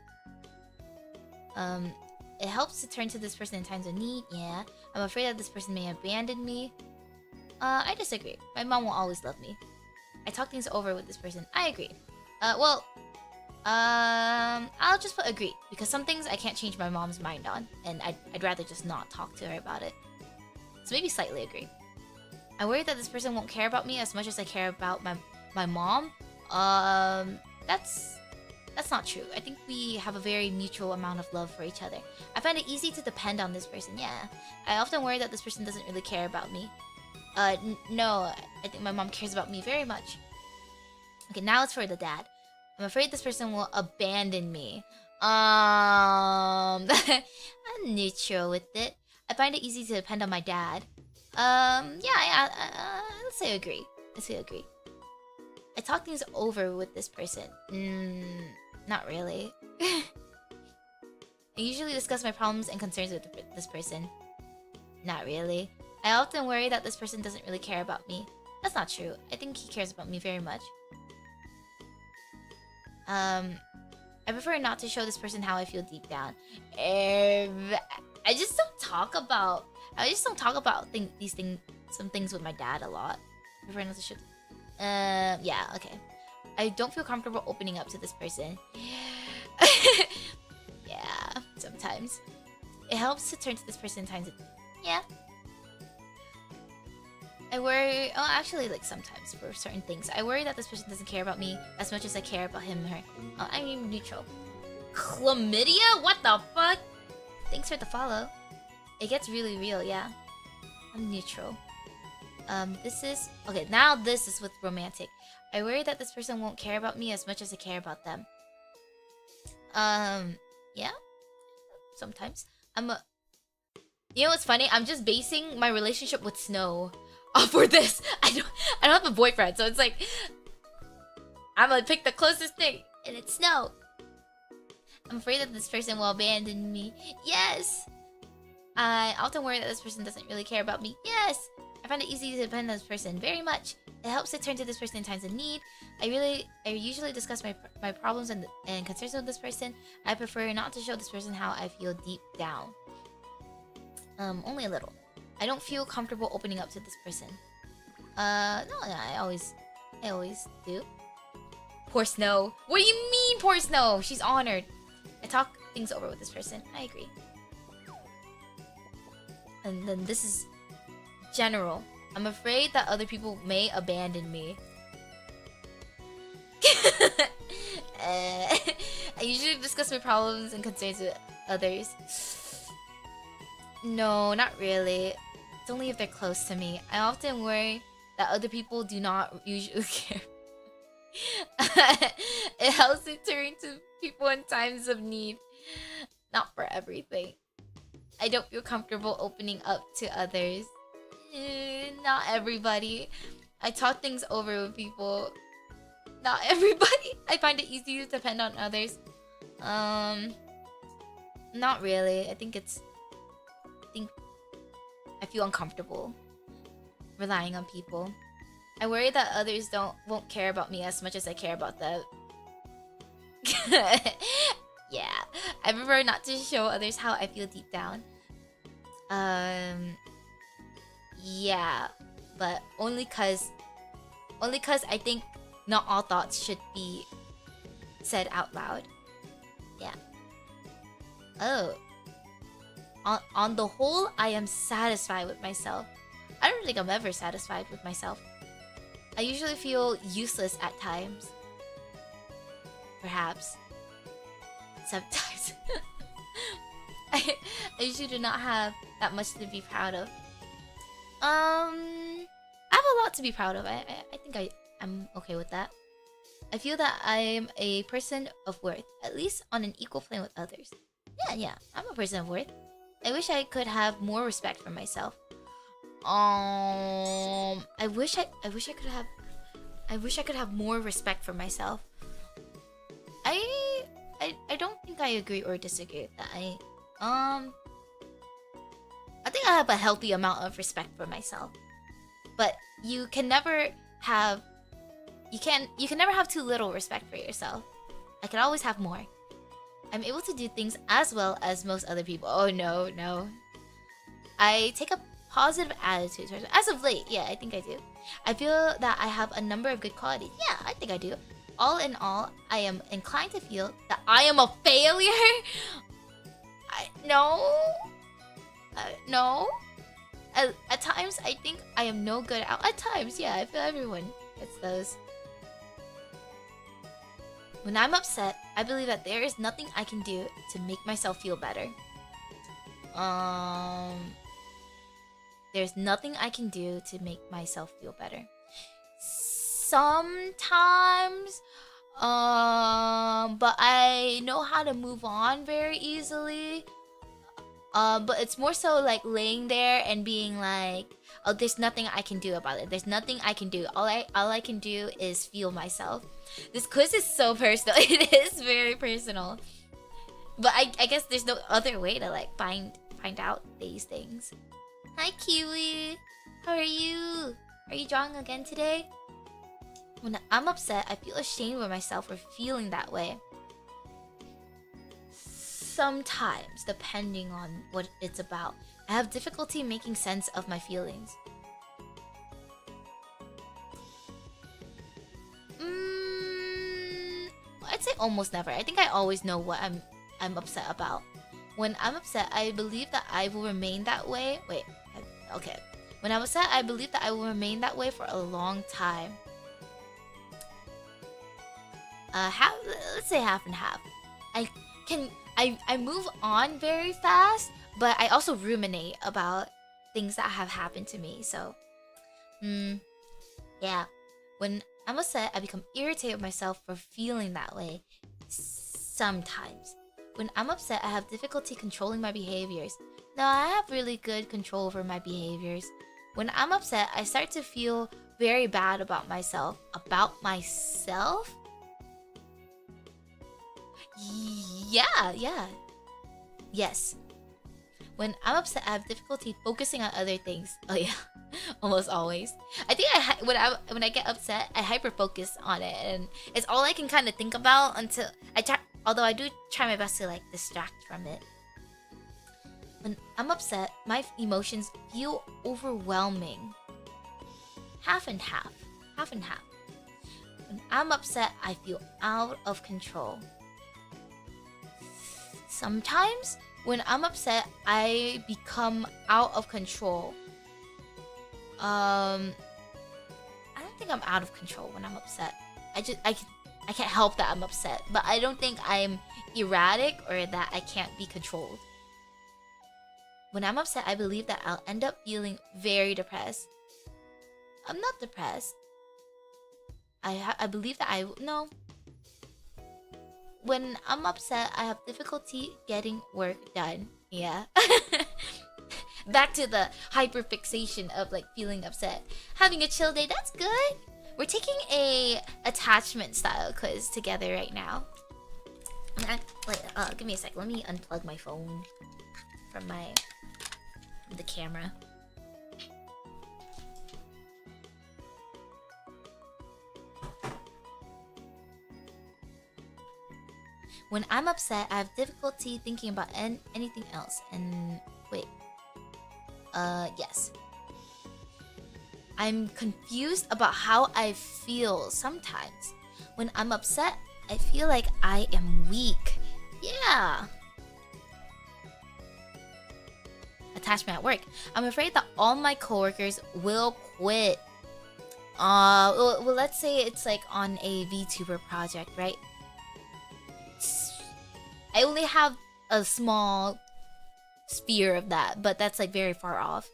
It helps to turn to this person in times of need. Yeah. I'm afraid that this person may abandon me. I disagree. My mom will always love me. I talk things over with this person. I agree. I'll just put agree, because some things I can't change my mom's mind on, and I'd rather just not talk to her about it. So maybe slightly agree. I worry that this person won't care about me as much as I care about my mom. That's not true. I think we have a very mutual amount of love for each other. I find it easy to depend on this person, yeah. I often worry that this person doesn't really care about me. No, I think my mom cares about me very much. Okay, now it's for the dad. I'm afraid this person will abandon me. I'm neutral with it. I find it easy to depend on my dad. Yeah, let's say agree. Let's say agree. I talk things over with this person. Not really. I usually discuss my problems and concerns with this person. Not really. I often worry that this person doesn't really care about me. That's not true. I think he cares about me very much. I prefer not to show this person how I feel deep down. I just don't talk about some things with my dad a lot. I prefer not to show. Yeah, okay. I don't feel comfortable opening up to this person. Yeah, sometimes. It helps to turn to this person in times of... Yeah. I worry... Oh, actually, like, sometimes, for certain things. I worry that this person doesn't care about me as much as I care about him or her. Oh, I mean, neutral. Chlamydia? What the fuck? Thanks for the follow. It gets really real, yeah. I'm neutral. This is... Okay, now this is with romantic. I worry that this person won't care about me as much as I care about them. Yeah? Sometimes. You know what's funny? I'm just basing my relationship with Snow for this. I don't have a boyfriend, so it's like... I'm gonna pick the closest thing, and it's Snow. I'm afraid that this person will abandon me. Yes! I often worry that this person doesn't really care about me. Yes! I find it easy to depend on this person very much. It helps to turn to this person in times of need. I usually discuss my problems and concerns with this person. I prefer not to show this person how I feel deep down. Only a little. I don't feel comfortable opening up to this person. No, I always do. Poor Snow. What do you mean, poor Snow? She's honored. I talk things over with this person. I agree. And then this is general. I'm afraid that other people may abandon me. I usually discuss my problems and concerns with others. No, not really. It's only if they're close to me. I often worry that other people do not usually care. It helps to turn to people in times of need. Not for everything. I don't feel comfortable opening up to others. Not everybody. I talk things over with people. Not everybody. I find it easy to depend on others. Not really. I feel uncomfortable relying on people. I worry that others won't care about me as much as I care about them. Yeah. I prefer not to show others how I feel deep down. Yeah, but only cause I think not all thoughts should be said out loud. Yeah. Oh. On the whole, I am satisfied with myself. I don't think I'm ever satisfied with myself. I usually feel useless at times. Perhaps. Sometimes. I usually do not have that much to be proud of. I have a lot to be proud of. I think I'm okay with that. I feel that I'm a person of worth, at least on an equal plane with others. Yeah, I'm a person of worth. I wish I could have more respect for myself. I wish I could have more respect for myself. I don't think I agree or disagree with that. I think I have a healthy amount of respect for myself. But you can never have too little respect for yourself. I can always have more. I'm able to do things as well as most other people. Oh no. I take a positive attitude towards it. As of late, yeah, I think I do. I feel that I have a number of good qualities. Yeah, I think I do. All in all, I am inclined to feel that I am a failure. No. At times, I think I am no good at times, yeah, I feel everyone gets those. When I'm upset, I believe that there is nothing I can do to make myself feel better. There's nothing I can do to make myself feel better. Sometimes, but I know how to move on very easily. But it's more so like laying there and being like, oh, there's nothing I can do about it. There's nothing I can do. All I can do is feel myself. This quiz is so personal. It is very personal. But I guess there's no other way to like find out these things. Hi Kiwi. How are you? Are you drawing again today? When I'm upset, I feel ashamed of myself for feeling that way. Sometimes, depending on what it's about, I have difficulty making sense of my feelings. I'd say almost never. I think I always know what I'm upset about. When I'm upset, I believe that I will remain that way. Okay. When I'm upset, I believe that I will remain that way for a long time. Let's say half and half. I move on very fast, but I also ruminate about things that have happened to me. So, yeah. When I'm upset, I become irritated with myself for feeling that way. Sometimes. When I'm upset, I have difficulty controlling my behaviors. No, I have really good control over my behaviors. When I'm upset, I start to feel very bad about myself. About myself? Yeah. Yes. When I'm upset, I have difficulty focusing on other things. Oh yeah, almost always. I think when I get upset, I hyper focus on it, and it's all I can kind of think about until I try. Although I do try my best to like distract from it. When I'm upset, my emotions feel overwhelming. Half and half. When I'm upset, I feel out of control. Sometimes, when I'm upset, I become out of control. I don't think I'm out of control when I'm upset. I can't help that I'm upset, but I don't think I'm erratic or that I can't be controlled. When I'm upset, I believe that I'll end up feeling very depressed. I'm not depressed. I believe that no. When I'm upset, I have difficulty getting work done. Yeah. Back to the hyperfixation of like feeling upset. Having a chill day, that's good. We're taking a attachment style quiz together right now. Wait, give me a sec. Let me unplug my phone from the camera. When I'm upset, I have difficulty thinking about anything else. And wait. Yes. I'm confused about how I feel sometimes. When I'm upset, I feel like I am weak. Yeah. Attachment at work. I'm afraid that all my coworkers will quit. Well, let's say it's like on a VTuber project, right? I only have a small sphere of that, but that's like very far off.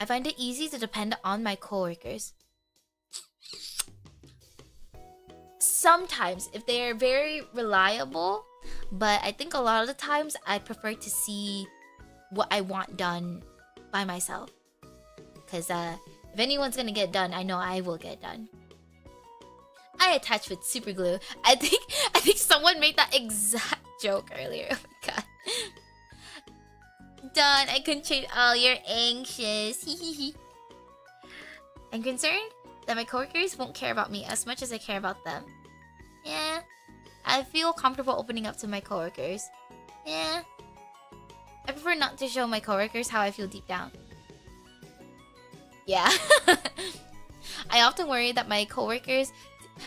I find it easy to depend on my coworkers. Sometimes, if they are very reliable, but I think a lot of the times I prefer to see what I want done by myself. Because if anyone's gonna get done, I know I will get done. I attach with super glue. I think someone made that exact joke earlier. Oh my god. Done. I couldn't change. Oh, you're anxious. I'm concerned that my coworkers won't care about me as much as I care about them. Yeah. I feel comfortable opening up to my coworkers. Yeah. I prefer not to show my coworkers how I feel deep down. Yeah. I often worry that my coworkers...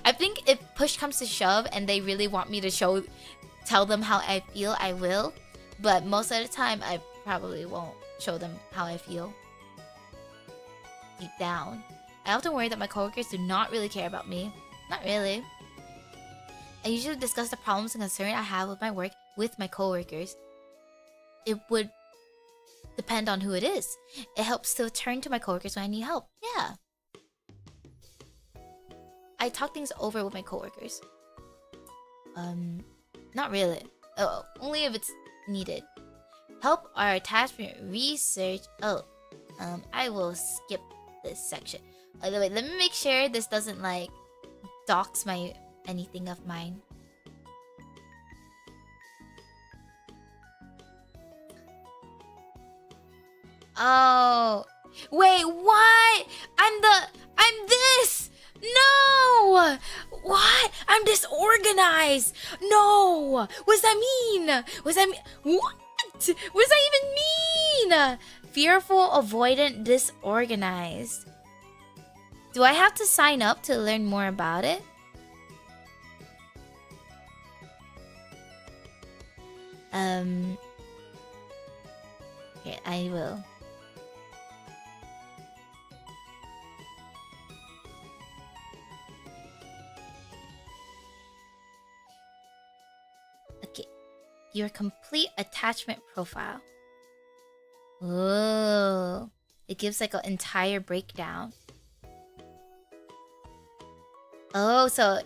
I think if push comes to shove and they really want me to tell them how I feel, I will. But most of the time, I probably won't show them how I feel deep down. I often worry that my coworkers do not really care about me. Not really. I usually discuss the problems and concerns I have with my work with my coworkers. It would depend on who it is. It helps to turn to my coworkers when I need help. Yeah. I talk things over with my coworkers. Not really. Oh, only if it's needed. Help our attachment research. Oh, I will skip this section. Wait, let me make sure this doesn't like dox anything of mine. Oh, wait, what? I'm this. No! What? I'm disorganized. No! What does that mean? What? What does that even mean? Fearful, avoidant, disorganized. Do I have to sign up to learn more about it? Okay, I will. Okay, your complete attachment profile. Oh, it gives like an entire breakdown. Oh, so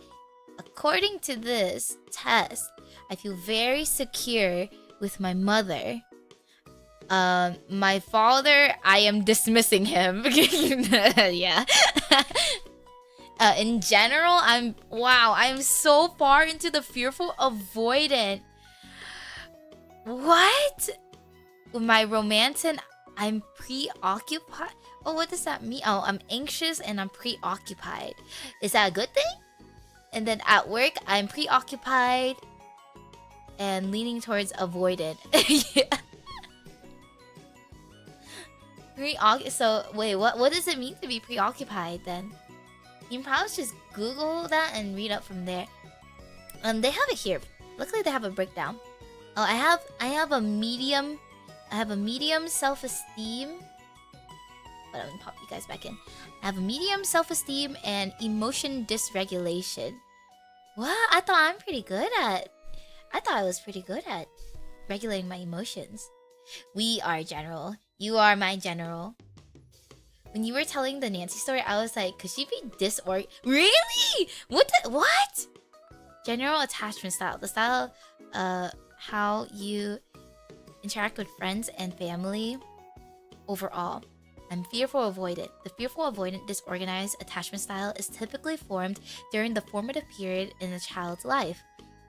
according to this test, I feel very secure with my mother. My father, I am dismissing him. Yeah. In general, I'm so far into the fearful avoidant. What? With my romantic, I'm preoccupied. Oh, what does that mean? Oh, I'm anxious and I'm preoccupied. Is that a good thing? And then at work, I'm preoccupied and leaning towards avoidant. Yeah. So wait, what does it mean to be preoccupied then? You can probably just Google that and read up from there. They have it here. Luckily, they have a breakdown. Oh, I have a medium self-esteem. But I'm gonna pop you guys back in. I have a medium self-esteem and emotion dysregulation. What? I thought I was pretty good at regulating my emotions. We are general. You are my general. When you were telling the Nanci story, I was like, could she be Really? What? General attachment style. The style how you interact with friends and family overall. I'm fearful avoidant. The fearful avoidant disorganized attachment style is typically formed during the formative period in a child's life.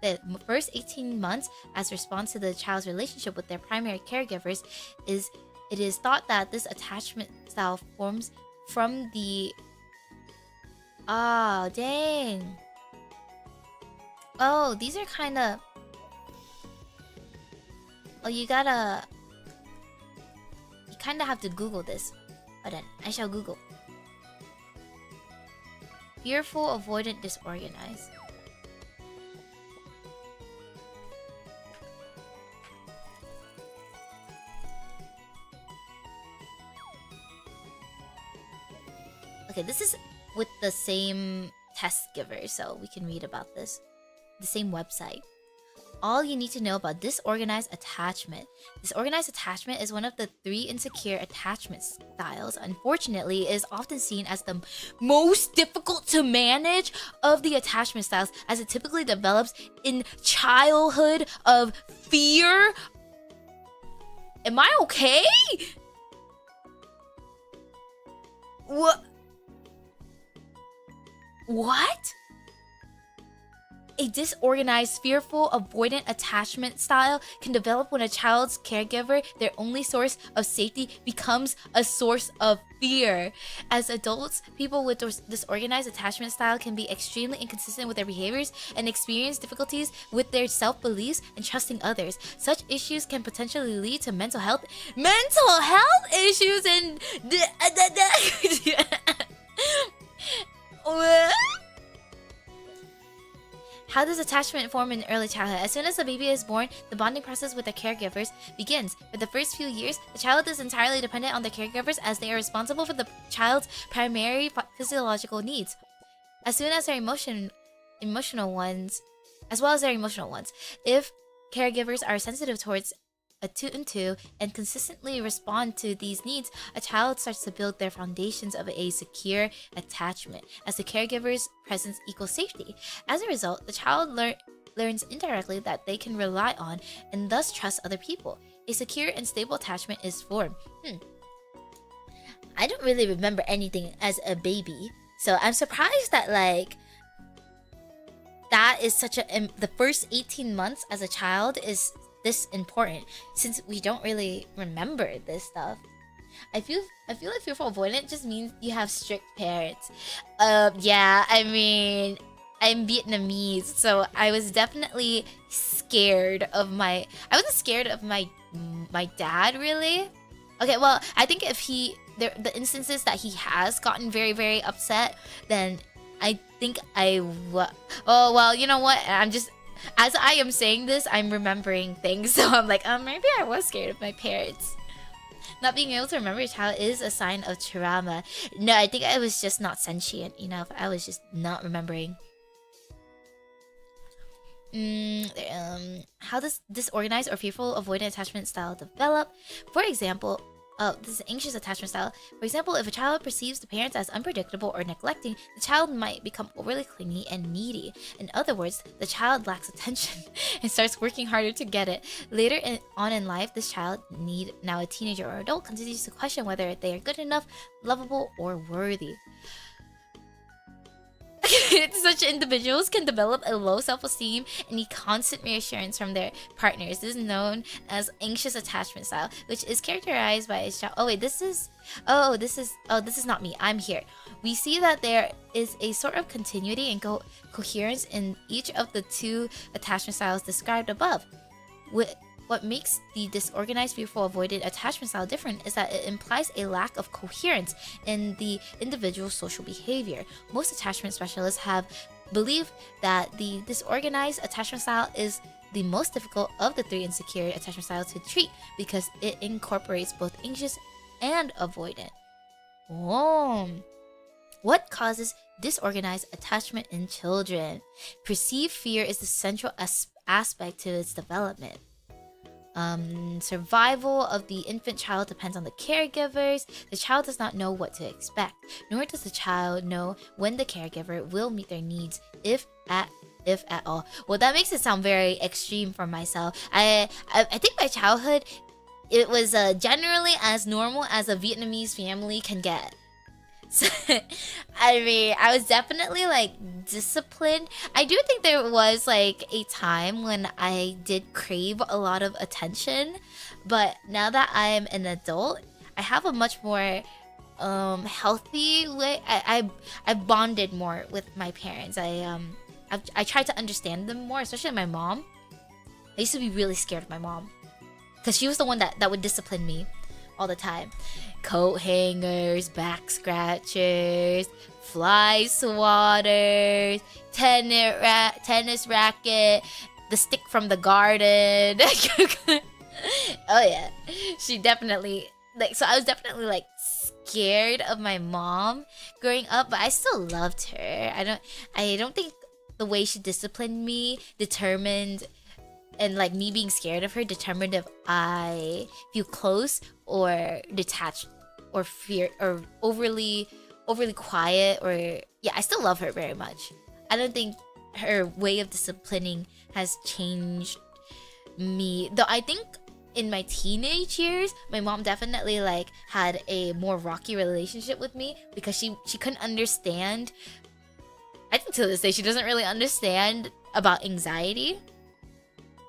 The first 18 months, as response to the child's relationship with their primary caregivers, it is thought that this attachment style forms from the... Oh, dang. Oh, these are kind of... Oh, you kind of have to Google this. Hold on, I shall Google. fearful, avoidant, disorganized. Okay, this is with the same test giver, so we can read about this. The same website. All you need to know about disorganized attachment. Disorganized attachment is one of the 3 insecure attachment styles. Unfortunately, it is often seen as the most difficult to manage of the attachment styles, as it typically develops in childhood of fear. Am I okay? What? A disorganized, fearful, avoidant attachment style can develop when a child's caregiver, their only source of safety, becomes a source of fear. As adults, people with disorganized attachment style can be extremely inconsistent with their behaviors and experience difficulties with their self-beliefs and trusting others. Such issues can potentially lead to mental health issues and How does attachment form in early childhood? As soon as the baby is born, the bonding process with their caregivers begins. For the first few years, the child is entirely dependent on their caregivers, as they are responsible for the child's primary physiological needs, as well as their emotional ones. If caregivers are sensitive towards attuned to and consistently respond to these needs, a child starts to build their foundations of a secure attachment, as the caregiver's presence equals safety. As a result, the child learns indirectly that they can rely on and thus trust other people. A secure and stable attachment is formed. I don't really remember anything as a baby, so I'm surprised that that is such the first 18 months as a child is this important, since we don't really remember this stuff. I feel like fearful avoidant just means you have strict parents. Yeah, I mean, I'm Vietnamese, so I was definitely scared of I wasn't scared of my dad, really. Okay, well, I think if the instances that he has gotten very, very upset, then I think oh, well, you know what? As I am saying this, I'm remembering things, so I'm like, maybe I was scared of my parents. Not being able to remember a child is a sign of trauma. No, I think I was just not sentient enough. I was just not remembering. How does disorganized or fearful avoidant attachment style develop? For example, this is anxious attachment style. For example, if a child perceives the parents as unpredictable or neglecting, the child might become overly clingy and needy. In other words, the child lacks attention and starts working harder to get it. Later on in life, this child, now a teenager or adult, continues to question whether they are good enough, lovable, or worthy. Such individuals can develop a low self-esteem and need constant reassurance from their partners. This is known as anxious attachment style, which is characterized by a child. This is not me. I'm here. We see that there is a sort of continuity and coherence in each of the 2 attachment styles described above. What makes the disorganized, fearful, avoidant attachment style different is that it implies a lack of coherence in the individual's social behavior. Most attachment specialists have believed that the disorganized attachment style is the most difficult of the 3 insecure attachment styles to treat because it incorporates both anxious and avoidant. What causes disorganized attachment in children? Perceived fear is the central aspect to its development. Survival of the infant child depends on the caregivers. The child does not know what to expect, nor does the child know when the caregiver will meet their needs, if at all. Well, that makes it sound very extreme for myself. I think my childhood, it was generally as normal as a Vietnamese family can get. So, I mean, I was definitely disciplined. I do think there was a time when I did crave a lot of attention, but now that I'm an adult, I have a much more healthy way. I bonded more with my parents. I tried to understand them more, especially my mom. I used to be really scared of my mom because she was the one that would discipline me all the time. Coat hangers, back scratchers, fly swatters, tennis racket, the stick from the garden. Oh yeah, she definitely like. So I was definitely like scared of my mom growing up, but I still loved her. I don't think the way she disciplined me determined, and like me being scared of her determined if I feel close or detached or fear or overly quiet. Or yeah, I still love her very much. I don't think her way of disciplining has changed me, though. I think in my teenage years, my mom definitely like had a more rocky relationship with me because she couldn't understand. I think to this day she doesn't really understand about anxiety.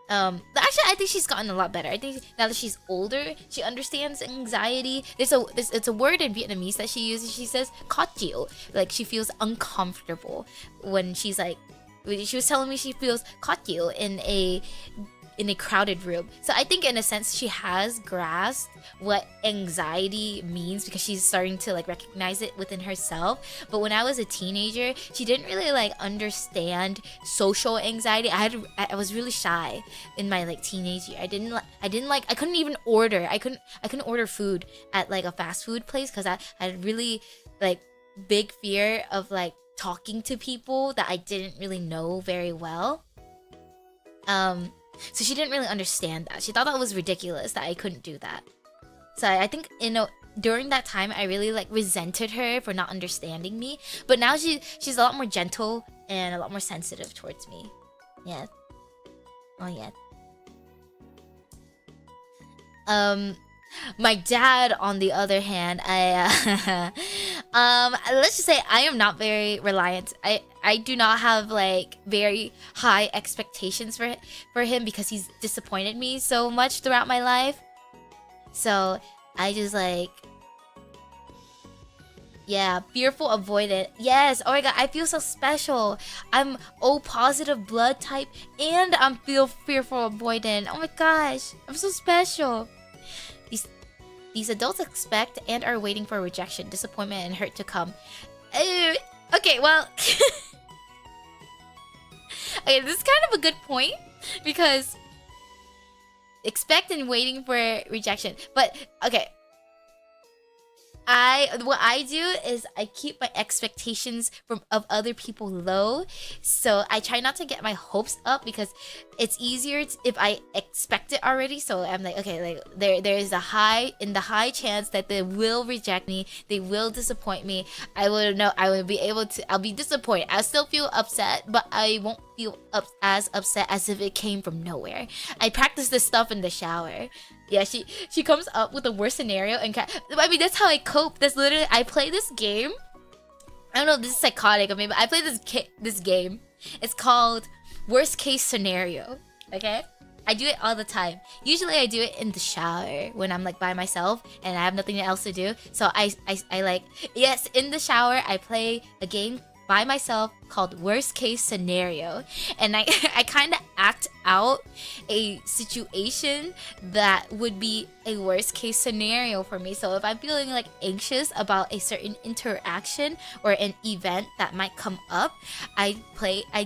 But actually, I think she's gotten a lot better. I think now that she's older, she understands anxiety. It's a word in Vietnamese that she uses. She says "khó chịu," like she feels uncomfortable when she's like. She was telling me she feels khó chịu in a crowded room. So I think in a sense she has grasped what anxiety means because she's starting to like recognize it within herself. But when I was a teenager, she didn't really like understand social anxiety. I was really shy in my like teenage year. I couldn't even order. I couldn't order food at like a fast food place because I had really like big fear of like talking to people that I didn't really know very well. So she didn't really understand that. She thought that was ridiculous that I couldn't do that. So I think, you know, during that time, I really like resented her for not understanding me. But now she's a lot more gentle and a lot more sensitive towards me. Yeah. Oh yeah. My dad, on the other hand, let's just say I am not very reliant. I do not have like very high expectations for him because he's disappointed me so much throughout my life. So I just like, yeah, fearful avoidant. Yes. Oh my god, I feel so special. I'm O positive blood type and I'm fearful avoidant. Oh my gosh, I'm so special. These adults expect and are waiting for rejection, disappointment, and hurt to come. Okay, well... okay, this is kind of a good point, because... expect and waiting for rejection. But, okay. What I do is I keep my expectations of other people low. So I try not to get my hopes up because it's easier if I expect it already. So I'm like, okay, like there is a high chance that they will reject me, they will disappoint me. I'll be disappointed. I'll still feel upset, but I won't feel as upset as if it came from nowhere. I practice this stuff in the shower. Yeah, she comes up with the worst scenario and I mean that's how I cope. That's literally, I play this game. I don't know if this is psychotic or maybe I play this game. It's called Worst Case Scenario. Okay? I do it all the time. Usually I do it in the shower when I'm like by myself and I have nothing else to do. So I like, yes, in the shower I play a game by myself called Worst Case Scenario, and I kind of act out a situation that would be a worst case scenario for me. So if I'm feeling like anxious about a certain interaction or an event that might come up, I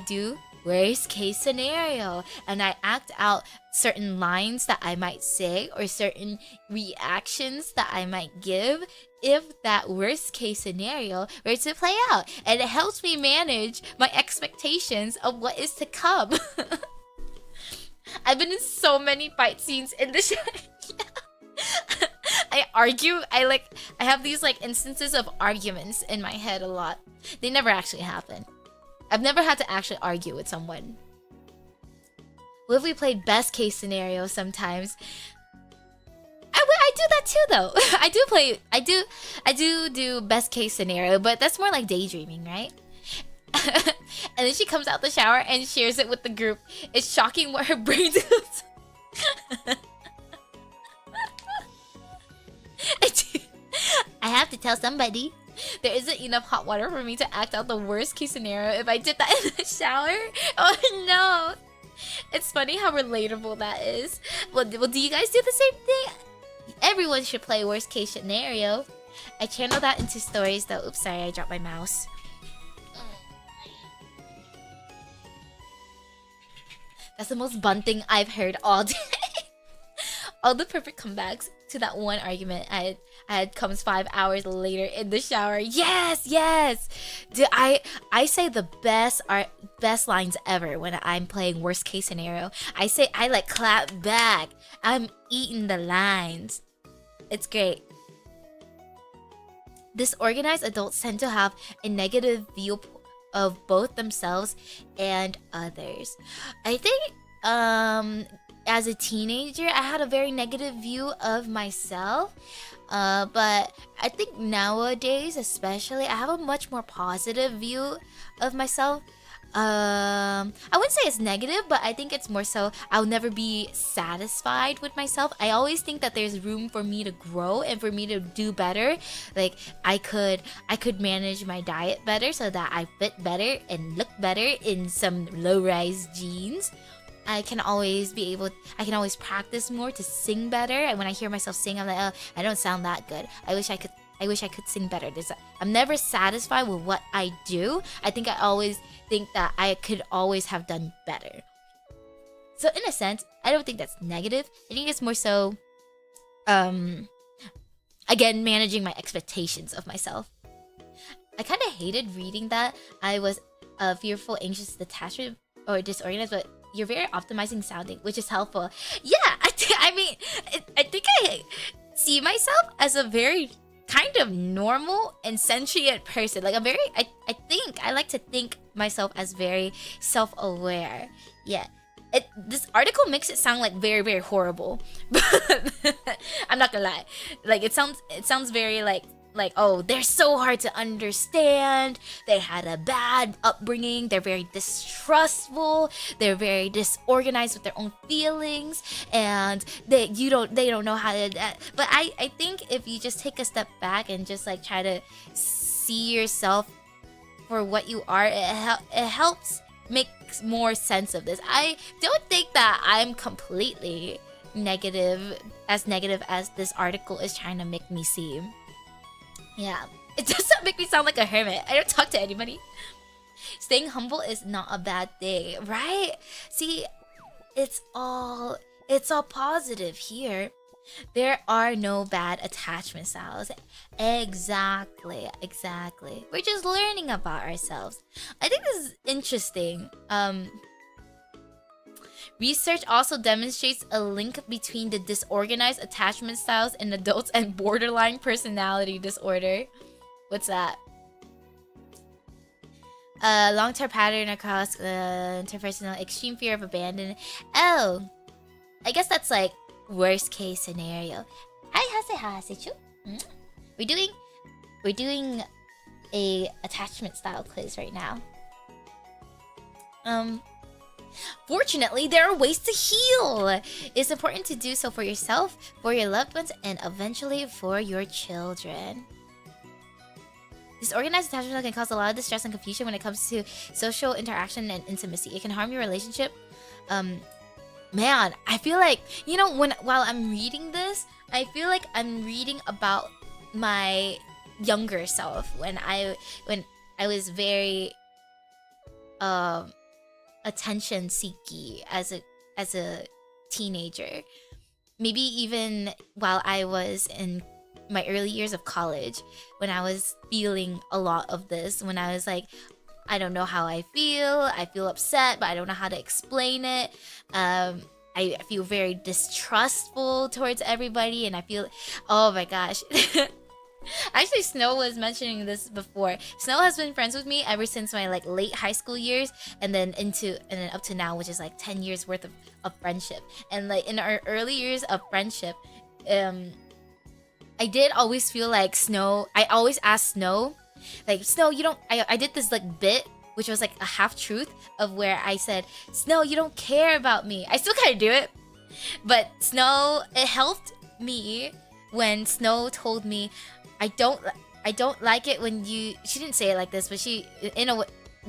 do worst case scenario and I act out certain lines that I might say or certain reactions that I might give if that worst case scenario were to play out, and it helps me manage my expectations of what is to come. I've been in so many fight scenes in the show. I argue. I have these like instances of arguments in my head a lot. They never actually happen. I've never had to actually argue with someone. What if we played best case scenario sometimes? I do that too though. I do best case scenario, but that's more like daydreaming, right? And then she comes out the shower and shares it with the group. It's shocking what her brain does. I have to tell somebody. There isn't enough hot water for me to act out the worst case scenario if I did that in the shower. Oh no. It's funny how relatable that is. Well, do you guys do the same thing? everyone should play worst case scenario. I channel that into stories though. Oops, sorry, I dropped my mouse. That's the most bun thing I've heard all day. All the perfect comebacks to that one argument I had comes 5 hours later in the shower. Yes. Dude, I say the best lines ever when I'm playing worst case scenario. I like clap back. I'm eating the lines. It's great. Disorganized adults tend to have a negative view of both themselves and others. I think as a teenager, I had a very negative view of myself. But I think nowadays, especially, I have a much more positive view of myself. I wouldn't say it's negative, but I think it's more so I'll never be satisfied with myself. I always think that there's room for me to grow and for me to do better. Like I could manage my diet better so that I fit better and look better in some low-rise jeans. I can always practice more to sing better. And when I hear myself sing, I'm like, oh, I don't sound that good. I wish I could sing better. I'm never satisfied with what I do. I always think that I could always have done better. So in a sense, I don't think that's negative. I think it's more so, again, managing my expectations of myself. I kind of hated reading that I was fearful, anxious, detached, or disorganized, but you're very optimizing sounding, which is helpful. Yeah, I think I see myself as a very kind of normal and sentient person. Like I like to think myself as very self-aware. Yeah. This article makes it sound like very, very horrible. But I'm not gonna lie. Like it sounds very like, oh, they're so hard to understand. They had a bad upbringing. They're very distrustful. They're very disorganized with their own feelings, and they don't know how to. But I think if you just take a step back and just like try to see yourself for what you are, it helps make more sense of this. I don't think that I'm completely negative as this article is trying to make me seem. Yeah, it doesn't make me sound like a hermit. I don't talk to anybody. Staying humble is not a bad thing, right? See, it's all positive here. There are no bad attachment styles. Exactly. We're just learning about ourselves. I think this is interesting. Research also demonstrates a link between the disorganized attachment styles in adults and borderline personality disorder. What's that? Long-term pattern across interpersonal extreme fear of abandonment. Oh, I guess that's like worst case scenario. Hi, We're doing a attachment style quiz right now. Fortunately, there are ways to heal. It's important to do so for yourself, for your loved ones, and eventually for your children. Disorganized attachment style can cause a lot of distress and confusion when it comes to social interaction and intimacy. It can harm your relationship. Man, I feel like, while I'm reading this, I feel like I'm reading about my younger self when I was very attention seeky as a teenager. Maybe even while I was in my early years of college, when I was feeling a lot of this, when I was like, I don't know how I feel upset, but I don't know how to explain it. I feel very distrustful towards everybody, and I feel, oh my gosh. Actually, Snow was mentioning this before. Snow has been friends with me ever since my like late high school years, and then up to now, which is like 10 years worth of friendship. And like in our early years of friendship, I did always feel like Snow. I always asked Snow, like, Snow, you don't. I did this like bit, which was like a half truth of where I said, Snow, you don't care about me. I still kind of do it, but Snow, it helped me when Snow told me, I don't like it when you. She didn't say it like this, but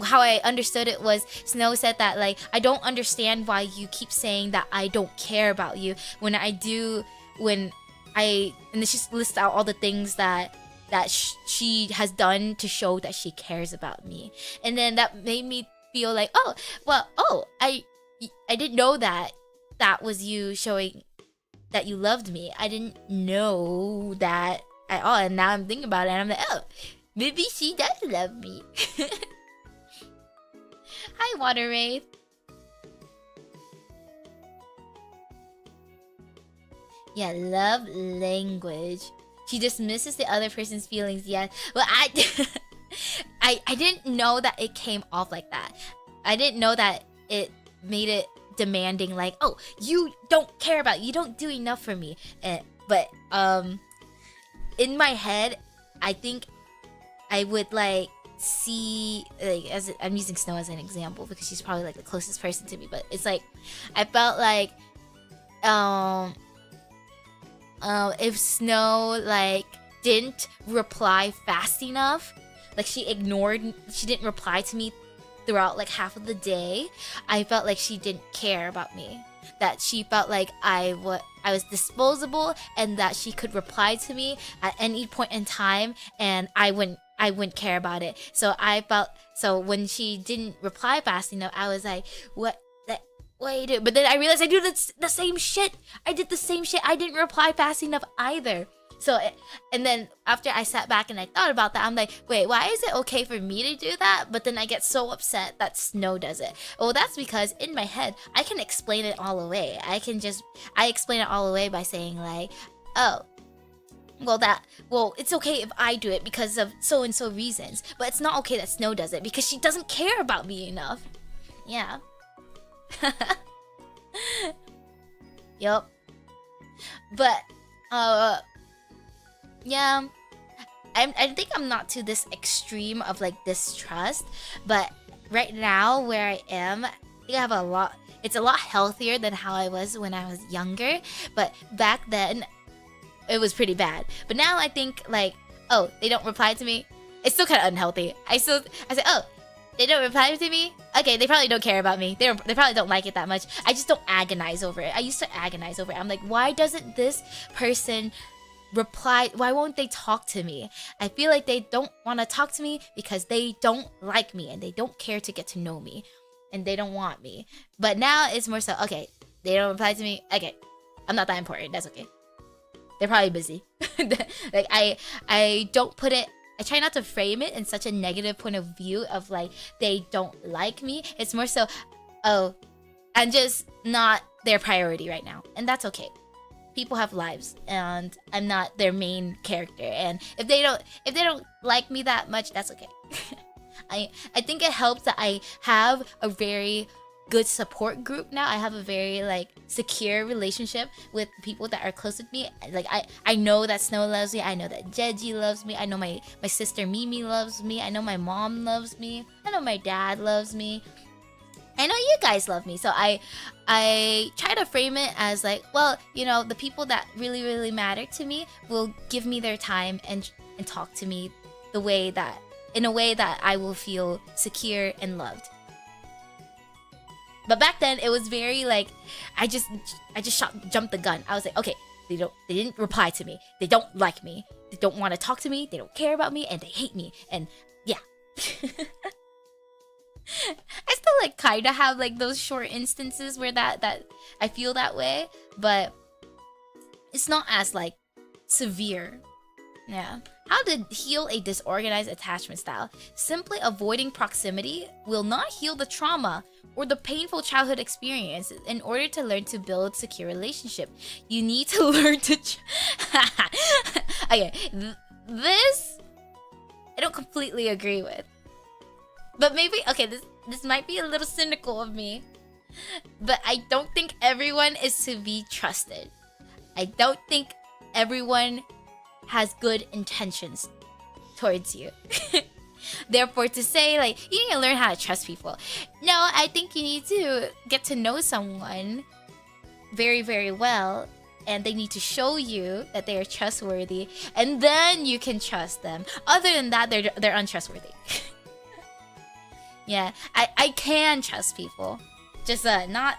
how I understood it was Snow said that like, I don't understand why you keep saying that I don't care about you when I do, when and then she lists out all the things that she has done to show that she cares about me. And then that made me feel like, I didn't know that was you showing that you loved me. I didn't know that at all. And now I'm thinking about it and I'm like, oh, maybe she does love me. Hi, Water Wraith. Yeah, love language. She dismisses the other person's feelings. Yeah. Well, I didn't know that it came off like that. I didn't know that it made it demanding, like, oh, you don't care about, you don't do enough for me. But in my head, I think I would like see, like, as I'm using Snow as an example because she's probably like the closest person to me, but it's like I felt like if Snow like didn't reply fast enough, like she didn't reply to me throughout like half of the day, I felt like she didn't care about me. That she felt like I was disposable and that she could reply to me at any point in time and I wouldn't care about it. So when she didn't reply fast enough, I was like, what do you do? But then I realized I do the same shit. I did the same shit. I didn't reply fast enough either. So, and then after I sat back and I thought about that, I'm like, wait, why is it okay for me to do that? But then I get so upset that Snow does it. Well, that's because in my head, I can explain it all away. I explain it all away by saying like, oh, well, it's okay if I do it because of so and so reasons. But it's not okay that Snow does it because she doesn't care about me enough. Yeah. Yup. But, yeah, I think I'm not to this extreme of like distrust, but right now where I am, I think I have it's a lot healthier than how I was when I was younger, but back then it was pretty bad. But now I think like, oh, they don't reply to me. It's still kind of unhealthy. I said, oh, they don't reply to me? Okay, they probably don't care about me. They probably don't like it that much. I just don't agonize over it. I used to agonize over it. I'm like, why doesn't this person reply? Why won't they talk to me? I feel like they don't want to talk to me because they don't like me and they don't care to get to know me and they don't want me. But now it's more so, okay, they don't reply to me. Okay, I'm not that important. That's okay. They're probably busy. Like I don't put it, I try not to frame it in such a negative point of view of like they don't like me. It's more so, oh, I'm just not their priority right now, and that's okay. People have lives, and I'm not their main character. And if they don't like me that much, that's okay. I think it helps that I have a very good support group now. I have a very like secure relationship with people that are close with me. Like I know that Snow loves me. I know that Jeji loves me. I know my sister Mimi loves me. I know my mom loves me. I know my dad loves me. I know you guys love me. So I try to frame it as like, well, you know, the people that really, really matter to me will give me their time and talk to me in a way that I will feel secure and loved. But back then it was very like I just jumped the gun. I was like, okay, they didn't reply to me. They don't like me. They don't want to talk to me. They don't care about me and they hate me. And yeah. I still like kind of have like those short instances where that I feel that way, but it's not as like severe. Yeah. How to heal a disorganized attachment style. Simply avoiding proximity will not heal the trauma or the painful childhood experience. In order to learn to build secure relationship, you need to learn to okay, this I don't completely agree with. But maybe, okay, this might be a little cynical of me, but I don't think everyone is to be trusted. I don't think everyone has good intentions towards you. Therefore, to say like you need to learn how to trust people. No, I think you need to get to know someone very, very well, and they need to show you that they are trustworthy, and then you can trust them. Other than that, they're untrustworthy. Yeah, I can trust people, just not.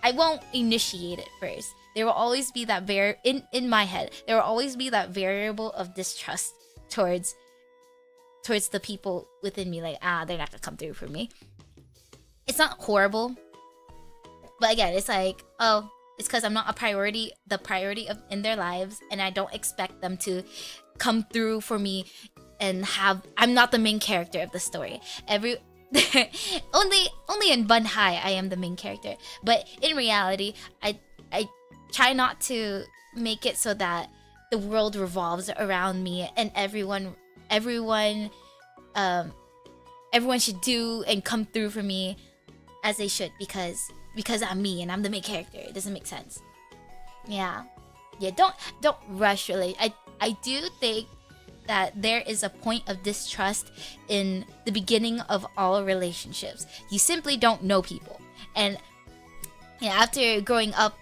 I won't initiate it first. there will always be that in my head, there will always be that variable of distrust towards the people within me. Like, they're not gonna come through for me. It's not horrible, but again, it's like, oh, it's because I'm not the priority in their lives, and I don't expect them to come through for me and I'm not the main character of the story. Only in bun-mii I am the main character, but in reality, I try not to make it so that the world revolves around me and everyone should do and come through for me as they should, because I'm me and I'm the main character. It doesn't make sense. Yeah, don't rush really. I do think that there is a point of distrust in the beginning of all relationships. You simply don't know people, and after growing up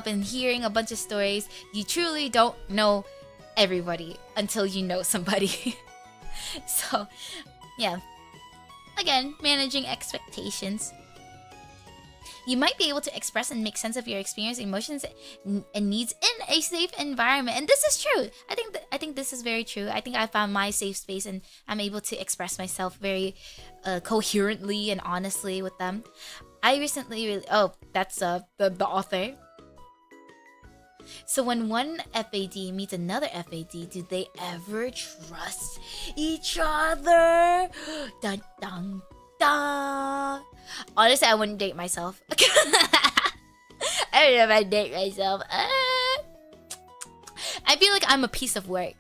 and hearing a bunch of stories, you truly don't know everybody until you know somebody. So yeah, again, managing expectations. You might be able to express and make sense of your experience, emotions, and needs in a safe environment. And this is true. I think this is very true. I think I found my safe space and I'm able to express myself very coherently and honestly with them. I recently that's the author. So when one FAD meets another FAD, do they ever trust each other? Dun dun dun. Honestly, I wouldn't date myself. I don't know if I'd date myself. I feel like I'm a piece of work.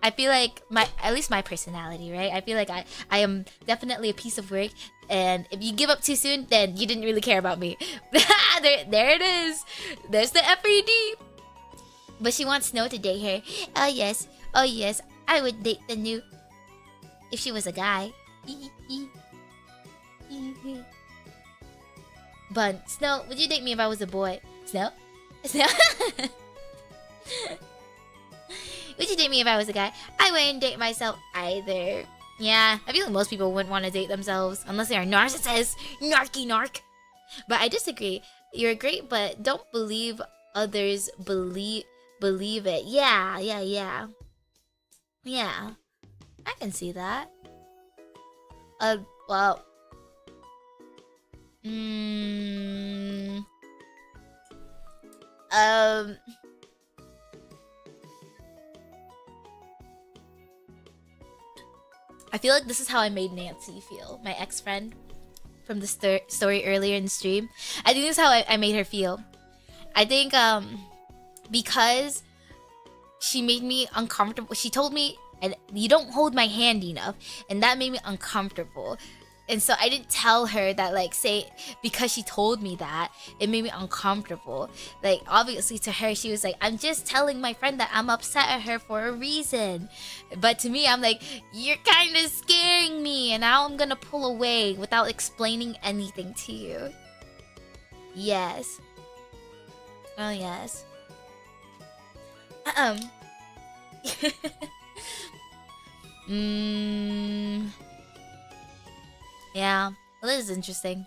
I feel like at least my personality, right? I feel like I am definitely a piece of work, and if you give up too soon, then you didn't really care about me. there it is. There's the FAD. But she wants Snow to date her. Oh yes, I would date the new if she was a guy. Bun, Snow, would you date me if I was a boy? Snow? Would you date me if I was a guy? I wouldn't date myself either. Yeah, I feel like most people wouldn't want to date themselves unless they're narcissists. Narc. But I disagree. You're great, but don't believe others believe it. Yeah. Yeah. I can see that. Well. I feel like this is how I made Nanci feel, my ex-friend from the story earlier in the stream. I think this is how I made her feel. I think because she made me uncomfortable. She told me, you don't hold my hand enough, and that made me uncomfortable. And so I didn't tell her that, like, say, because she told me that, it made me uncomfortable. Like, obviously to her, she was like, I'm just telling my friend that I'm upset at her for a reason. But to me, I'm like, you're kind of scaring me, and now I'm gonna pull away without explaining anything to you. Yes. Oh, yes. Yeah, well, this is interesting.